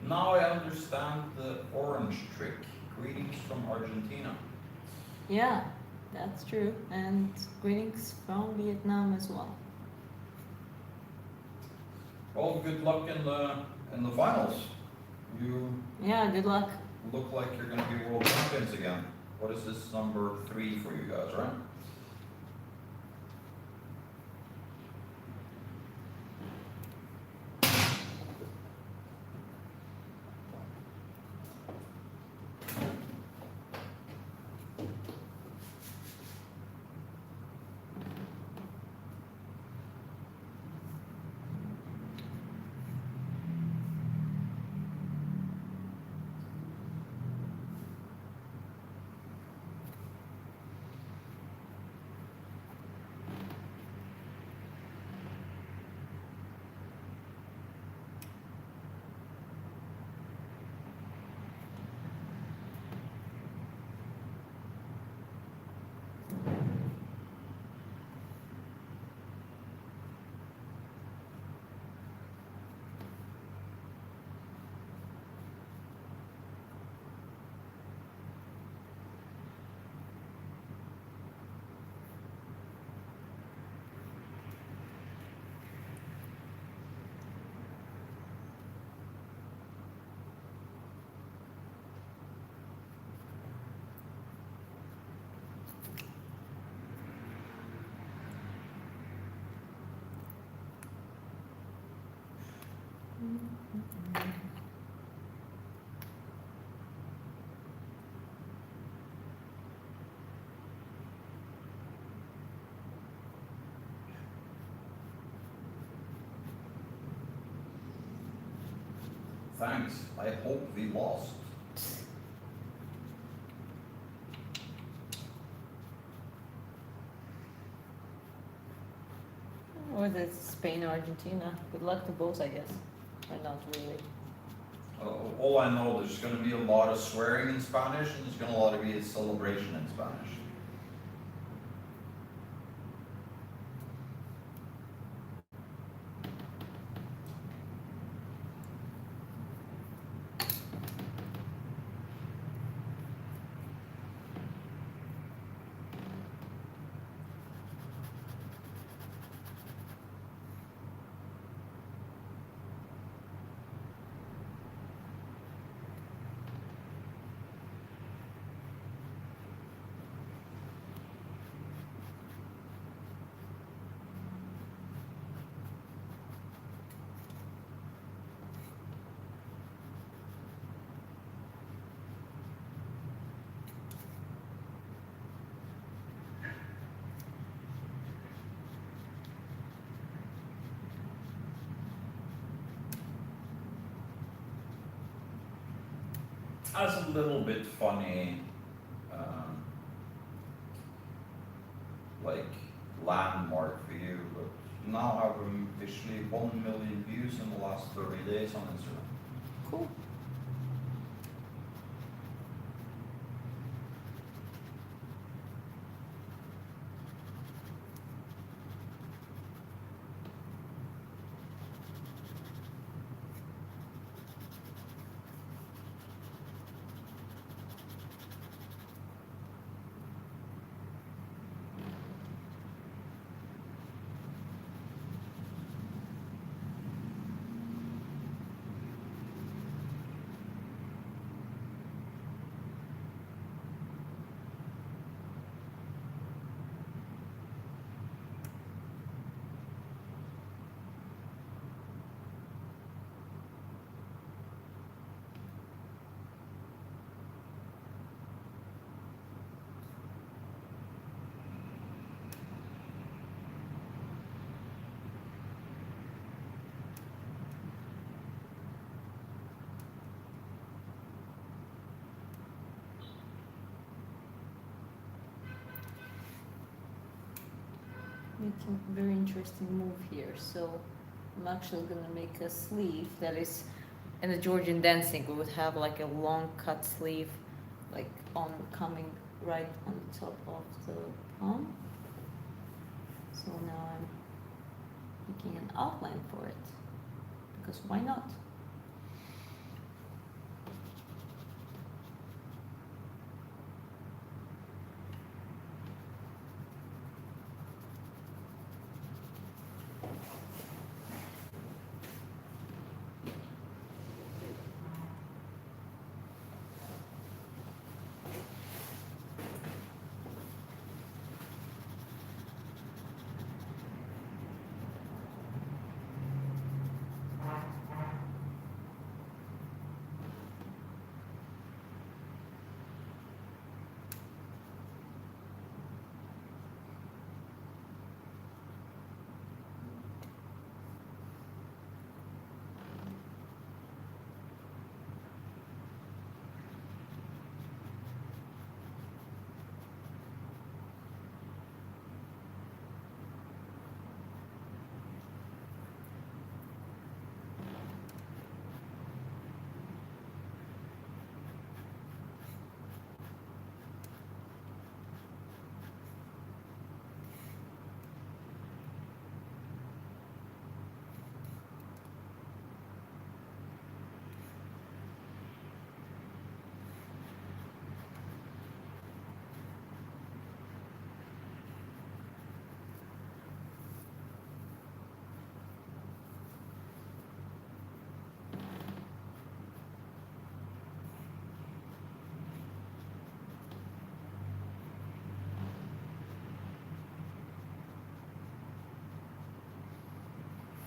Now I understand the orange trick. Greetings from Argentina. Yeah, that's true. And greetings from Vietnam as well. Well, good luck in the finals. You Yeah, good luck. look like you're gonna be world champions again. What is this, number 3 for you guys, right? Thanks, I hope we lost. Or the Spain or Argentina. Good luck to both, I guess. Or not really. All I know, there's gonna be a lot of swearing in Spanish, and there's gonna a lot of be a celebration in Spanish. That's a little bit funny, like landmark for you, but now have officially 1 million views in the last 30 days on Instagram. Cool. Making a very interesting move here. So I'm actually gonna make a sleeve that is, in the Georgian dancing, we would have like a long cut sleeve, like on coming right on the top of the palm. So now I'm making an outline for it, because why not?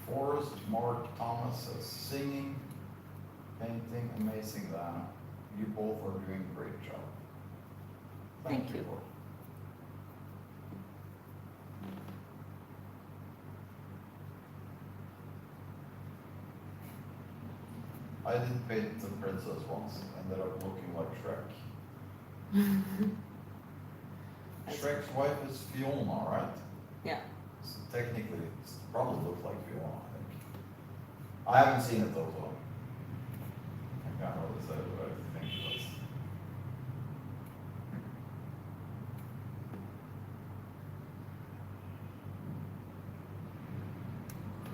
Forrest Mark Thomas says singing, painting, amazing, Dana. You both are doing a great job. Thank you. I did paint the princess once, ended up looking like Shrek. Shrek's wife is Fiona, right? Yeah. So technically, it probably looks like Fiona, I think. I haven't seen it though, so I can't really say what I think it was.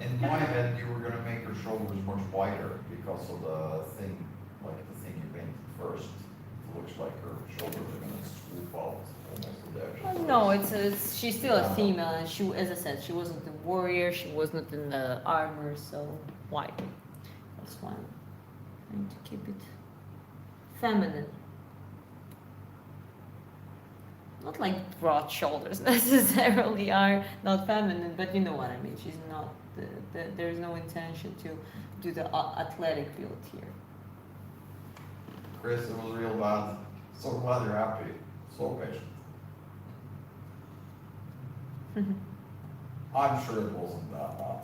In my head, you were gonna make her shoulders much wider because of the thing, like the thing you painted first. It looks like her shoulders are gonna swoop out almost to the edge of the No, waist. she's still a female, and she, as I said, she wasn't the warrior, she wasn't in the armor, so why? That's why I'm trying to keep it feminine. Not like broad shoulders necessarily are not feminine, but you know what I mean. She's not. There's no intention to do the athletic build here. Chris, it was real bad. So glad you're happy. So patient. I'm sure it wasn't that bad.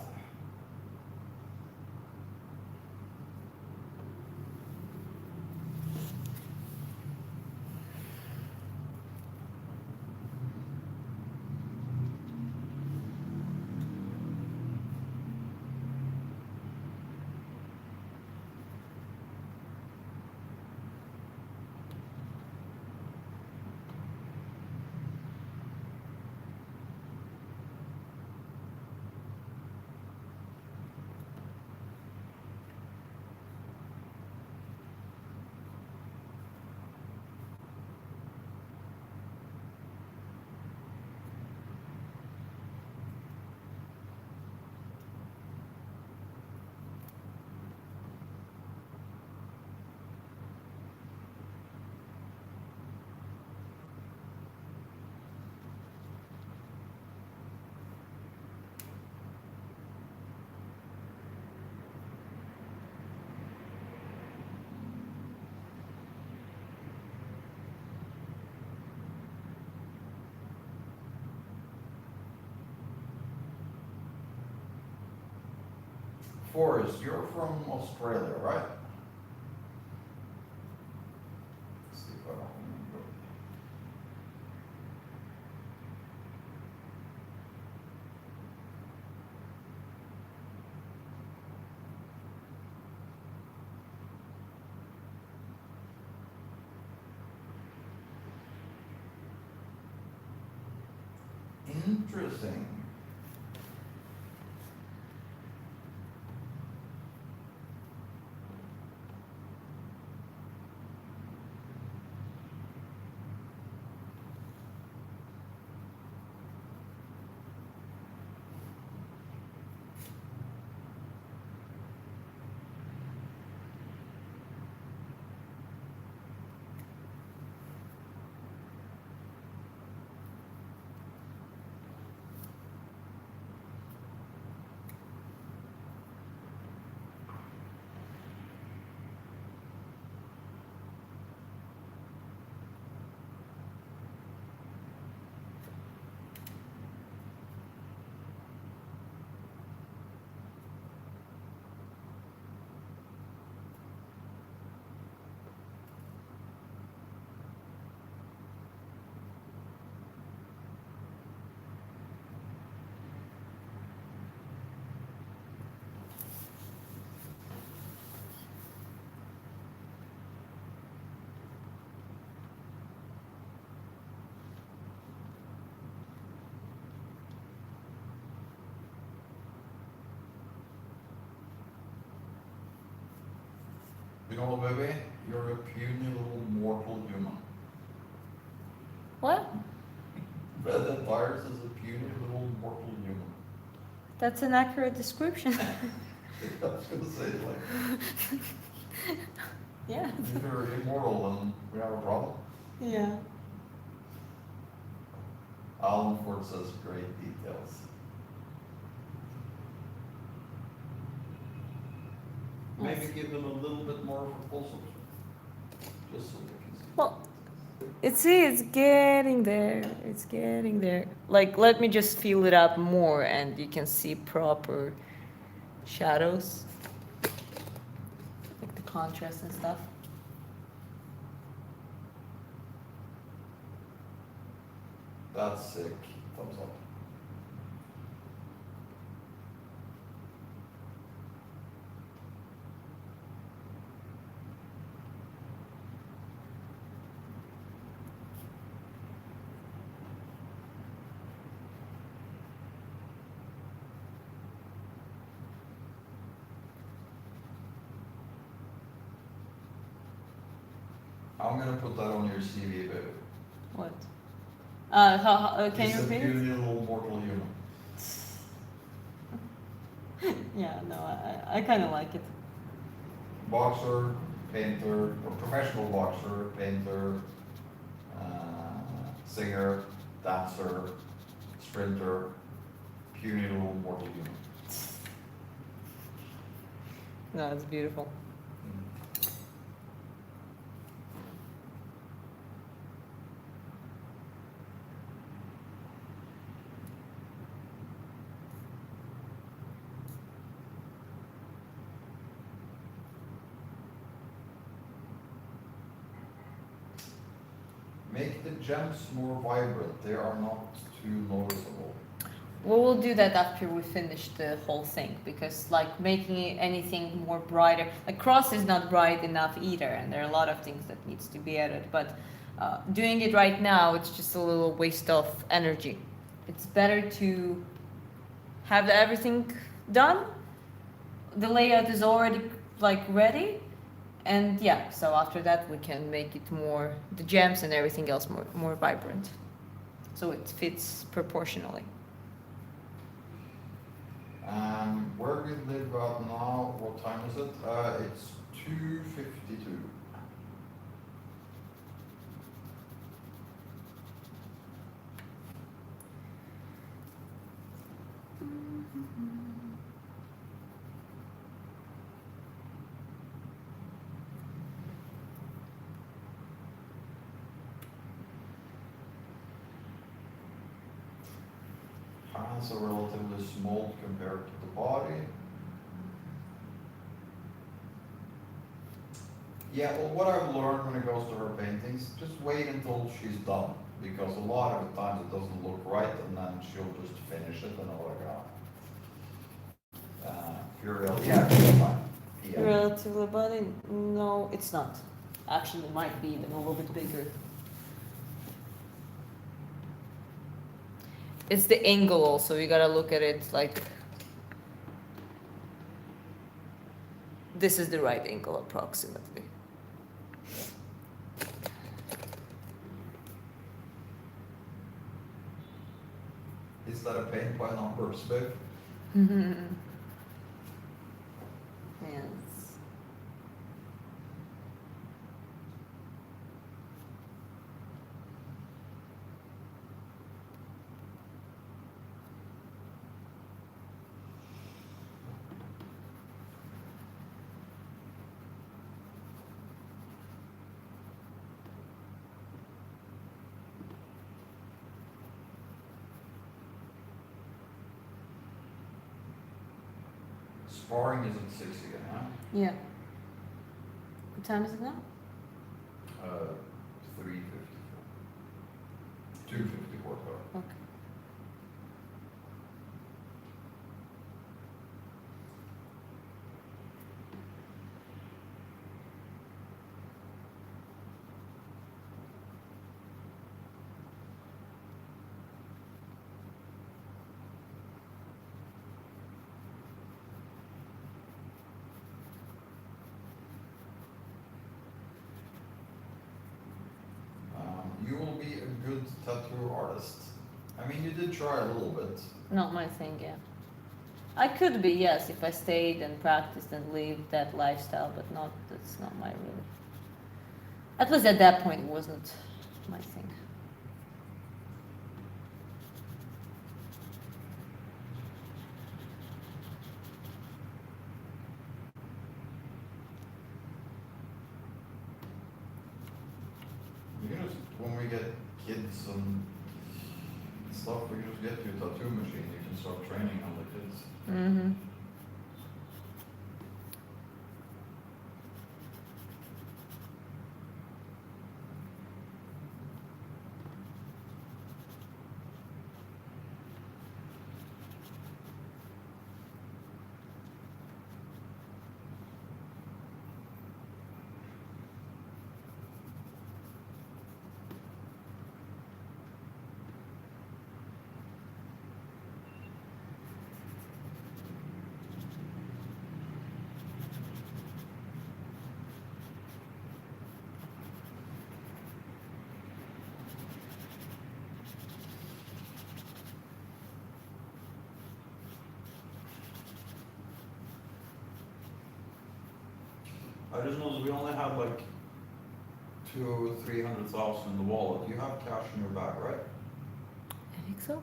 Forrest, you're from Australia, right? Let's see if I don't remember. Interesting. You know what, baby? You're a puny little mortal human. What? Red Empires is a puny little mortal human. That's an accurate description. I was gonna say, like, Yeah. if you're immoral, then we have a problem. Yeah. Alan Ford says great details. Maybe give them a little bit more of a pulse. Just so they can see. Well, it's getting there. It's getting there. Like, let me just feel it up more, and you can see proper shadows, like the contrast and stuff. That's sick. Thumbs up. I'm gonna put that on your CV, baby. What? Can you He's a repeat puny it? little mortal human. Yeah, no, I kind of like it. Boxer, painter, or professional boxer, painter, singer, dancer, sprinter, puny little mortal human. No, it's beautiful. Make the gems more vibrant. They are not too noticeable. Well, we'll do that after we finish the whole thing, because like making it anything more brighter, like cross is not bright enough either, and there are a lot of things that needs to be added. But doing it right now, it's just a little waste of energy. It's better to have everything done. The layout is already like ready, and yeah. So after that, we can make it more, the gems and everything else more vibrant, so it fits proportionally. Where we live out now, what time is it? It's 2:52. Hands are relatively small compared to the body. Yeah, well, what I've learned when it goes to her paintings, just wait until she's done, because a lot of the times it doesn't look right, and then she'll just finish it and I'm like, Puriel, yeah, it's fine. Yeah. Relatively body? No, it's not. Actually, it might be even a little bit bigger. It's the angle also. You gotta look at it like this is the right angle approximately. Is that a paint by numbers, babe? Yes. Sparring is at 6 again, huh? Yeah. What time is it now? 3:54. 2:54, sorry. Okay. You will be a good tattoo artist. I mean, you did try a little bit. Not my thing, yeah. I could be, yes, if I stayed and practiced and lived that lifestyle, but not, that's not my really. At least at that point, it wasn't my thing. get kids and stuff, we just get you a tattoo machine, you can start training on the kids. Mm-hmm. I just noticed we only have like 200,000-300,000 in the wallet. You have cash in your bag, right? I think so.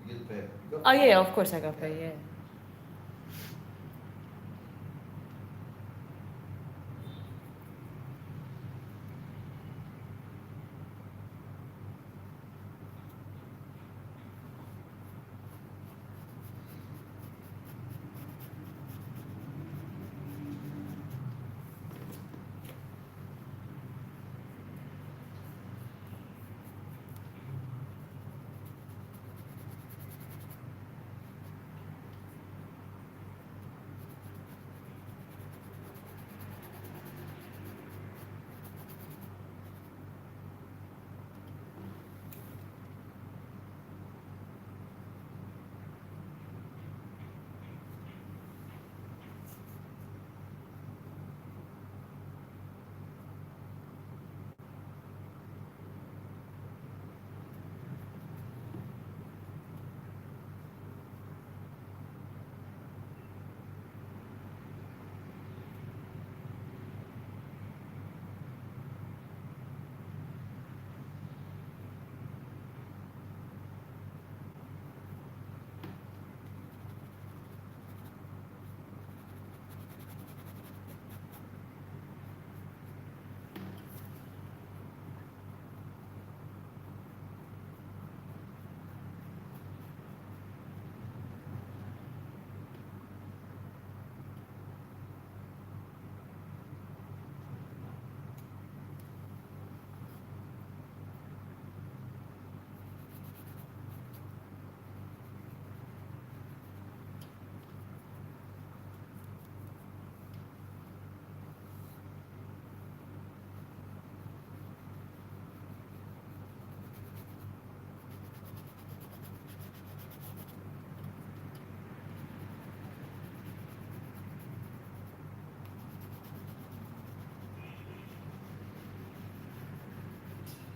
You get paid. You got Oh paid. yeah, of course I got paid. Yeah.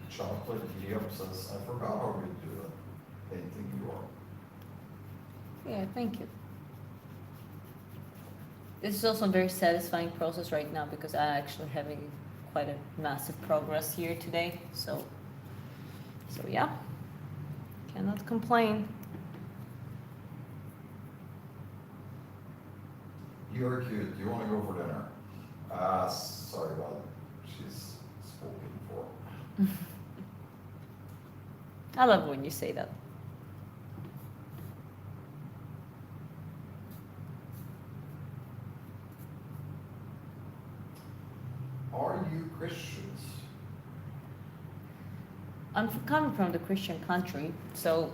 Chocolate Yep says, I forgot how we do that painting you are. Yeah, thank you. This is also a very satisfying process right now because I'm actually having quite a massive progress here today. So yeah, cannot complain. You're cute, do you wanna go for dinner? Sorry about it, she's spoken for. I love when you say that. Are you Christians? I'm coming from the Christian country, so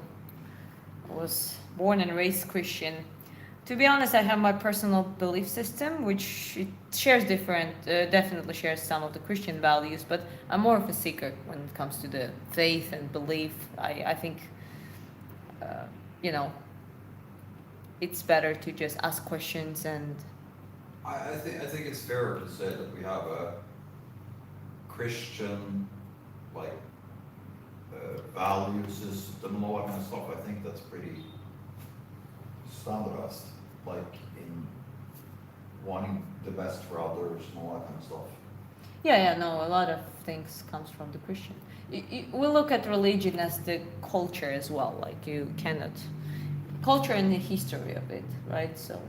I was born and raised Christian. To be honest, I have my personal belief system, which it shares definitely shares some of the Christian values, but I'm more of a seeker when it comes to the faith and belief. I think, uh, you know, it's better to just ask questions and I think it's fair to say that we have a Christian, like, value system and all that kind of stuff. I think that's pretty standardized, like in wanting the best for others and all that kind of stuff. yeah, no, a lot of things comes from the Christian. We look at religion as the culture as well. Like you cannot culture and the history of it, right? So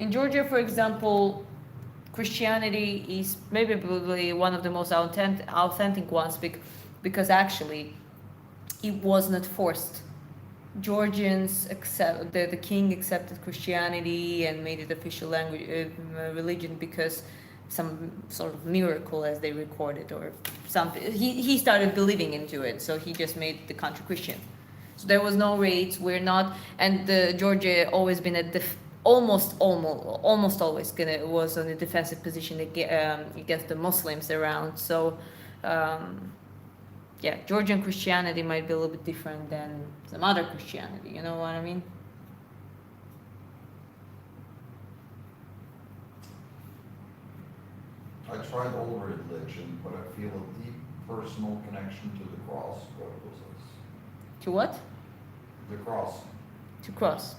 in Georgia, for example, Christianity is maybe probably one of the most authentic ones because actually it was not forced. Georgians accept the king accepted Christianity and made it official language religion because some sort of miracle as they recorded or something. He started believing into it, so he just made the country Christian. So there was no raids. We're not, and Georgia always been at almost always was on a defensive position against the Muslims around. So. Yeah, Georgian Christianity might be a little bit different than some other Christianity, you know what I mean? I tried all religion, but I feel a deep personal connection to the cross. What was this? To what? The cross. To cross.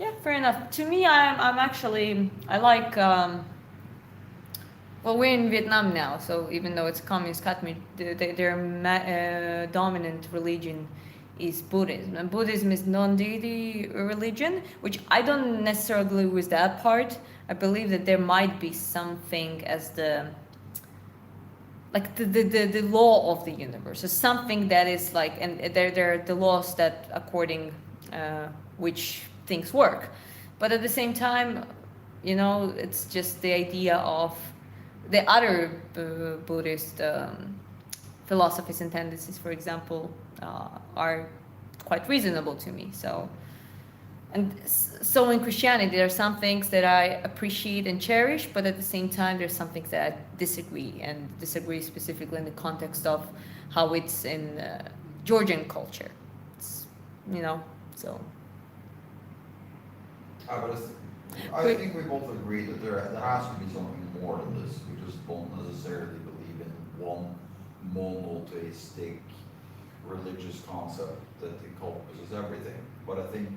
Yeah, fair enough. To me, I'm actually, I like, well, we're in Vietnam now, so even though it's communist country, their dominant religion is Buddhism. And Buddhism is non-deity religion, which I don't necessarily agree with that part. I believe that there might be something as the law of the universe, so something that is like, and there are the laws that according which things work. But at the same time, you know, it's just the idea of the other Buddhist philosophies and tendencies, for example, are quite reasonable to me. So in Christianity, there are some things that I appreciate and cherish, but at the same time, there's some things that I disagree specifically in the context of how it's in Georgian culture. It's, you know, so. I think we both agree that there has to be something more than this. We just don't necessarily believe in one monotheistic religious concept that encompasses everything. But I think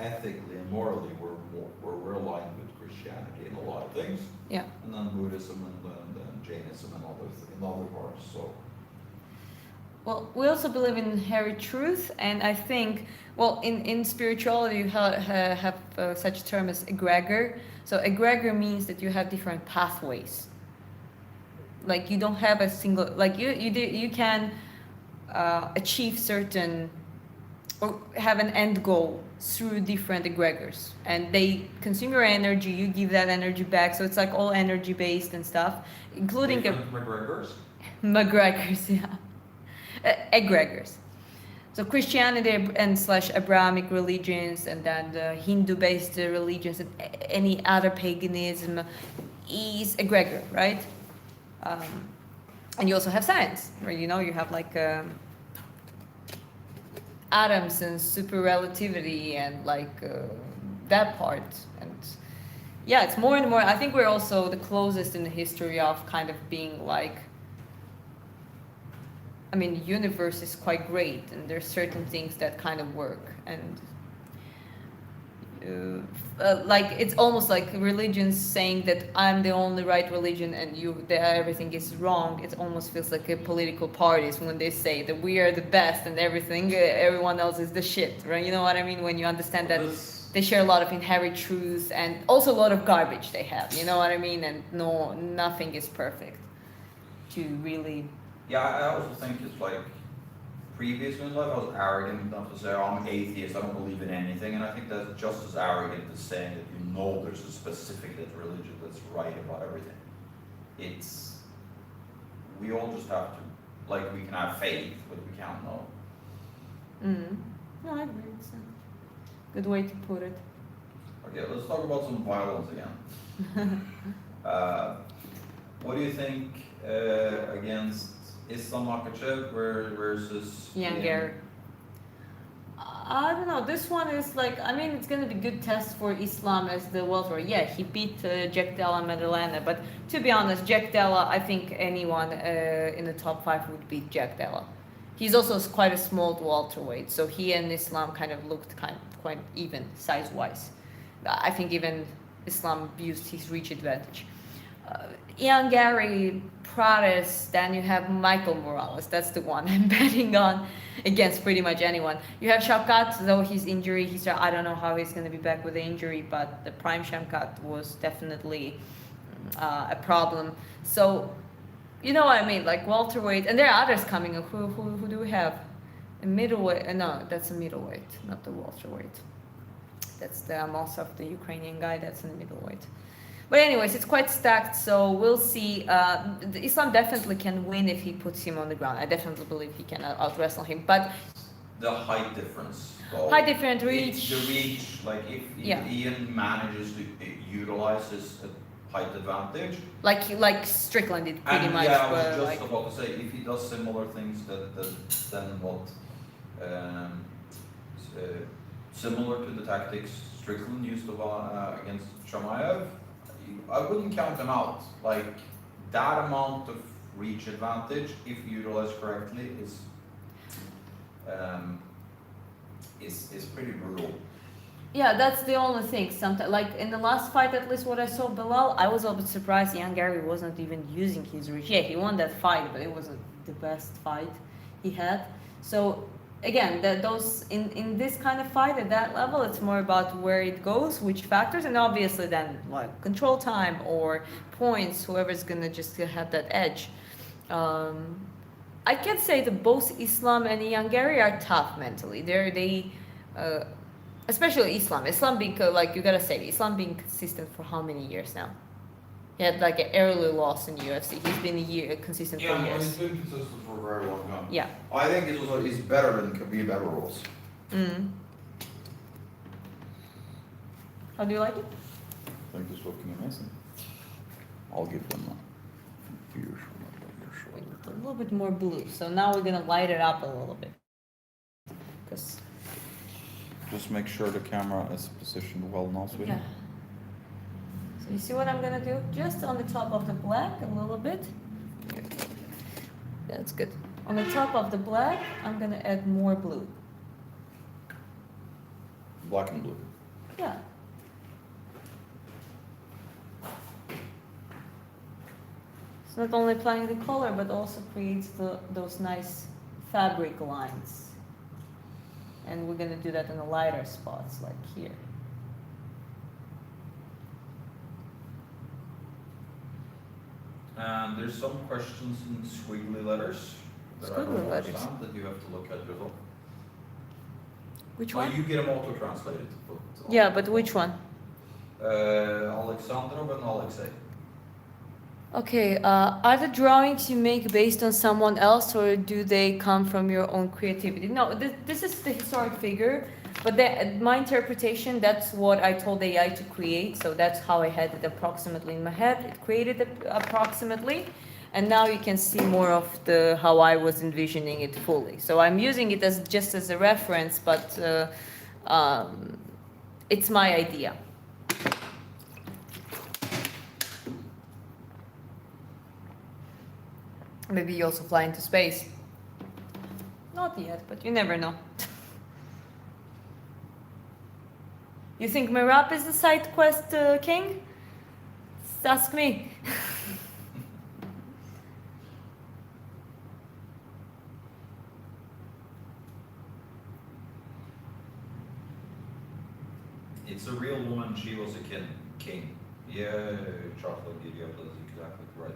ethically and morally we're aligned with Christianity in a lot of things. Yeah. And then Buddhism and then Jainism and in other parts. So. Well, we also believe in inherent truth, and I think, well, in spirituality you have such a term as egregor. So egregor means that you have different pathways. Like you don't have a single, like you can achieve certain or have an end goal through different egregors, and they consume your energy. You give that energy back, so it's like all energy based and stuff, including McGregors. McGregors, yeah. Egregors. So Christianity and / Abrahamic religions, and then the Hindu-based religions and any other paganism is egregor, right? And you also have science, where you know you have like atoms and super relativity and like that part. And yeah, it's more and more. I think we're also the closest in the history of kind of being like, I mean, the universe is quite great, and there's certain things that kind of work, and like it's almost like religions saying that I'm the only right religion and everything is wrong. It almost feels like a political parties when they say that we are the best and everyone else is the shit, right? You know what I mean? When you understand that they share a lot of inherent truths and also a lot of garbage they have, you know what I mean? And nothing is perfect to really. Yeah, I also think it's like previously in life I was arrogant enough to say, oh, I'm atheist, I don't believe in anything, and I think that's just as arrogant as saying that you know there's a specific religion that's right about everything. We all just have to, like, we can have faith, but we can't know. No, I agree. It's a good way to put it. Okay, let's talk about some violence again. What do you think against Islam Makhachev versus Younger. I don't know. This one is like, I mean, it's gonna be good test for Islam as the welterweight. Yeah, he beat Jack Della Maddalena, but to be honest, Jack Della, I think anyone in the top 5 would beat Jack Della. He's also quite a small welterweight, so he and Islam kind of looked quite even size-wise. I think even Islam used his reach advantage. Ian Gary Prades, then you have Michael Morales. That's the one I'm betting on against pretty much anyone. You have Shavkat, though his injury, I don't know how he's going to be back with the injury, but the prime Shavkat was definitely a problem. So, you know what I mean, like welterweight, and there are others coming up. Who do we have? A middleweight? No, that's a middleweight, not the welterweight. That's the Amosov, the Ukrainian guy. That's in the middleweight. But anyways, it's quite stacked, so we'll see. Islam definitely can win if he puts him on the ground. I definitely believe he can out wrestle him. But The height difference, though. height different, It's reach. the reach, like if Yeah. Ian manages to utilize his height advantage. Like Strickland did pretty And much. yeah, I was but just like, about to say, if he does similar things then what, um, similar to the tactics Strickland used to against Shamaev, I wouldn't count him out. Like that amount of reach advantage, if utilized correctly, is pretty brutal. yeah, that's the only thing. Sometimes, like in the last fight, at least what I saw Bilal, I was a bit surprised Ian Gary wasn't even using his reach. Yeah, he won that fight, but it wasn't the best fight he had. So again, those in this kind of fight at that level, it's more about where it goes, which factors, and obviously then like control time or points, whoever's gonna just have that edge. I can say that both Islam and Ian Gary are tough mentally. Uh, especially Islam. Islam being like you gotta say Islam being consistent for how many years now? He had like an early loss in UFC. He's been consistent for Yeah, well, years. he's been consistent for a very long time. Yeah. I think he's better than Khabib ever was. Mm. How do you like it? I think it's looking amazing. I'll give them a beer We need a little bit more blue. So now we're gonna light it up a little bit. Cause Just make sure the camera is positioned well now, sweetie. yeah. So you see what I'm gonna do? Just on the top of the black a little bit. That's good. On the top of the black, I'm gonna add more blue. Black and blue. Yeah. It's not only applying the color, but also creates those nice fabric lines. And we're gonna do that in the lighter spots, like here. And there's some questions in squiggly letters that I Squiggly don't letters. understand that you have to look at yourself. Which Well, one? you get them auto-translated. Yeah, but which one? Alexandrov and Alexei. Okay, are the drawings you make based on someone else or do they come from your own creativity? No, this is the historic figure, but my interpretation, that's what I told AI to create, so that's how I had it approximately in my head. It created it approximately, and now you can see more of how I was envisioning it fully. So I'm using it as just as a reference, but it's my idea. Maybe you also fly into space. Not yet, but you never know. You think Mirab is the side quest king? Ask me. It's a real woman, she was a king. Yeah, chocolate idiot, that's exactly right.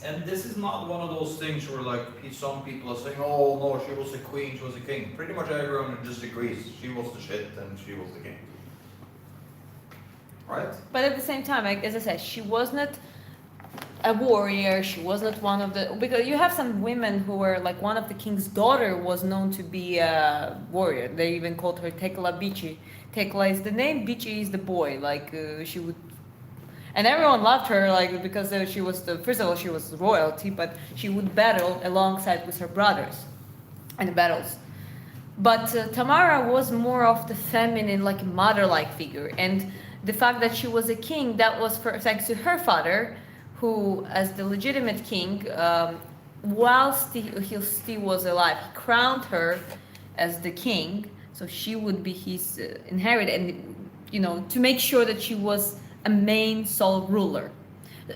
And this is not one of those things where like some people are saying, oh no, she was a queen, she was a king. Pretty much everyone just agrees, she was the shit and she was the king. Right? But at the same time, like, as I said, she was not a warrior. She was not one of the, because you have some women who were like, one of the king's daughter was known to be a warrior. They even called her Tekla Bichi. Tekla is the name, Bichi is the boy. Like she would, and everyone loved her, like because she was first of all she was royalty, but she would battle alongside with her brothers, in the battles. But Tamara was more of the feminine, like mother-like figure, and the fact that she was a king, that was thanks to her father, who, as the legitimate king, whilst he still was alive, he crowned her as the king, so she would be his inheritor, and to make sure that she was a main sole ruler.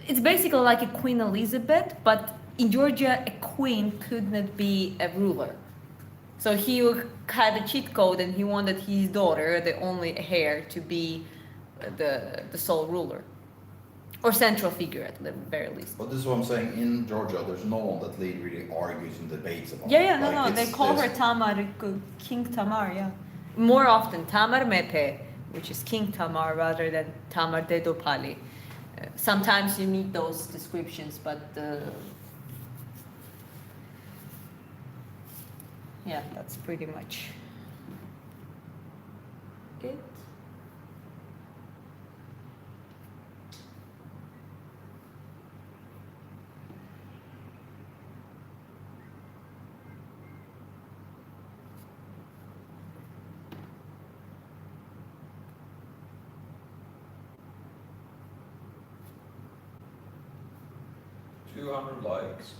It's basically like a Queen Elizabeth, but in Georgia, a queen could not be a ruler. So he had a cheat code, and he wanted his daughter, the only heir, to be the sole ruler, or central figure at the very least. But this is what I'm saying, in Georgia, there's no one that really argues and debates about Yeah, it. yeah, no, Like, no. They it's- call her there's- Tamar, King Tamar. Yeah, more often Tamar Mepe, which is King Tamar, rather than Tamar Dedopali. Sometimes you need those descriptions, but yeah, that's pretty much it. Yeah. 200 likes.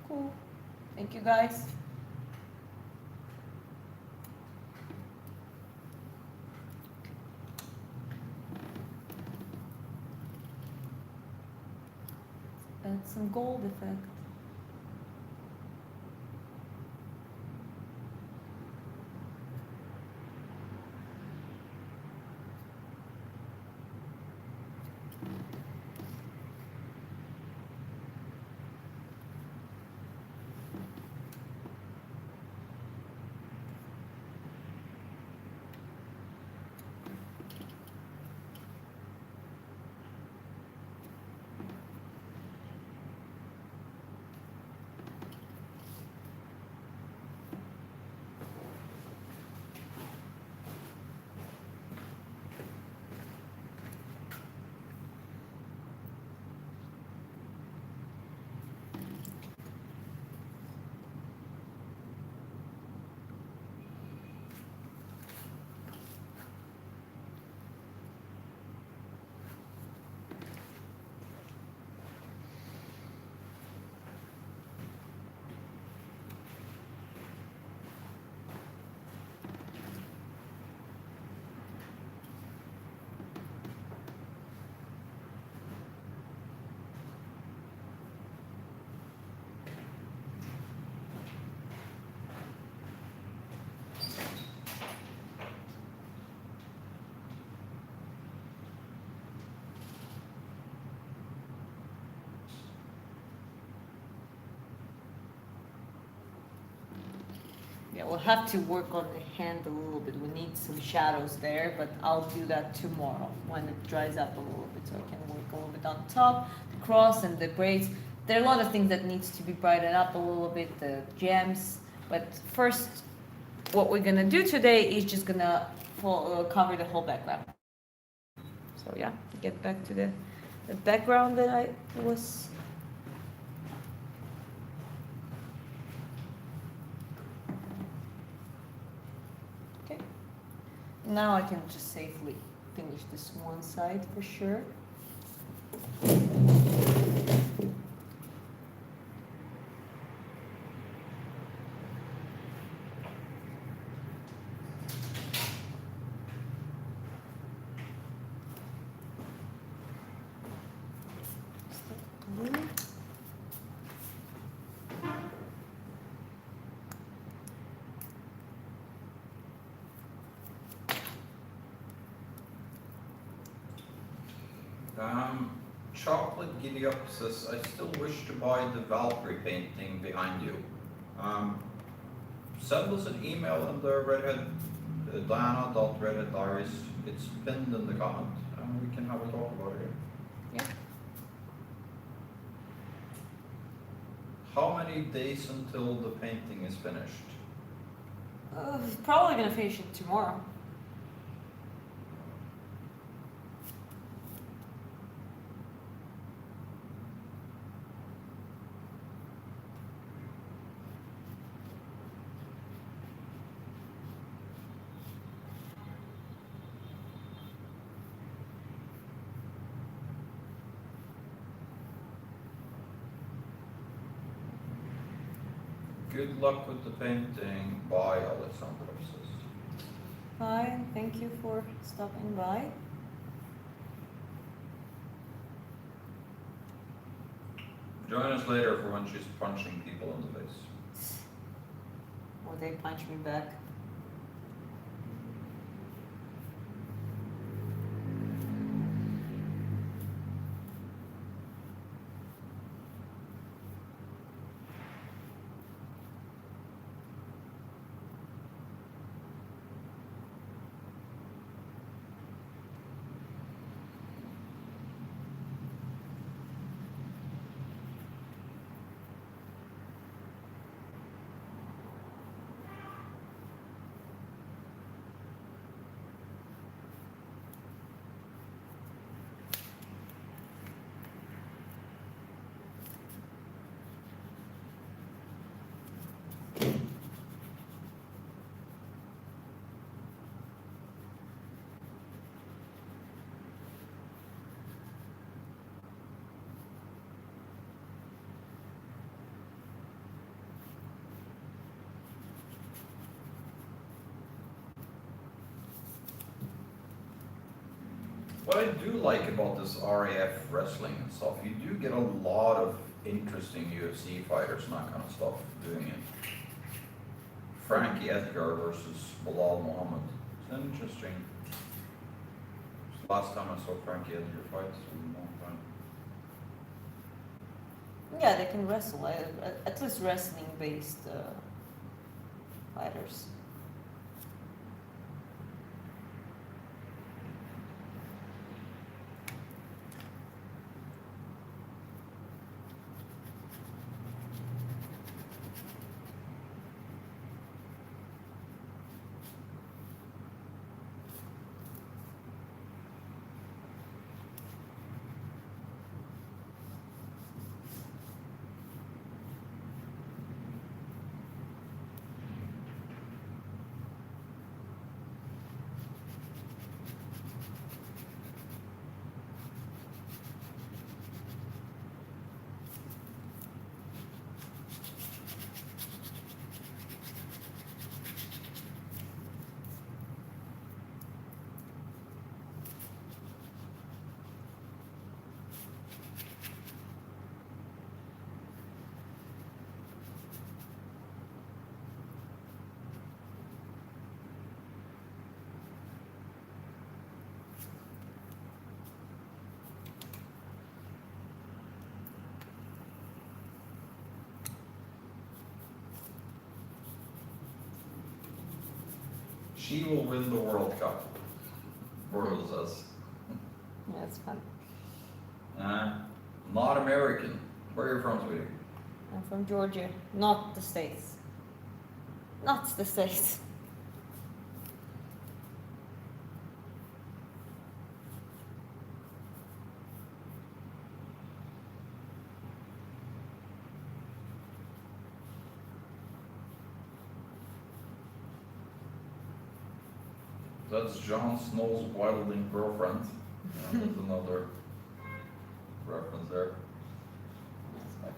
Cool. Thank you, guys. Add some gold effect. Yeah, we'll have to work on the hand a little bit. We need some shadows there, but I'll do that tomorrow when it dries up a little bit, so I can work a little bit on top, the cross and the braids. There are a lot of things that needs to be brightened up a little bit, the gems. But first, what we're gonna do today is just gonna cover the whole background. So yeah, get back to the background that I was. Okay. Now I can just safely finish this one side for sure. Blue. Chocolate Giddy Up says, I still wish to buy the Valkyrie painting behind you. Send us an email in the redhead, diana.redheaddiaries. It's pinned in the comment, and we can have a talk about it. Yeah. How many days until the painting is finished? Probably gonna finish it tomorrow. Good luck with the painting. Bye, Alexandra says. Fine, thank you for stopping by. Join us later for when she's punching people in the face. Or they punch me back. What I do like about this RAF wrestling and stuff, you do get a lot of interesting UFC fighters and that kind of stuff doing it. Frankie Edgar versus Bilal Muhammad. It's interesting. It's the last time I saw Frankie Edgar fight, it's been a long time. Yeah, they can wrestle. At least wrestling-based fighters. She will win the World Cup. Bordeaux says. Yeah, it's fun. Not American. Where are you from, sweetie? I'm from Georgia, not the States. Not the States. That's Jon Snow's wildling girlfriend. There's another reference there. That's fun.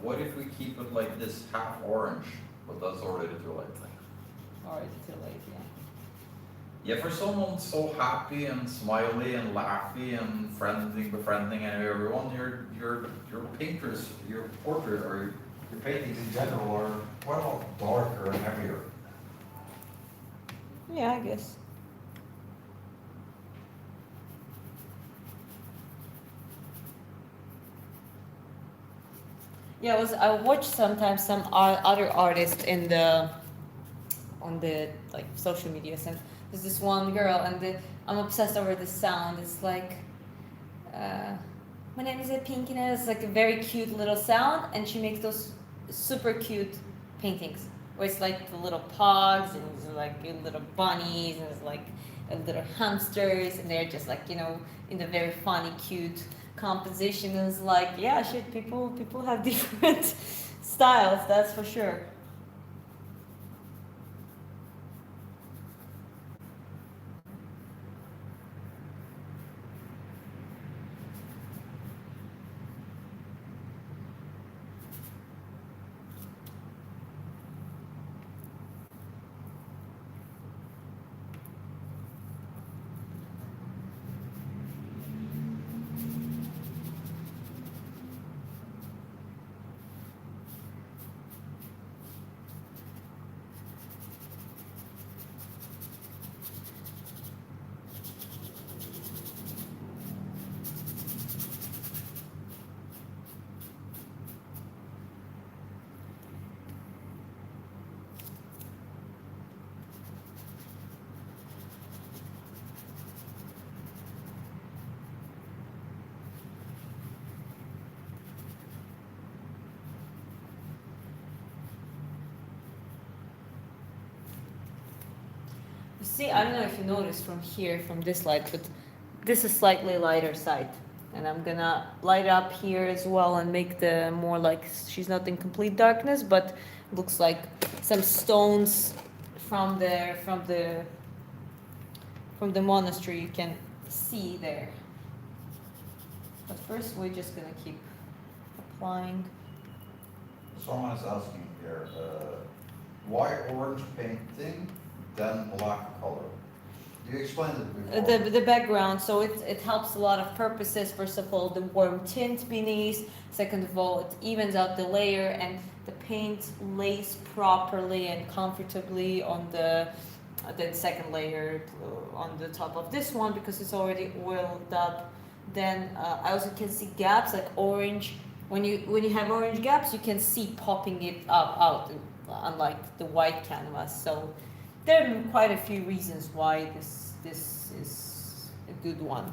What if we keep it like this, half orange, but that's already too late? Already too late, yeah. Yeah, for someone so happy and smiley and laughy and befriending everyone, your painters, your portrait or your paintings in general are quite a lot darker and heavier. Yeah, I guess. Yeah, I watch sometimes some other artists in the on the like social media, and there's this one girl, and I'm obsessed over the sound. It's like, my name is Pink, and it's like a very cute little sound, and she makes those super cute paintings where it's like the little pogs and it's like little bunnies and it's like little hamsters, and they're just like in the very funny, cute composition. And it's like, yeah, shit, people have different styles, that's for sure. see, I don't know if you noticed from here, from this light, but this is slightly lighter side. And I'm gonna light up here as well and make the more like she's not in complete darkness, but looks like some stones from the monastery you can see there. But first we're just gonna keep applying. Someone is asking here, why orange painting, then black color? You explained it before. The background, so it helps a lot of purposes. First of all, the warm tint beneath. Second of all, it evens out the layer, and the paint lays properly and comfortably on the second layer on the top of this one because it's already oiled up. Then I also can see gaps like orange. When you have orange gaps, you can see popping it up out, unlike the white canvas. So there are quite a few reasons why this is a good one.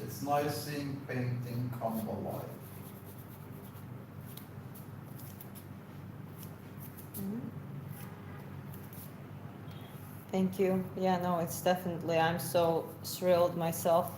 It's nice seeing painting come alive. Thank you. Yeah, no, it's definitely, I'm so thrilled myself.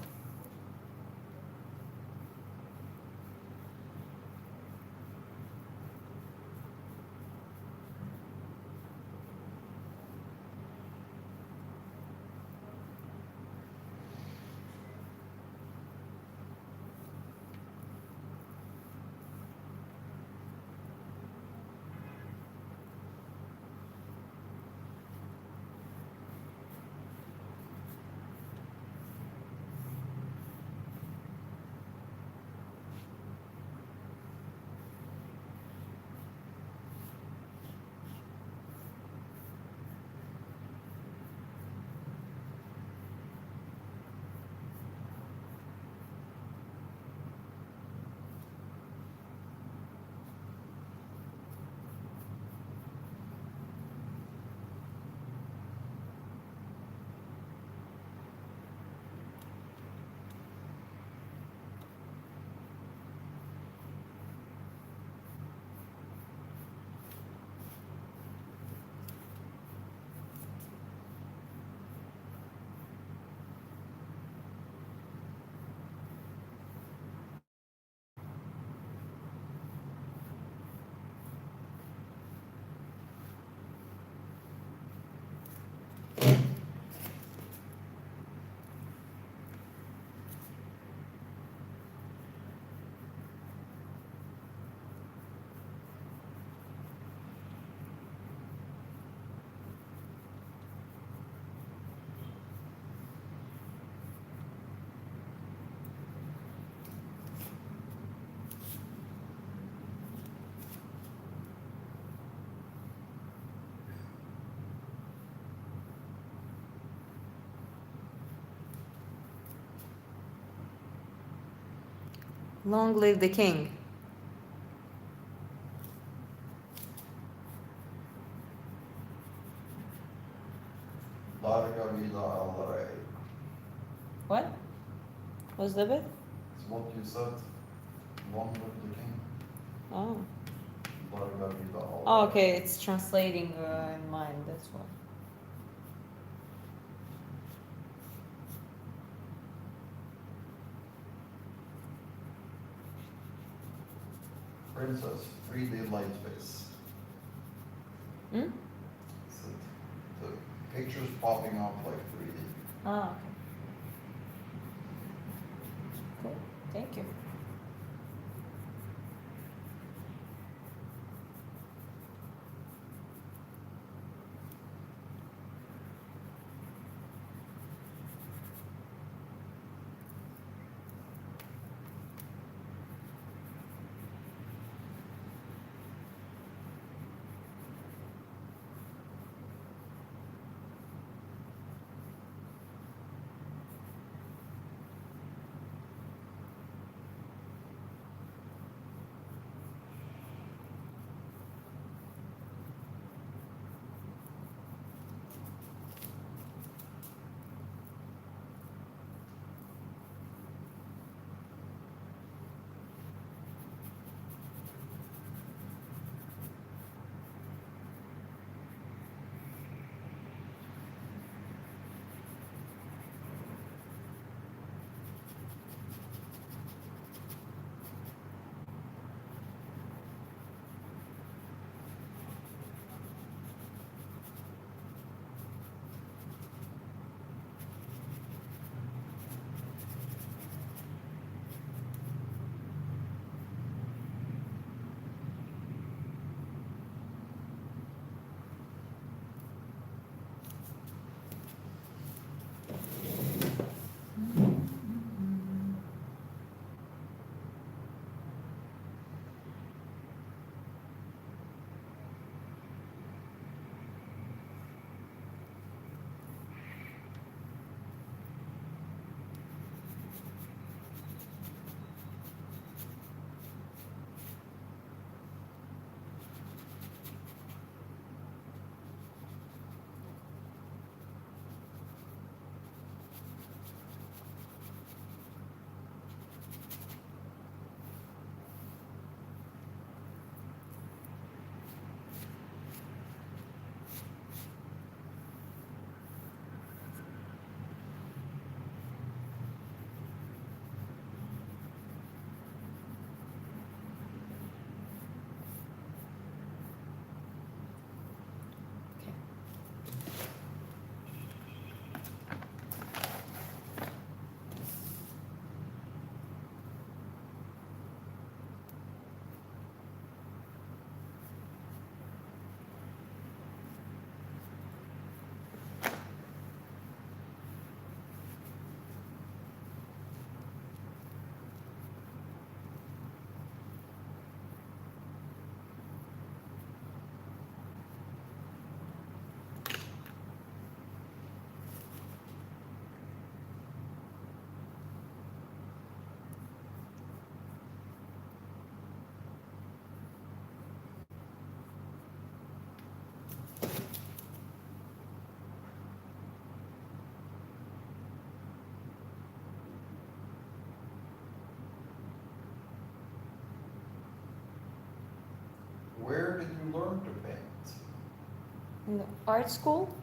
Long live the king. Larga vida al rey. What? Was that it? It's what you said. Long live the king. Oh. Larga vida al Oh, rey. okay, it's translating in mine, that's why. Princess, 3D light space. Hmm? So the pictures popping up like 3D. Ah, okay. Cool, thank you. Where did you learn to paint? In the art school?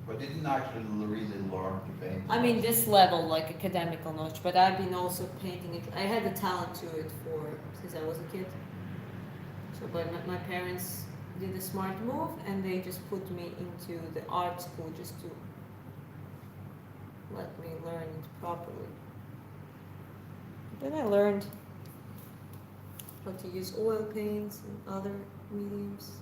But you didn't actually really learn to paint. I mean, this level, like academical knowledge, but I've been also painting it. I had the talent to it since I was a kid. So, but my parents did a smart move and they just put me into the art school just to let me learn it properly. Then I learned how to use oil paints and other mediums.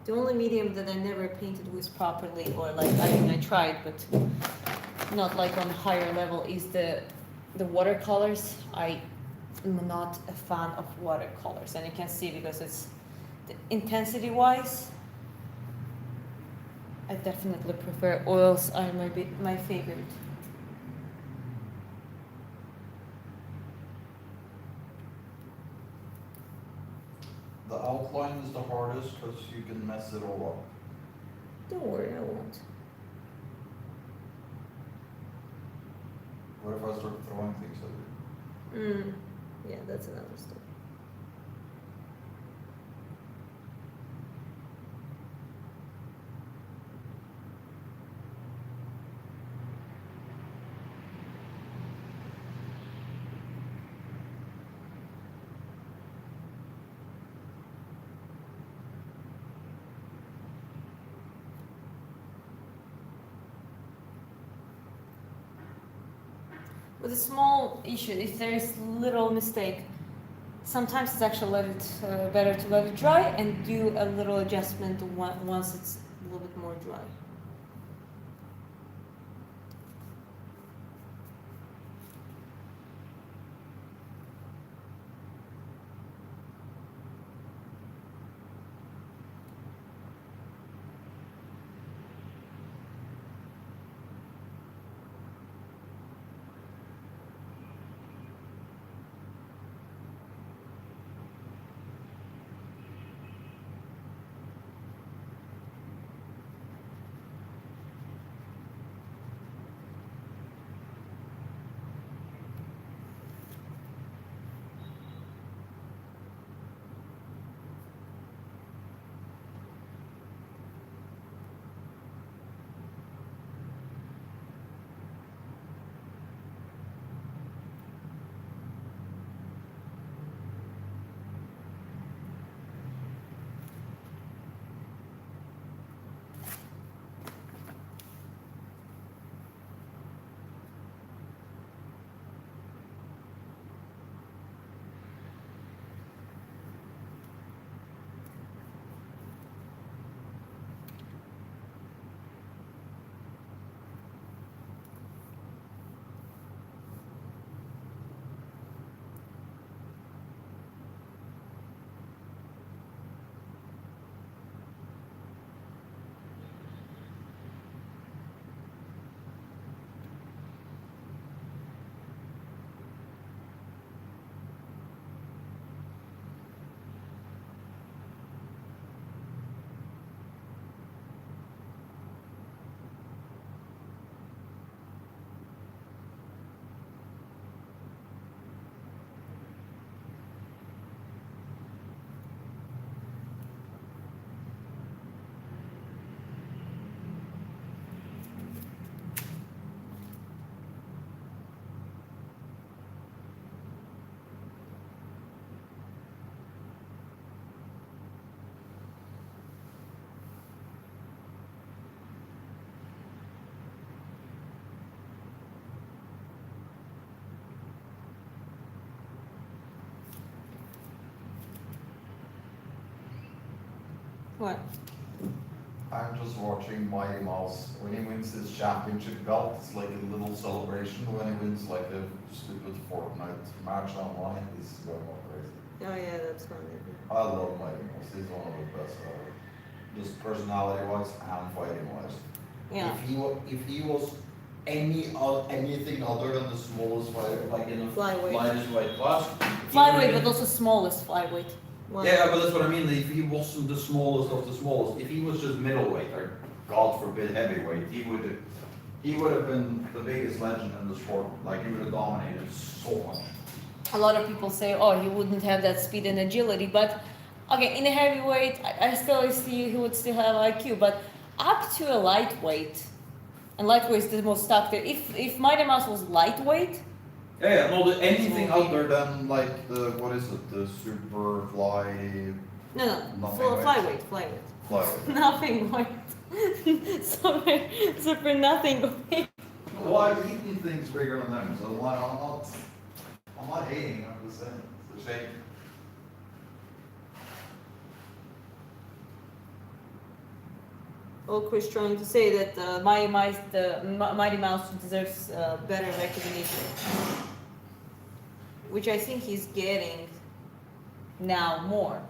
The only medium that I never painted with properly, or like, I mean, I tried, but not like on higher level, is the watercolors. I am not a fan of watercolors, and you can see because it's the intensity wise. I definitely prefer oils. Are my favorite. the outline is the hardest because you can mess it all up. Don't worry, I won't. What if I start throwing things at you? Yeah, that's another story. With a small issue, if there is little mistake, sometimes it's actually better to let it dry and do a little adjustment once it's a little bit more dry. What? I'm just watching Mighty Mouse. When he wins his championship belt, it's like a little celebration. When he wins like a stupid Fortnite match online, he's going all crazy. Oh yeah, that's funny. I love Mighty Mouse. He's one of the best ever. Just personality-wise and fighting-wise. Yeah. If he was anything other than the smallest fighter, like in a Flyweight. lightest weight class. Flyweight, but also smallest flyweight. Wow. Yeah, but that's what I mean. If he wasn't the smallest of the smallest, if he was just middleweight or God forbid heavyweight, he would have been the biggest legend in the sport. Like he would have dominated so much. A lot of people say, oh, he wouldn't have that speed and agility, but okay, in a heavyweight, I still see he would still have IQ, but up to a lightweight, and lightweight is the most stuck there. If Mighty Mouse was lightweight, Yeah, no, anything other than like the what is it, the super fly no, Nothing weight. flyweight. flyweight. Nothing weight. super nothing weight. Well, I've eaten things bigger than them, so I'm not hating. I'm just saying it's a shame. Well, Chris trying to say that Mighty Mouse deserves better recognition, which I think he's getting now more.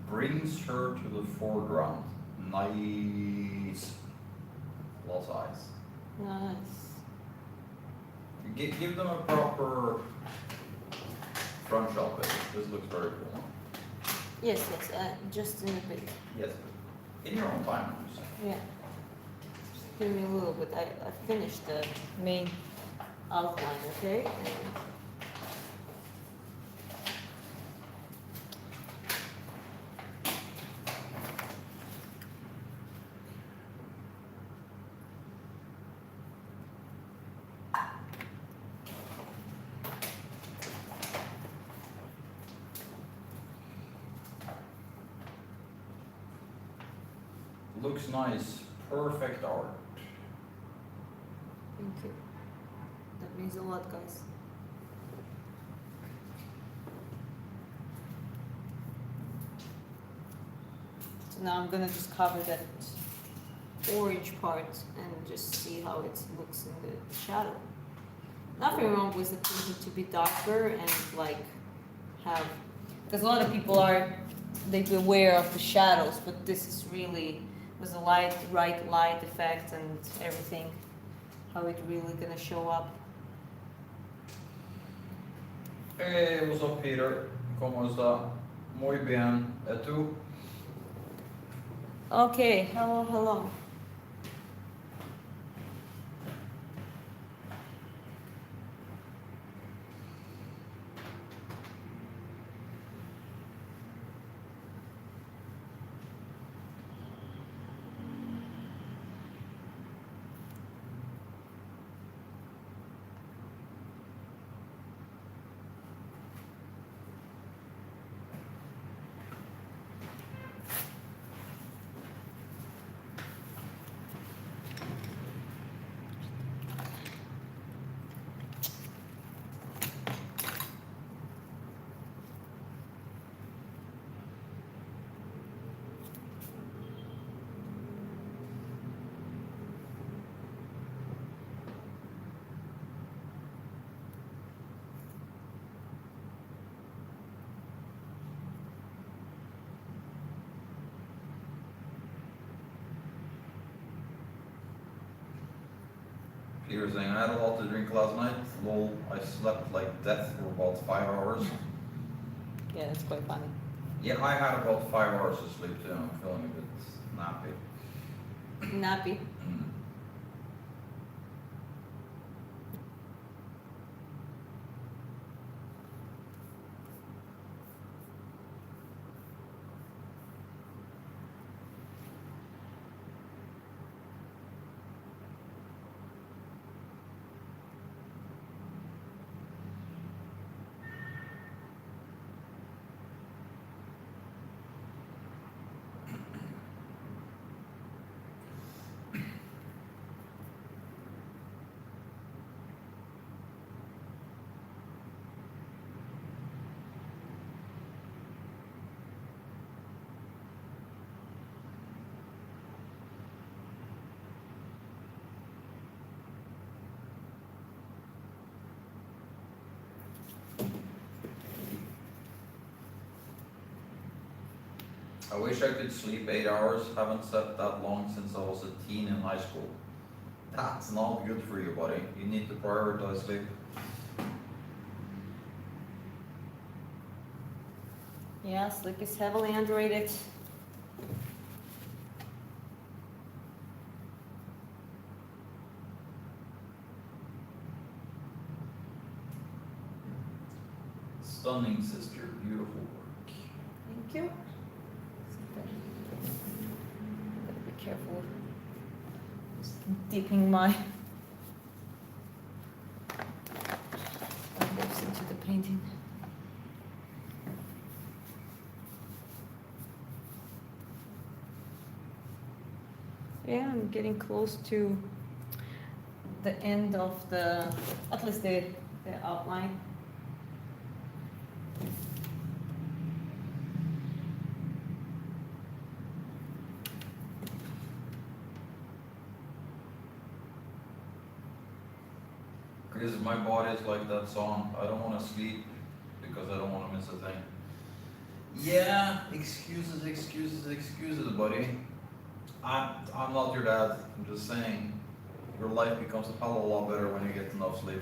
brings her to the foreground. Nice. Lots of eyes. Nice. Give them a proper front shot, baby. This looks very cool. Yes, yes, just in a bit. Yes, but in your own time, I'm just saying. Yeah. Just give me a little bit. I finished the main outline, okay? Looks nice. Perfect art. Thank you. That means a lot, guys. So now I'm gonna just cover that orange part and just see how it looks in the shadow. Nothing wrong with the painting to be darker and like have, because a lot of people they beware of the shadows, but this is really with the right light effect and everything, how it really gonna show up. Hey, what's up, Peter? ¿Cómo está? Muy bien. ¿Y tú? Okay, hello. Peter saying, I had a lot to drink last night. Lol, I slept like death for about 5 hours. Yeah, that's quite funny. Yeah, I had about 5 hours of sleep too. I'm feeling a bit nappy. Nappy. Mm. I wish I could sleep 8 hours. Haven't slept that long since I was a teen in high school. That's not good for you, buddy. You need to prioritize sleep. Yeah, sleep is heavily underrated. Stunning, sister. Beautiful work. Thank you. Gotta be careful. Just dipping my lips into the painting. Yeah, I'm getting close to the end of at least the outline. Because my body is like that song. I don't want to sleep because I don't want to miss a thing. Yeah, excuses, buddy. I'm not your dad. I'm just saying, your life becomes a hell of a lot better when you get enough sleep.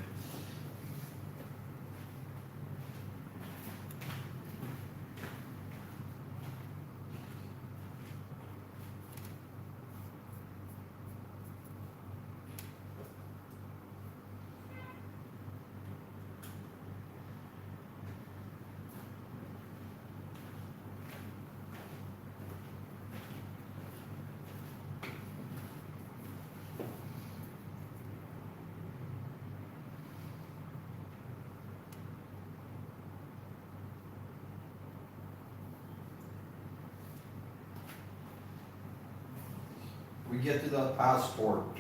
We get to that passport,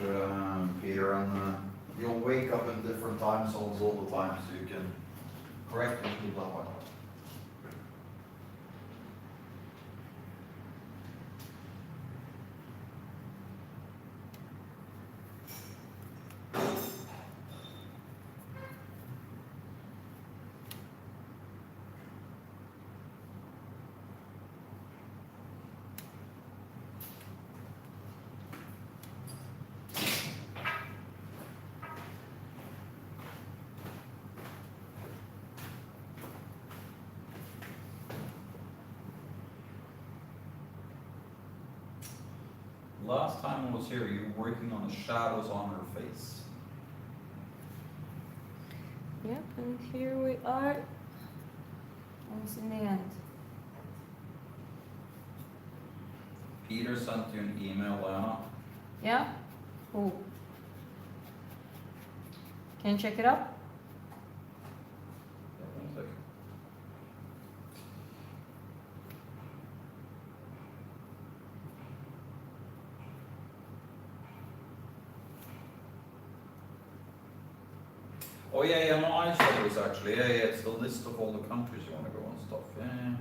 Peter, and you'll wake up in different time zones all the time, so you can correct and keep that one. Last time I was here, you were working on the shadows on her face. Yep, and here we are. Almost in the end. Peter sent you an email, Lana. Yeah? Cool. Can you check it out? One second. Oh yeah, no, I saw this actually. Yeah, it's the list of all the countries you want to go and stuff. Yeah.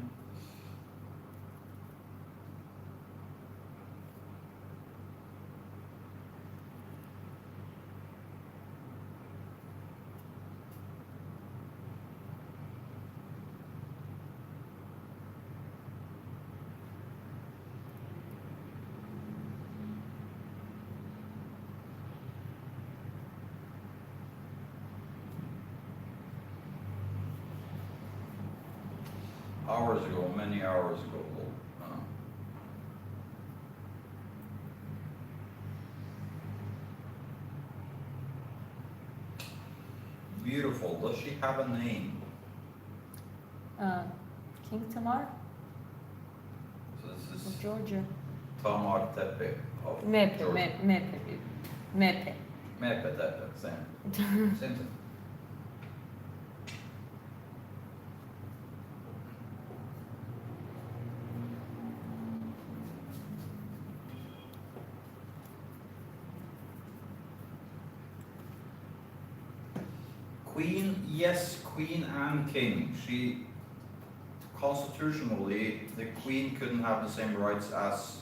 Hours ago, many hours ago. Beautiful. Does she have a name? King Tamar So this of is Georgia. Tamar Tepe of Mepe, Georgia. Mepe. Mepe Tepe, same thing. Queen, yes, queen and king. Constitutionally, the queen couldn't have the same rights as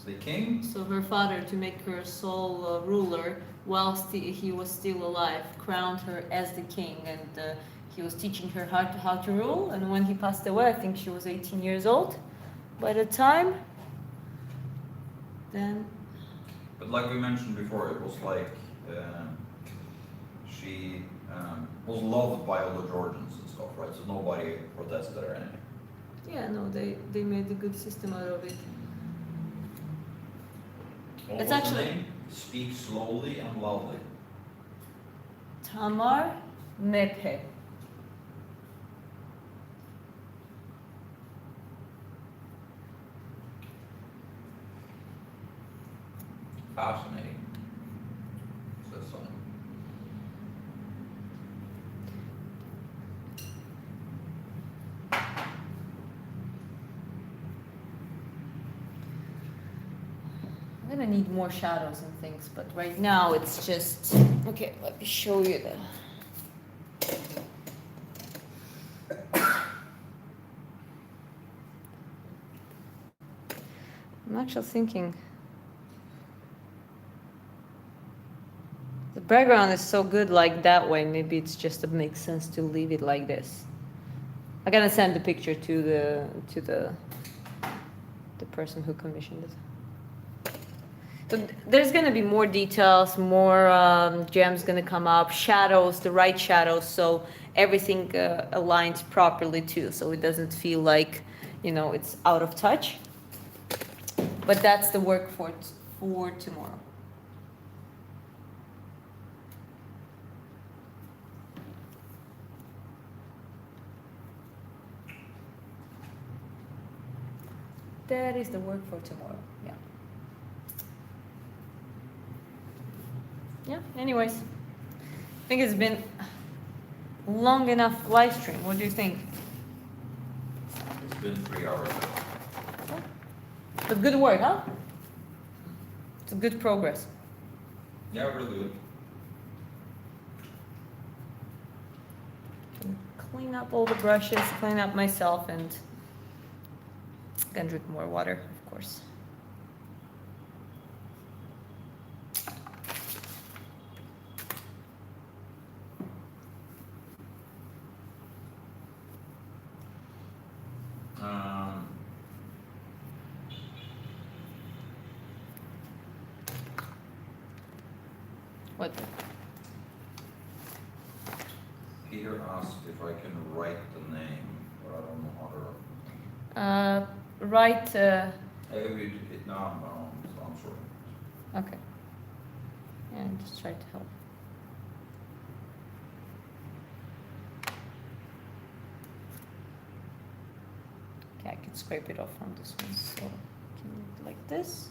the king. So her father, to make her sole ruler whilst he was still alive, crowned her as the king, and he was teaching her how to rule. And when he passed away, I think she was 18 years old by the time. Then. But like we mentioned before, it was like she was loved by all the Georgians and stuff, right? So nobody protested or anything. Yeah, no, they made a good system out of it. What It's was actually- the name? Speak slowly and loudly. Tamar Mepe. Fascinating. Says something. I'm gonna need more shadows and things, but right now it's just okay. Let me show you the. I'm actually thinking the background is so good like that way. Maybe it's just it makes sense to leave it like this. I gotta send the picture to the person who commissioned it. So there's gonna be more details, more gems gonna come up, shadows, the right shadows, so everything aligns properly too, so it doesn't feel like, you know, it's out of touch. But that's the work for tomorrow. That is the work for tomorrow. Yeah. Yeah. Anyways, I think it's been long enough live stream. What do you think? It's been 3 hours. But good work, huh? It's a good progress. Yeah, really good. Clean up all the brushes, clean up myself, and gonna drink more water, of course. What? Peter asked if I can write the name, but I don't know how to. Right. No, I'm sorry. Okay. Yeah, just try to help. Okay, I can scrape it off from this one. So, can you like this?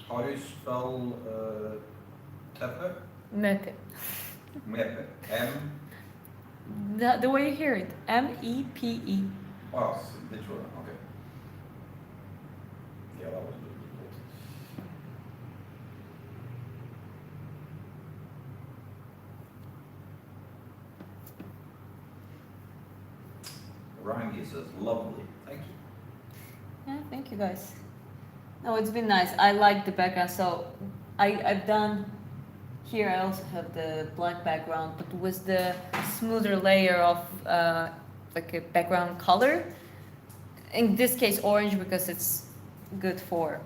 How do you spell Tepe? Mepe. Mepe. M. The way you hear it. M-E-P-E. Oh, literally. Okay. Yeah, that was difficult. Rangi says lovely. Thank you. Yeah, thank you guys. No, it's been nice. I like the background. So I've done here. I also have the black background, but with the smoother layer of like a background color. In this case, orange, because it's good for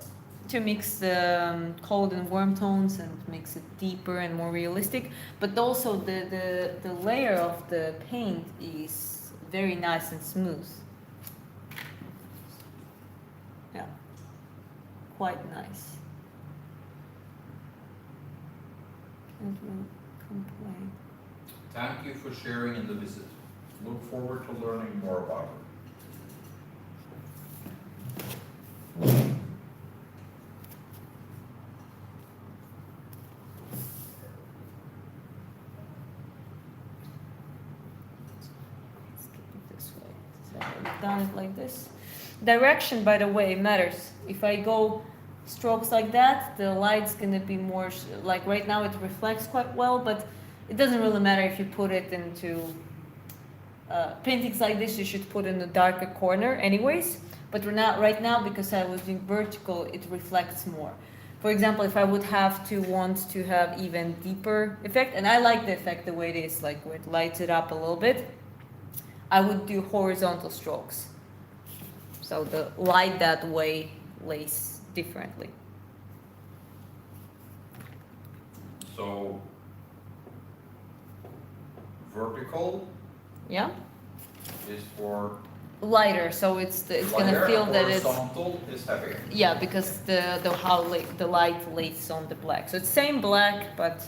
to mix the cold and warm tones and makes it deeper and more realistic. But also the layer of the paint is very nice and smooth. Yeah, quite nice. Can't really complain. Thank you for sharing in the visit. Look forward to learning more about her. Let's keep it this way. So I've done it like this. Direction, by the way, matters. If I go strokes like that, the light's gonna be more like right now it reflects quite well, but it doesn't really matter if you put it into paintings like this. You should put in a darker corner, anyways. But right now, because I was doing vertical, it reflects more. For example, if I would have to want to have even deeper effect, and I like the effect the way it is, like where it lights it up a little bit, I would do horizontal strokes. So the light that way lays differently. So, vertical Yeah? is for Lighter, so it's gonna lighter, feel and that it's horizontal is heavier. yeah, because the light lays on the black. So it's same black, but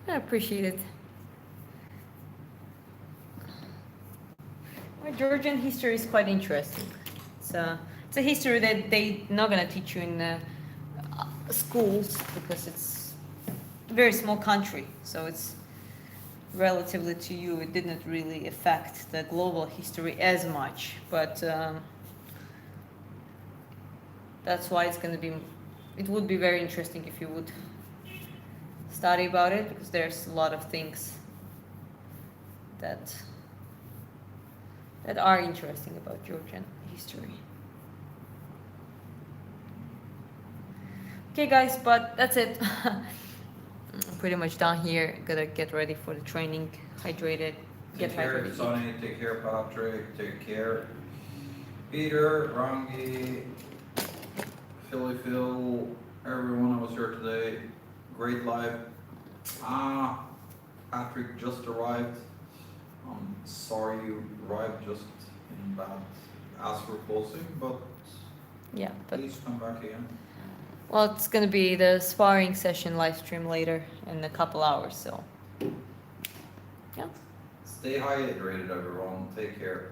I appreciate it. My Georgian history is quite interesting. It's it's a history that they not gonna teach you in schools because it's a very small country. So it's relatively to you, it didn't really affect the global history as much. But that's why it's gonna be. It would be very interesting if you would study about it because there's a lot of things that are interesting about Georgian history. Okay, guys, but that's it. I'm pretty much done here. Gotta get ready for the training. Hydrated. Get Take care, hydrated. Sonny, take care, Patrick, take care. Peter, Rangi, Phil, everyone who was here today. Great live. Patrick just arrived. I'm sorry you arrived just in bad as we're closing, but Yeah, but please come back again. well, it's gonna be the sparring session live stream later in a couple hours. So yeah, Stay hydrated, everyone. Take care.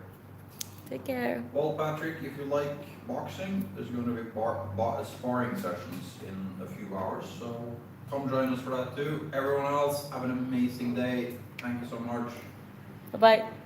take care. Well, Patrick, if you like boxing, there's going to be sparring sessions in a few hours, so come join us for that too. Everyone else, have an amazing day. Thank you so much. Bye bye.